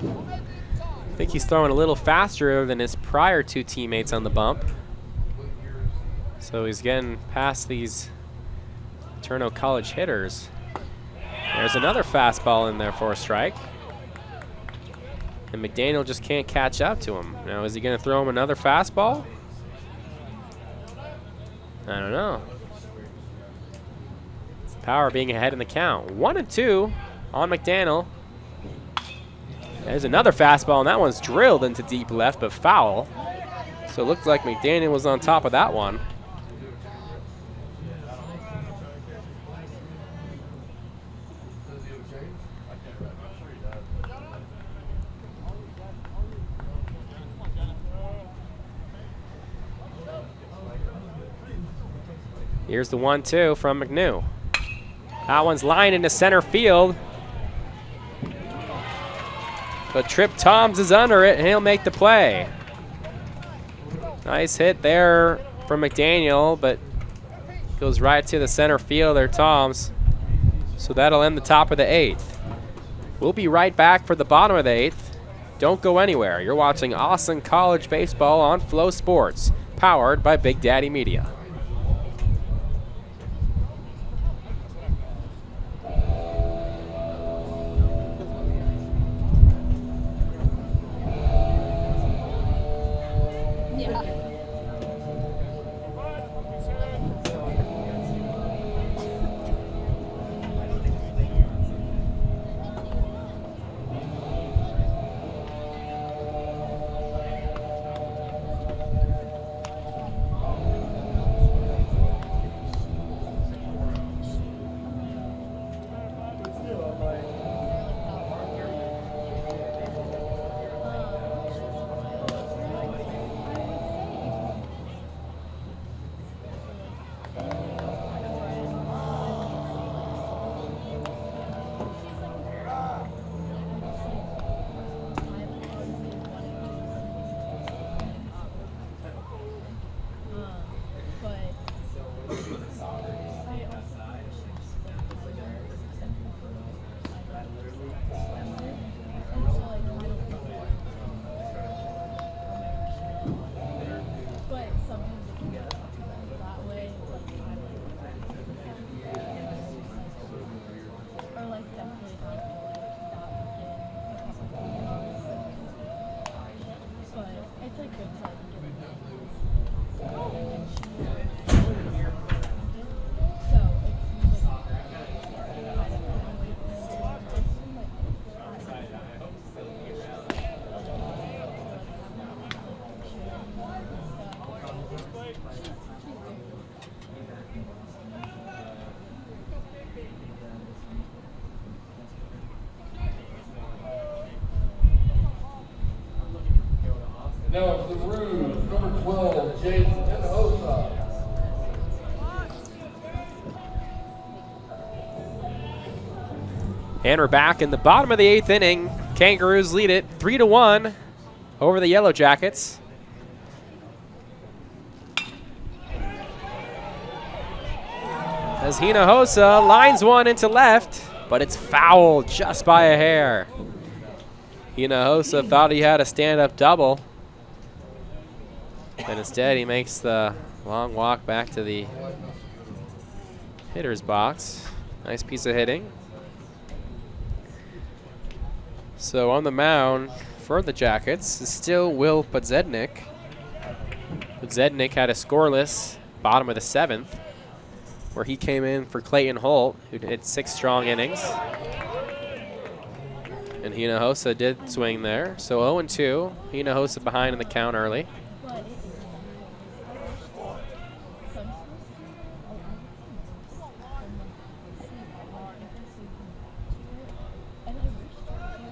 I think he's throwing a little faster than his prior 2 teammates on the bump. So he's getting past these LeTourneau College hitters. There's another fastball in there for a strike. And McDaniel just can't catch up to him. Now, is he going to throw him another fastball? I don't know. It's Power being ahead in the count. 1-2 on McDaniel. There's another fastball, and that one's drilled into deep left, but foul. So it looked like McDaniel was on top of that one. Here's the 1-2 from McNew. That one's lined into center field. But Trip Toms is under it, and he'll make the play. Nice hit there from McDaniel, but goes right to the center fielder, Toms. So that'll end the top of the 8th. We'll be right back for the bottom of the 8th. Don't go anywhere. You're watching Austin College Baseball on FloSports, powered by Big Daddy Media. Now it's the Rouge, number 12, James Hinojosa. And we're back in the bottom of the 8th inning. Kangaroos lead it 3-1 over the Yellow Jackets. As Hinojosa lines one into left, but it's fouled just by a hair. Hinojosa thought he had a stand-up double, and instead he makes the long walk back to the hitter's box. Nice piece of hitting. So on the mound for the Jackets is still Will Podzednik. Podzednik had a scoreless bottom of the 7th, where he came in for Clayton Holt, who did 6 strong innings. And Hinojosa did swing there. So 0-2. Hinojosa behind in the count early.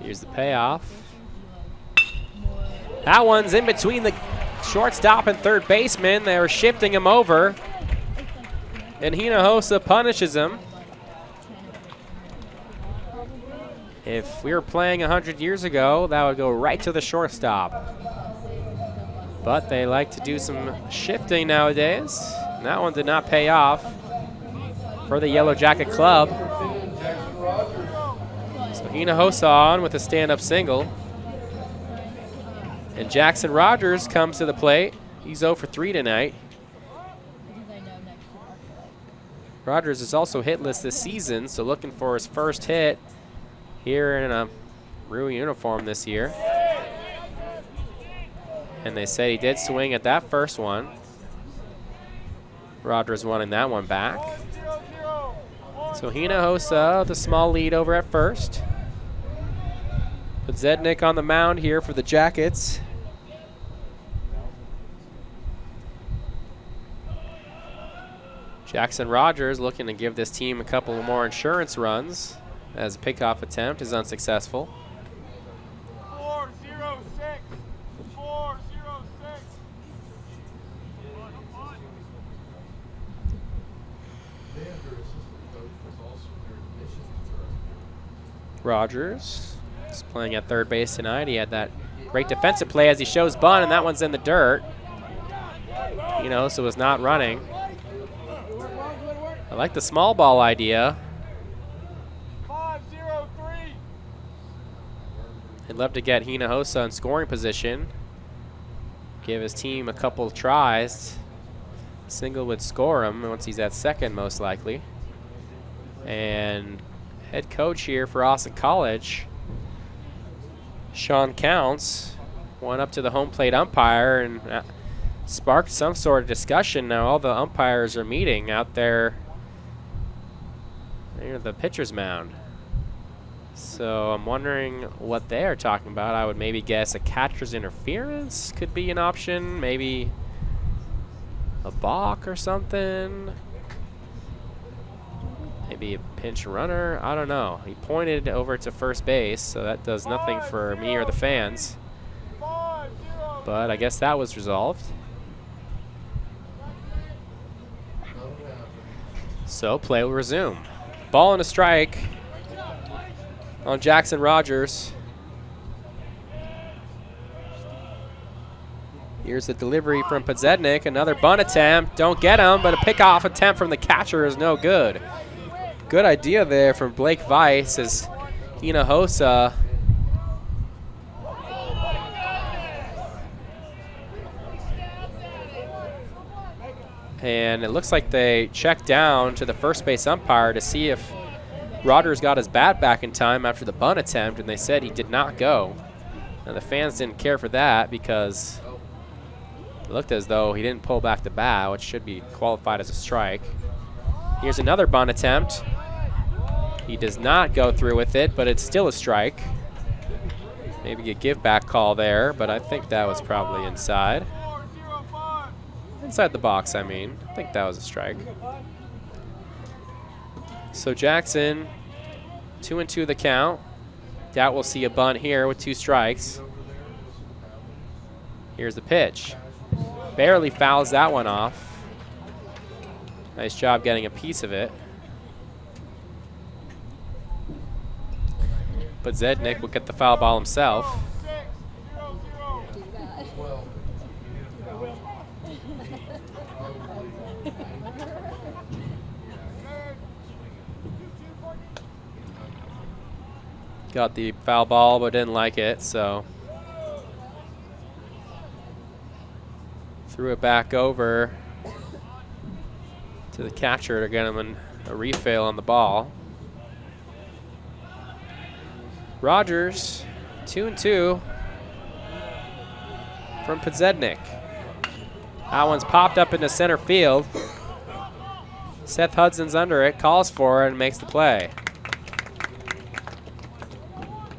Here's the payoff. That one's in between the shortstop and third baseman. They were shifting him over, and Hinojosa punishes him. If we were playing 100 years ago, that would go right to the shortstop. But they like to do some shifting nowadays. And that one did not pay off for the Yellow Jacket Club. So Hinojosa on with a stand-up single. And Jackson Rogers comes to the plate. He's 0 for 3 tonight. Rogers is also hitless this season, so looking for his first hit here in a Rue uniform this year. And they said he did swing at that first one. Rogers wanting that one back. So Hinojosa, the small lead over at first. Zednik on the mound here for the Jackets. Jackson Rogers looking to give this team a couple more insurance runs as a pickoff attempt is unsuccessful. 4-0-6. 4-0-6. Their assistant coach was also their admissions director. Rogers is playing at third base tonight. He had that great defensive play as he shows bunt, and that one's in the dirt. So was not running. I like the small ball idea. 5-0-3. I'd love to get Hinojosa in scoring position. Give his team a couple tries. Single would score him once he's at second, most likely. And head coach here for Austin College, Sean Counts, went up to the home plate umpire and sparked some sort of discussion. Now all the umpires are meeting out there near the pitcher's mound. So I'm wondering what they are talking about. I would maybe guess a catcher's interference could be an option. Maybe a balk or something. Maybe a pinch runner. I don't know. He pointed over to first base, so that does nothing for me or the fans. But I guess that was resolved. So play will resume. Ball and a strike on Jackson Rogers. Here's the delivery from Podzednik. Another bunt attempt. Don't get him, but a pickoff attempt from the catcher is no good. Good idea there from Blake Weiss as Hinojosa and it looks like they checked down to the first base umpire to see if Rogers got his bat back in time after the bunt attempt, and they said he did not go. Now the fans didn't care for that because it looked as though he didn't pull back the bat, which should be qualified as a strike. Here's another bunt attempt. He does not go through with it, but it's still a strike. Maybe a give back call there, but I think that was probably inside. Inside the box, I mean. I think that was a strike. So Jackson, 2-2 the count. Doubt we'll see a bunt here with 2 strikes. Here's the pitch. Barely fouls that one off. Nice job getting a piece of it. But Zednik will get the foul ball himself. Do that. Got the foul ball, but didn't like it, so threw it back over to the catcher to get him a refill on the ball. Rogers, 2-2 from Podzednik. That one's popped up into center field. Seth Hudson's under it, calls for it, and makes the play.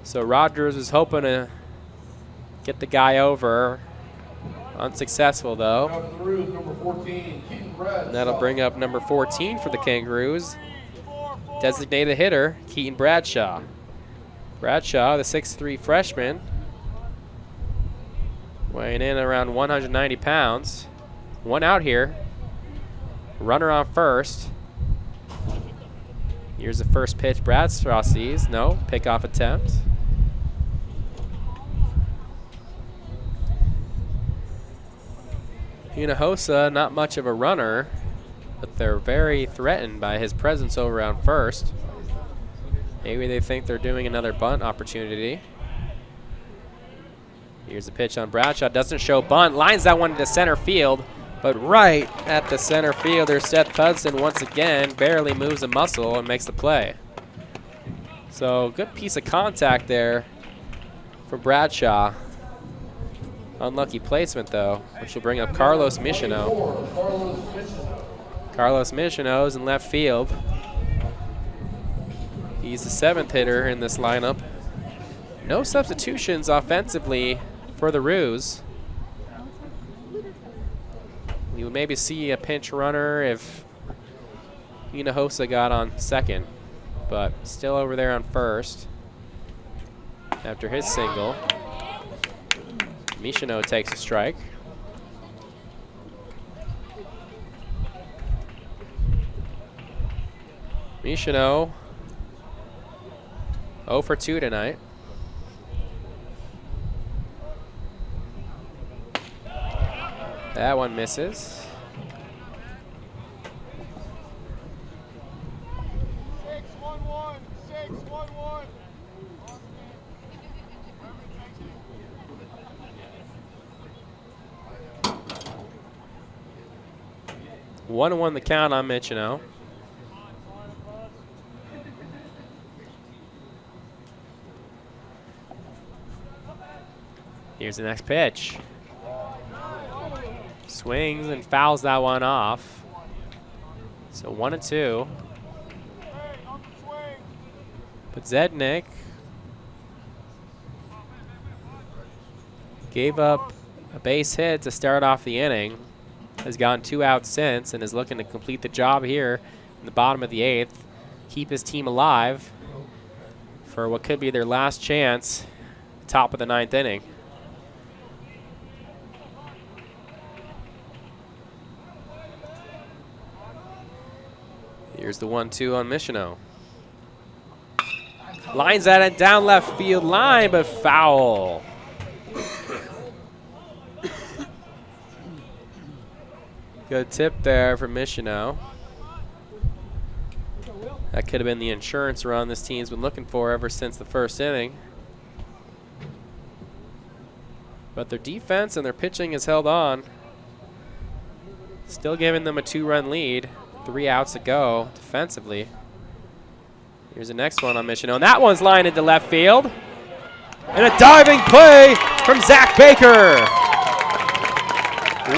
So Rogers is hoping to get the guy over. Unsuccessful, though. And that'll bring up number 14 for the Kangaroos. Designated hitter, Keaton Bradshaw. Bradshaw, the 6'3" freshman, weighing in around 190 pounds. One out here. Runner on first. Here's the first pitch Bradshaw sees. No, pickoff attempt. Hinojosa, not much of a runner, but they're very threatened by his presence over on first. Maybe they think they're doing another bunt opportunity. Here's the pitch on Bradshaw. Doesn't show bunt. Lines that one to center field, but right at the center fielder, Seth Hudson once again barely moves a muscle and makes the play. So good piece of contact there for Bradshaw. Unlucky placement, though, which will bring up Carlos Michino. Carlos Michino's in left field. He's the 7th hitter in this lineup. No substitutions offensively for the Roos. We would maybe see a pinch runner if Hinojosa got on second, but still over there on first after his single. Michino takes a strike. Michino 0 for 2 tonight. That one misses. One and one the count on Michino. Here's the next pitch. Swings and fouls that one off. So 1 and 2. But Zednik gave up a base hit to start off the inning. Has gotten 2 outs since and is looking to complete the job here in the bottom of the 8th. Keep his team alive for what could be their last chance, top of the 9th inning. Here's the 1-2 on Michino. Lines that at down left field line, but foul. Good tip there for Michino. That could have been the insurance run this team's been looking for ever since the first inning. But their defense and their pitching has held on. Still giving them a 2-run lead. 3 outs to go defensively. Here's the next one on Michino, and that one's lined into left field. And a diving play from Zach Baker.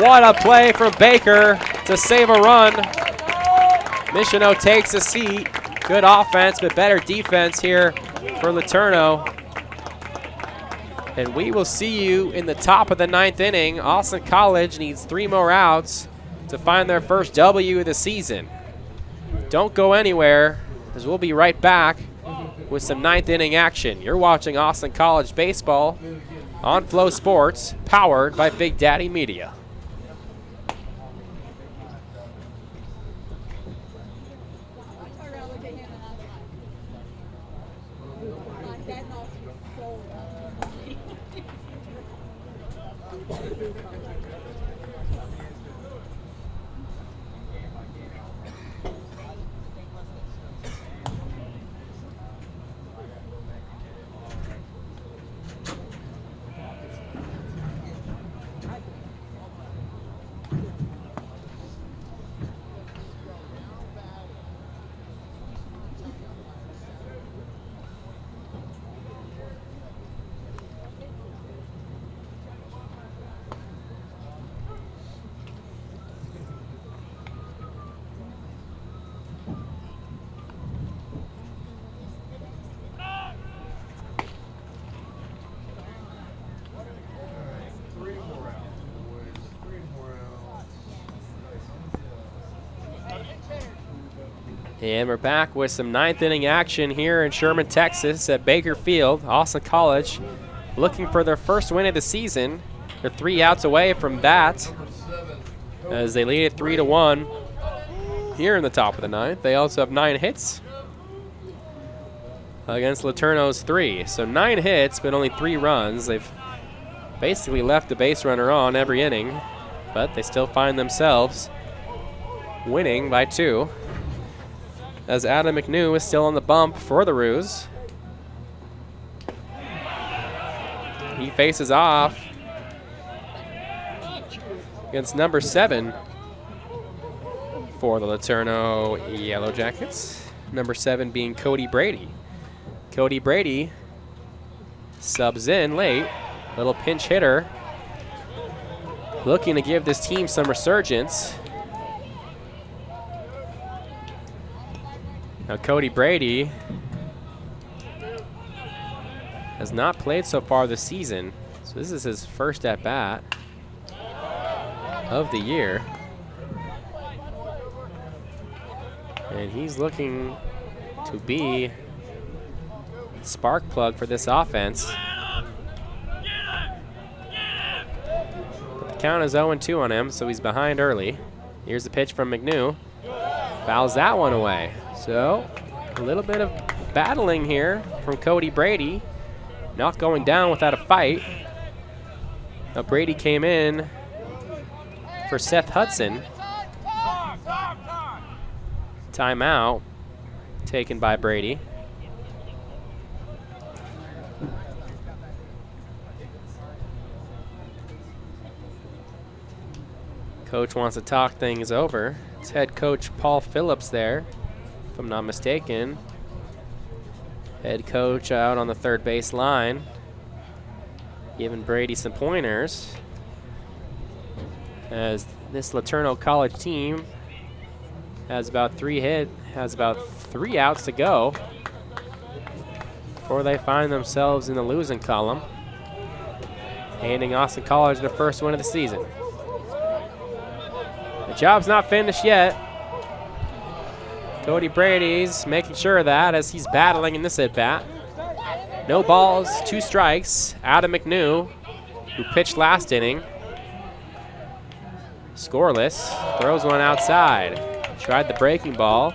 What a play from Baker to save a run. Michino takes a seat. Good offense, but better defense here for LeTourneau. And we will see you in the top of the 9th inning. Austin College needs 3 more outs to find their first W of the season. Don't go anywhere, as we'll be right back with some 9th inning action. You're watching Austin College baseball on FloSports, powered by Big Daddy Media. And we're back with some 9th inning action here in Sherman, Texas at Baker Field. Austin College looking for their first win of the season. They're 3 outs away from that as they lead it 3-1 here in the top of the 9th. They also have 9 hits against LeTourneau's 3. So 9 hits, but only 3 runs. They've basically left the base runner on every inning, but they still find themselves winning by 2. As Adam McNew is still on the bump for the Roos. He faces off against number 7 for the LeTourneau Yellow Jackets. Number 7 being Cody Brady. Cody Brady subs in late. Little pinch hitter. Looking to give this team some resurgence. Now Cody Brady has has not played so far this season. So this is his first at-bat of the year. And he's looking to be spark plug for this offense. But the count is 0-2 on him, so he's behind early. Here's the pitch from McNew. Fouls that one away. So a little bit of battling here from Cody Brady. Not going down without a fight. Now Brady came in for Seth Hudson. Timeout taken by Brady. Coach wants to talk things over. It's head coach Paul Phillips there, if I'm not mistaken. Head coach out on the third base line, giving Brady some pointers. As this LeTourneau College team has about 3 outs to go before they find themselves in the losing column, handing Austin College their first win of the season. The job's not finished yet. Cody Brady's making sure of that as he's battling in this at-bat. No balls, 2 strikes. Adam McNew, who pitched last inning, scoreless, throws one outside. Tried the breaking ball,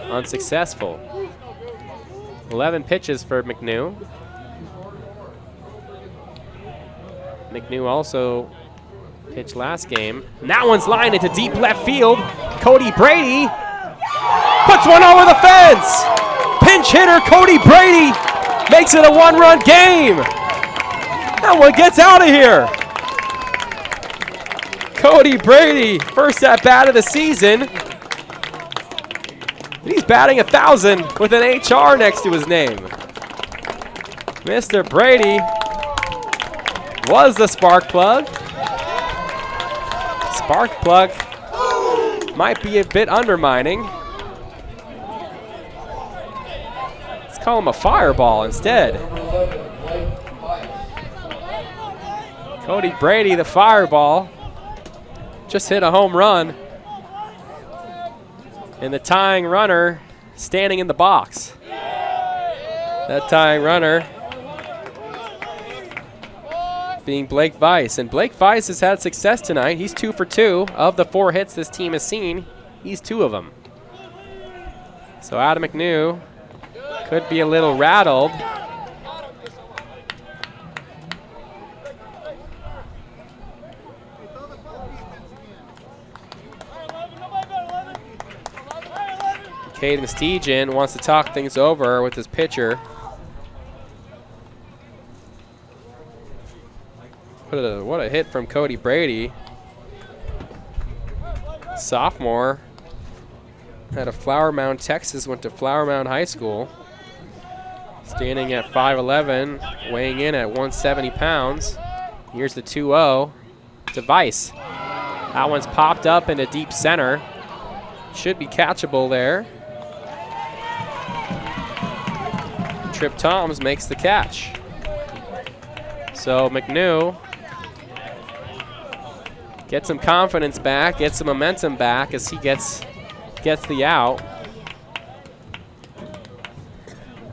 unsuccessful. 11 pitches for McNew. McNew also pitched last game. And that one's lined into deep left field. Cody Brady puts one over the fence. Pinch hitter Cody Brady makes it a 1-run game. That one gets out of here. Cody Brady, first at bat of the season. He's batting 1,000 with an HR next to his name. Mr. Brady was the spark plug. Spark plug might be a bit undermining. Let's call him a fireball instead. Cody Brady, the fireball, just hit a home run. And the tying runner standing in the box. That tying runner being Blake Weiss. And Blake Weiss has had success tonight. He's 2 for 2. Of the 4 hits this team has seen, he's 2 of them. So Adam McNew could be a little rattled. Caden Steegen wants to talk things over with his pitcher. What a hit from Cody Brady. Sophomore. Out of Flower Mound, Texas, went to Flower Mound High School. Standing at 5'11", weighing in at 170 pounds. Here's the 2-0 to Weiss. That one's popped up into deep center. Should be catchable there. Trip Toms makes the catch. So McNew gets some confidence back, gets some momentum back as he gets the out.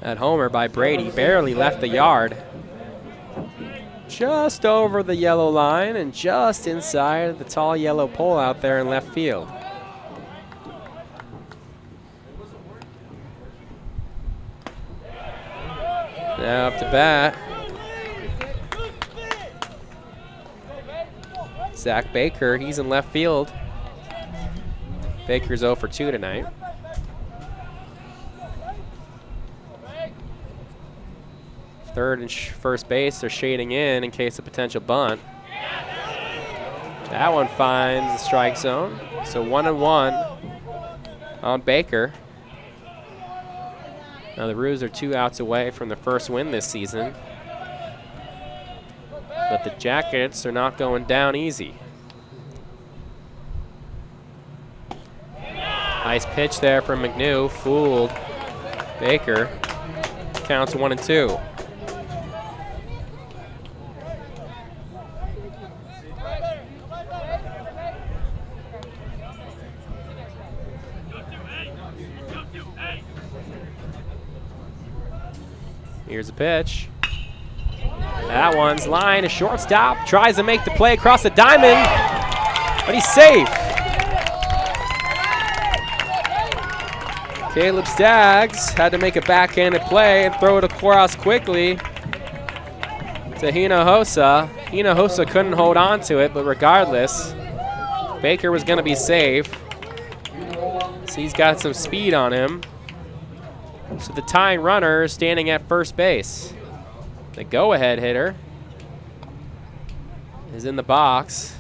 That homer by Brady barely left the yard. Just over the yellow line and just inside the tall yellow pole out there in left field. Now up to bat, Zach Baker. He's in left field. Baker's 0 for 2 tonight. Third and first base are shading in case of potential bunt. That one finds the strike zone. So 1-1 on Baker. Now the Roos are 2 outs away from the first win this season. But the Jackets are not going down easy. Nice pitch there from McNew. Fooled Baker. Counts 1-2. Here's a pitch. That one's line, a shortstop. Tries to make the play across the diamond, but he's safe. Caleb Staggs had to make a backhanded play and throw it across quickly to Hinojosa. Hinojosa couldn't hold on to it, but regardless, Baker was going to be safe. So he's got some speed on him. So the tying runner is standing at first base. The go-ahead hitter is in the box.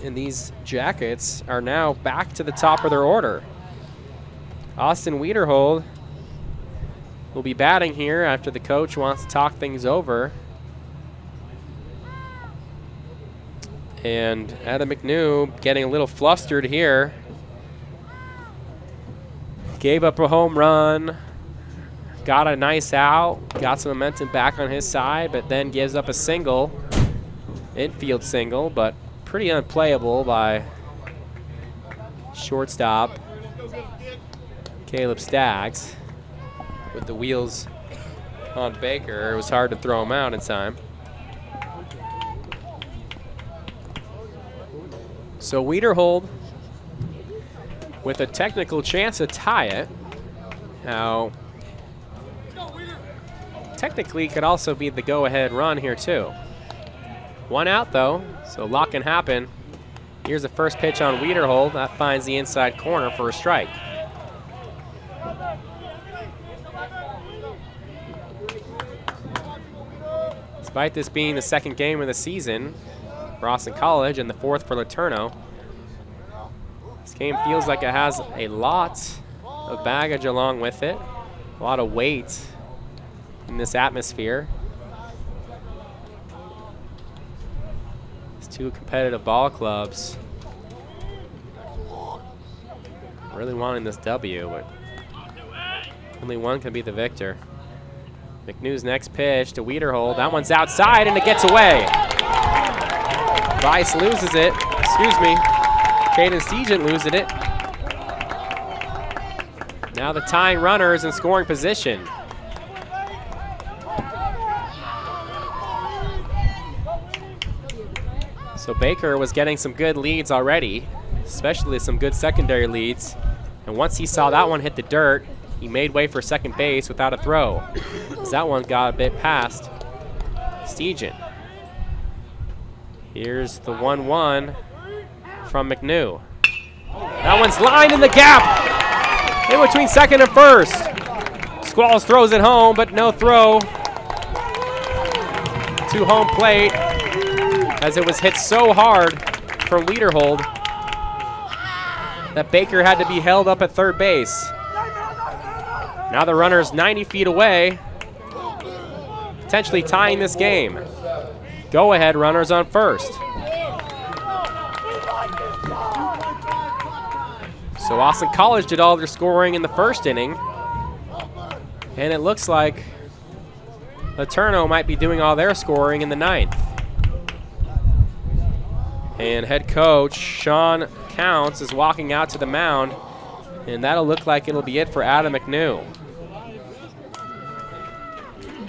And these Jackets are now back to the top of their order. Austin Wiederhold will be batting here after the coach wants to talk things over. And Adam McNew getting a little flustered here. Gave up a home run, got a nice out, got some momentum back on his side, but then gives up a single, infield single, but pretty unplayable by shortstop Caleb Staggs. With the wheels on Baker, it was hard to throw him out in time. So Wiederhold with a technical chance to tie it. Now, technically could also be the go-ahead run here too. One out though, so lock can happen. Here's the first pitch on Wiederhold. That finds the inside corner for a strike. Despite this being the second game of the season for Austin College and the fourth for LeTourneau, this game feels like it has a lot of baggage along with it, a lot of weight in this atmosphere. These two competitive ball clubs really wanting this W, but only one can be the victor. McNew's next pitch to Wiederhold. That one's outside and it gets away. Rice loses it. Excuse me. Caden Stegent loses it. Now the tying runner is in scoring position. So Baker was getting some good leads already, especially some good secondary leads. And once he saw that one hit the dirt, he made way for second base without a throw, as that one got a bit past Stegent. Here's the 1-1 from McNew. That one's lined in the gap in between second and first. Squalls throws it home, but no throw to home plate as it was hit so hard from Wiederhold that Baker had to be held up at third base. Now the runner's 90 feet away, potentially tying this game. Go-ahead runners on first. So Austin College did all their scoring in the first inning, and it looks like LeTourneau might be doing all their scoring in the ninth. And head coach Sean Counts is walking out to the mound, and that'll look like it'll be it for Adam McNew.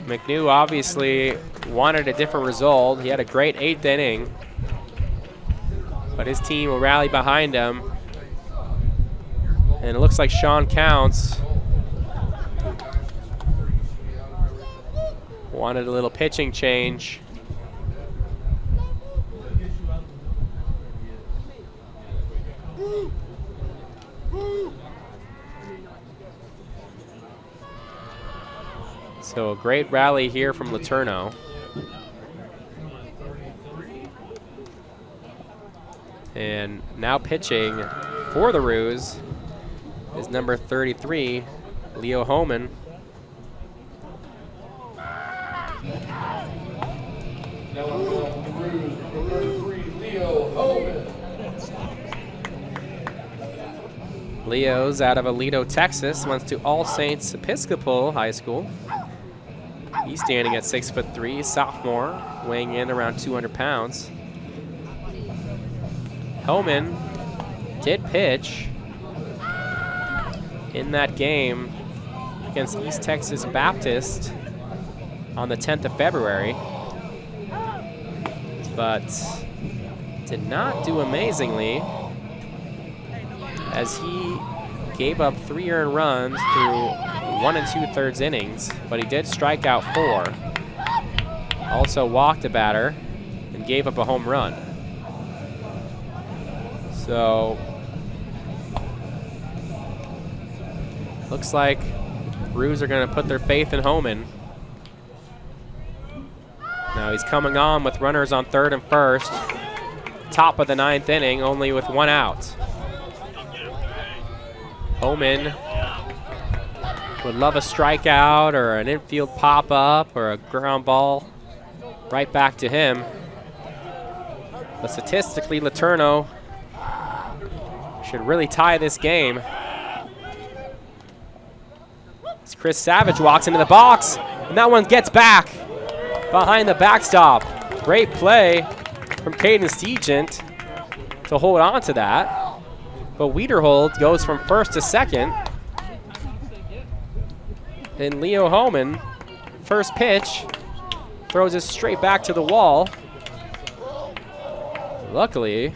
McNew obviously wanted a different result. He had a great 8th inning, but his team will rally behind him. And it looks like Sean Counts wanted a little pitching change. So a great rally here from LeTourneau. And now pitching for the Roos is number 33, Leo Homan. Now on the Roos, number 33, Leo Homan. Leo's out of Aledo, Texas, went to All Saints Episcopal High School. He's standing at 6'3", sophomore, weighing in around 200 pounds. Homan did pitch in that game against East Texas Baptist on the 10th of February, but did not do amazingly as he gave up 3 earned runs through 1 2/3 innings, but he did strike out 4. Also walked a batter and gave up a home run. So looks like Roos are going to put their faith in Homan. Now he's coming on with runners on 3rd and 1st. Top of the 9th inning, only with 1 out. Homan would love a strikeout or an infield pop-up or a ground ball right back to him. But statistically, LeTourneau should really tie this game. As Chris Savage walks into the box, and that one gets back behind the backstop. Great play from Caden Stegent to hold on to that. But Wiederhold goes from 1st to 2nd. And Leo Homan, first pitch, throws it straight back to the wall. Luckily,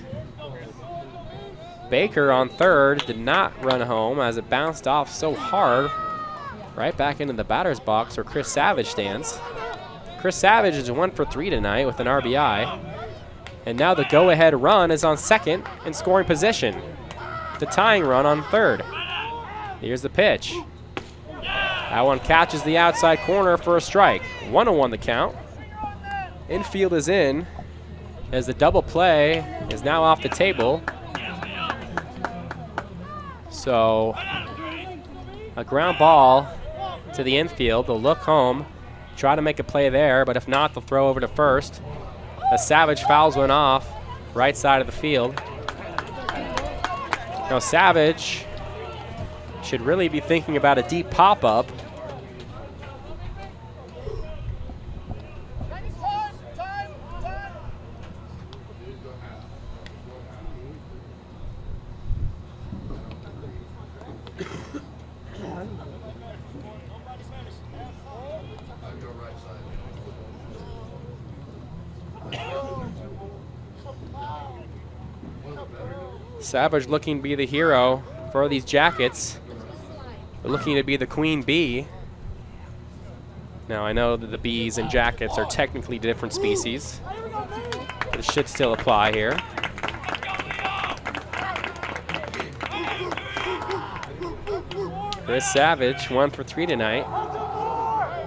Baker on 3rd did not run home as it bounced off so hard right back into the batter's box where Chris Savage stands. Chris Savage is 1 for 3 tonight with an RBI. And now the go-ahead run is on 2nd in scoring position. The tying run on 3rd. Here's the pitch. That one catches the outside corner for a strike. 1-1 the count. Infield is in as the double play is now off the table. So a ground ball to the infield. They'll look home, try to make a play there, but if not, they'll throw over to 1st. A Savage fouls one off, right side of the field. Now Savage should really be thinking about a deep pop-up. Savage looking to be the hero for these Jackets. They're looking to be the queen bee. Now I know that the bees and Jackets are technically different species, but it should still apply here. Chris Savage, 1 for 3 tonight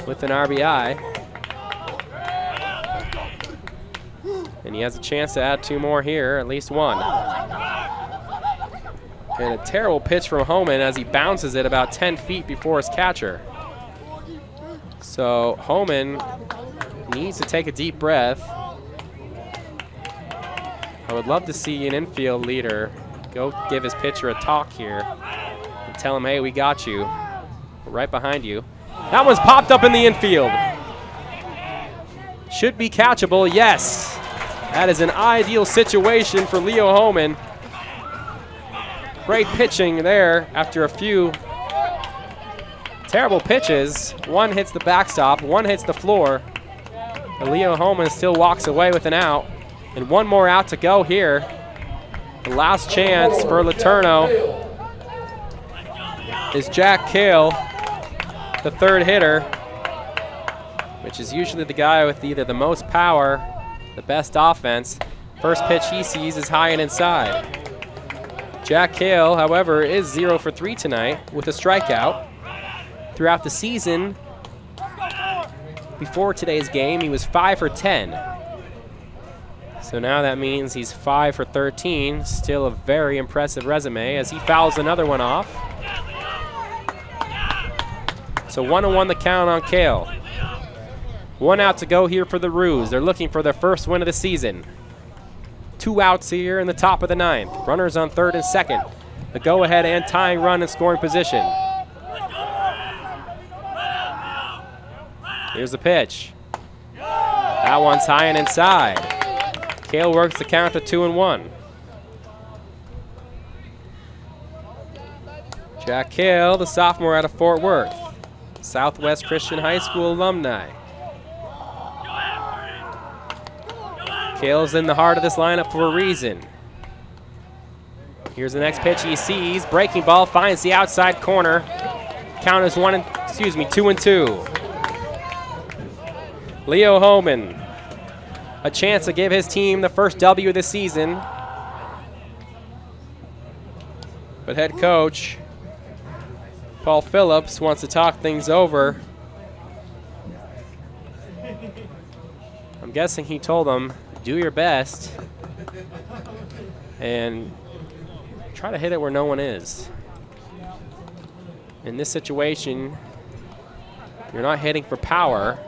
with an RBI. And he has a chance to add 2 more here, at least 1. And a terrible pitch from Homan as he bounces it about 10 feet before his catcher. So Homan needs to take a deep breath. I would love to see an infield leader go give his pitcher a talk here and tell him, hey, we got you. We're right behind you. That one's popped up in the infield. Should be catchable, yes. That is an ideal situation for Leo Homan. Great pitching there after a few terrible pitches. One hits the backstop, one hits the floor. And Leo Homan still walks away with an out. And 1 more out to go here. The last chance for LeTourneau is Jack Kale, the 3rd hitter, which is usually the guy with either the most power, the best offense. First pitch he sees is high and inside. Jack Kale, however, is 0 for 3 tonight with a strikeout. Throughout the season, before today's game, he was 5 for 10. So now that means he's 5 for 13. Still a very impressive resume as he fouls another one off. So 1-1 the count on Kale. 1 out to go here for the Roos. They're looking for their first win of the season. 2 outs here in the top of the 9th. Runners on 3rd and 2nd. The go-ahead and tying run in scoring position. Here's the pitch. That one's high and inside. Kale works the count to 2-1. Jack Kale, the sophomore out of Fort Worth, Southwest Christian High School alumni. Kale's in the heart of this lineup for a reason. Here's the next pitch he sees. Breaking ball finds the outside corner. Count is 2-2. Leo Homan, a chance to give his team the first W of the season. But head coach Paul Phillips wants to talk things over. I'm guessing he told them, do your best and try to hit it where no one is. In this situation, you're not hitting for power.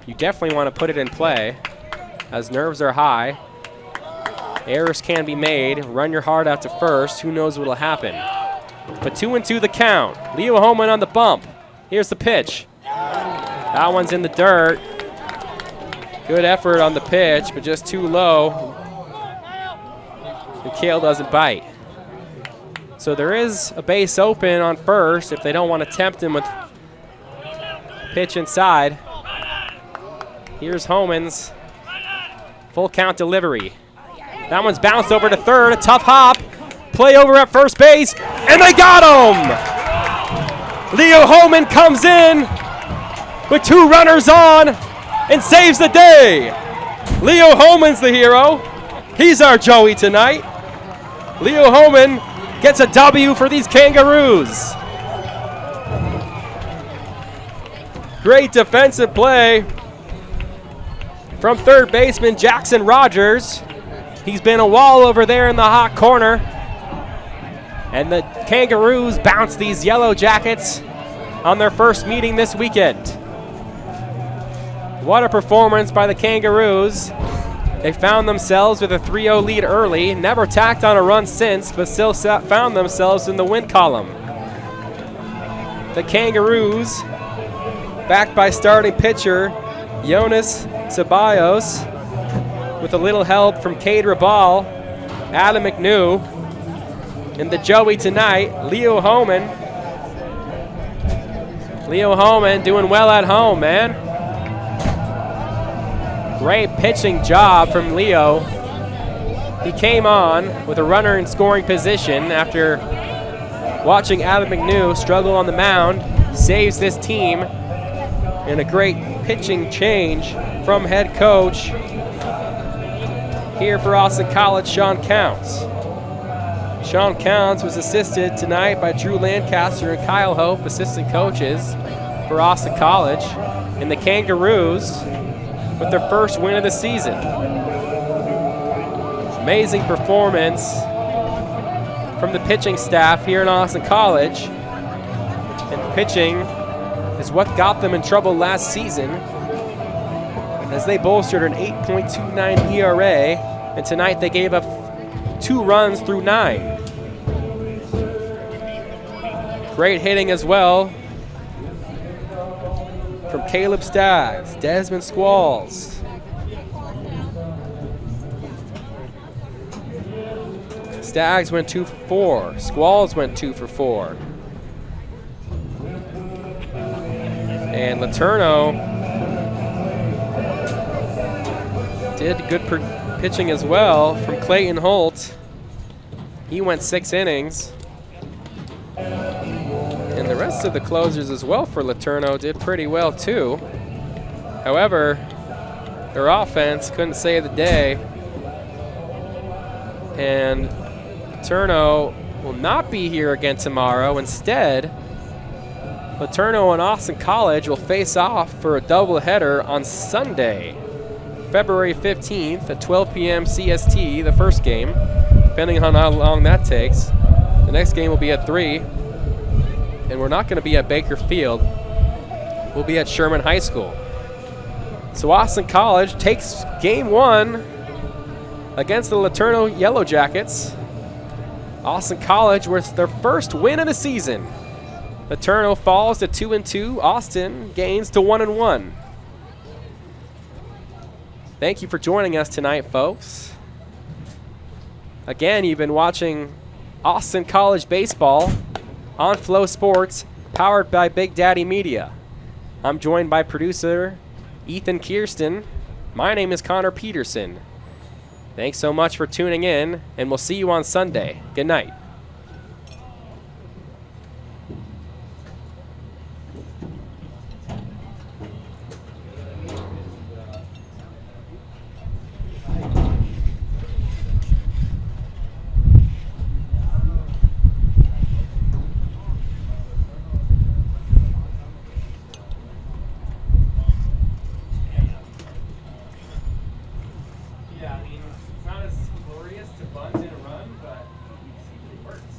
You definitely want to put it in play as nerves are high. Errors can be made. Run your heart out to first. Who knows what will happen? But 2-2 the count. Leo Homan on the bump. Here's the pitch. That one's in the dirt. Good effort on the pitch, but just too low. And Kale doesn't bite. So there is a base open on first if they don't want to tempt him with pitch inside. Here's Homan's full count delivery. That one's bounced over to third, a tough hop. Play over at first base, and they got him! Leo Homan comes in with 2 runners on and saves the day. Leo Homan's the hero. He's our Joey tonight. Leo Homan gets a W for these Kangaroos. Great defensive play from third baseman Jackson Rogers. He's been a wall over there in the hot corner. And the Kangaroos bounce these Yellow Jackets on their first meeting this weekend. What a performance by the Kangaroos. They found themselves with a 3-0 lead early, never tacked on a run since, but still found themselves in the win column. The Kangaroos, backed by starting pitcher Jonas Ceballos, with a little help from Cade Rabal, Adam McNew, and the Joey tonight, Leo Homan. Leo Homan doing well at home, man. Great pitching job from Leo. He came on with a runner in scoring position after watching Adam McNew struggle on the mound, saves this team, and a great pitching change from head coach here for Austin College, Sean Counts. Sean Counts was assisted tonight by Drew Lancaster and Kyle Hope, assistant coaches for Austin College, and the Kangaroos with their first win of the season. Amazing performance from the pitching staff here in Austin College. And pitching is what got them in trouble last season, as they bolstered an 8.29 ERA, and tonight they gave up 2 runs through 9. Great hitting as well from Caleb Staggs, Desmond Squalls. Staggs went 2 for 4. Squalls went 2 for 4. And LeTourneau did good pitching as well from Clayton Holt. He went 6 innings. And the rest of the closers as well for LeTourneau did pretty well too. However, their offense couldn't save the day. And LeTourneau will not be here again tomorrow. Instead, LeTourneau and Austin College will face off for a doubleheader on Sunday, February 15th at 12 p.m. CST, the first game, depending on how long that takes. The next game will be at 3. And we're not going to be at Baker Field. We'll be at Sherman High School. So Austin College takes game 1 against the LeTourneau Yellow Jackets. Austin College with their first win of the season. LeTourneau falls to 2-2. Austin gains to 1-1. Thank you for joining us tonight, folks. Again, you've been watching Austin College Baseball on FloSports, powered by Big Daddy Media. I'm joined by producer Ethan Kirsten. My name is Connor Peterson. Thanks so much for tuning in, and we'll see you on Sunday. Good night. Yeah, I mean, it's not as glorious to bunt and run, but it works.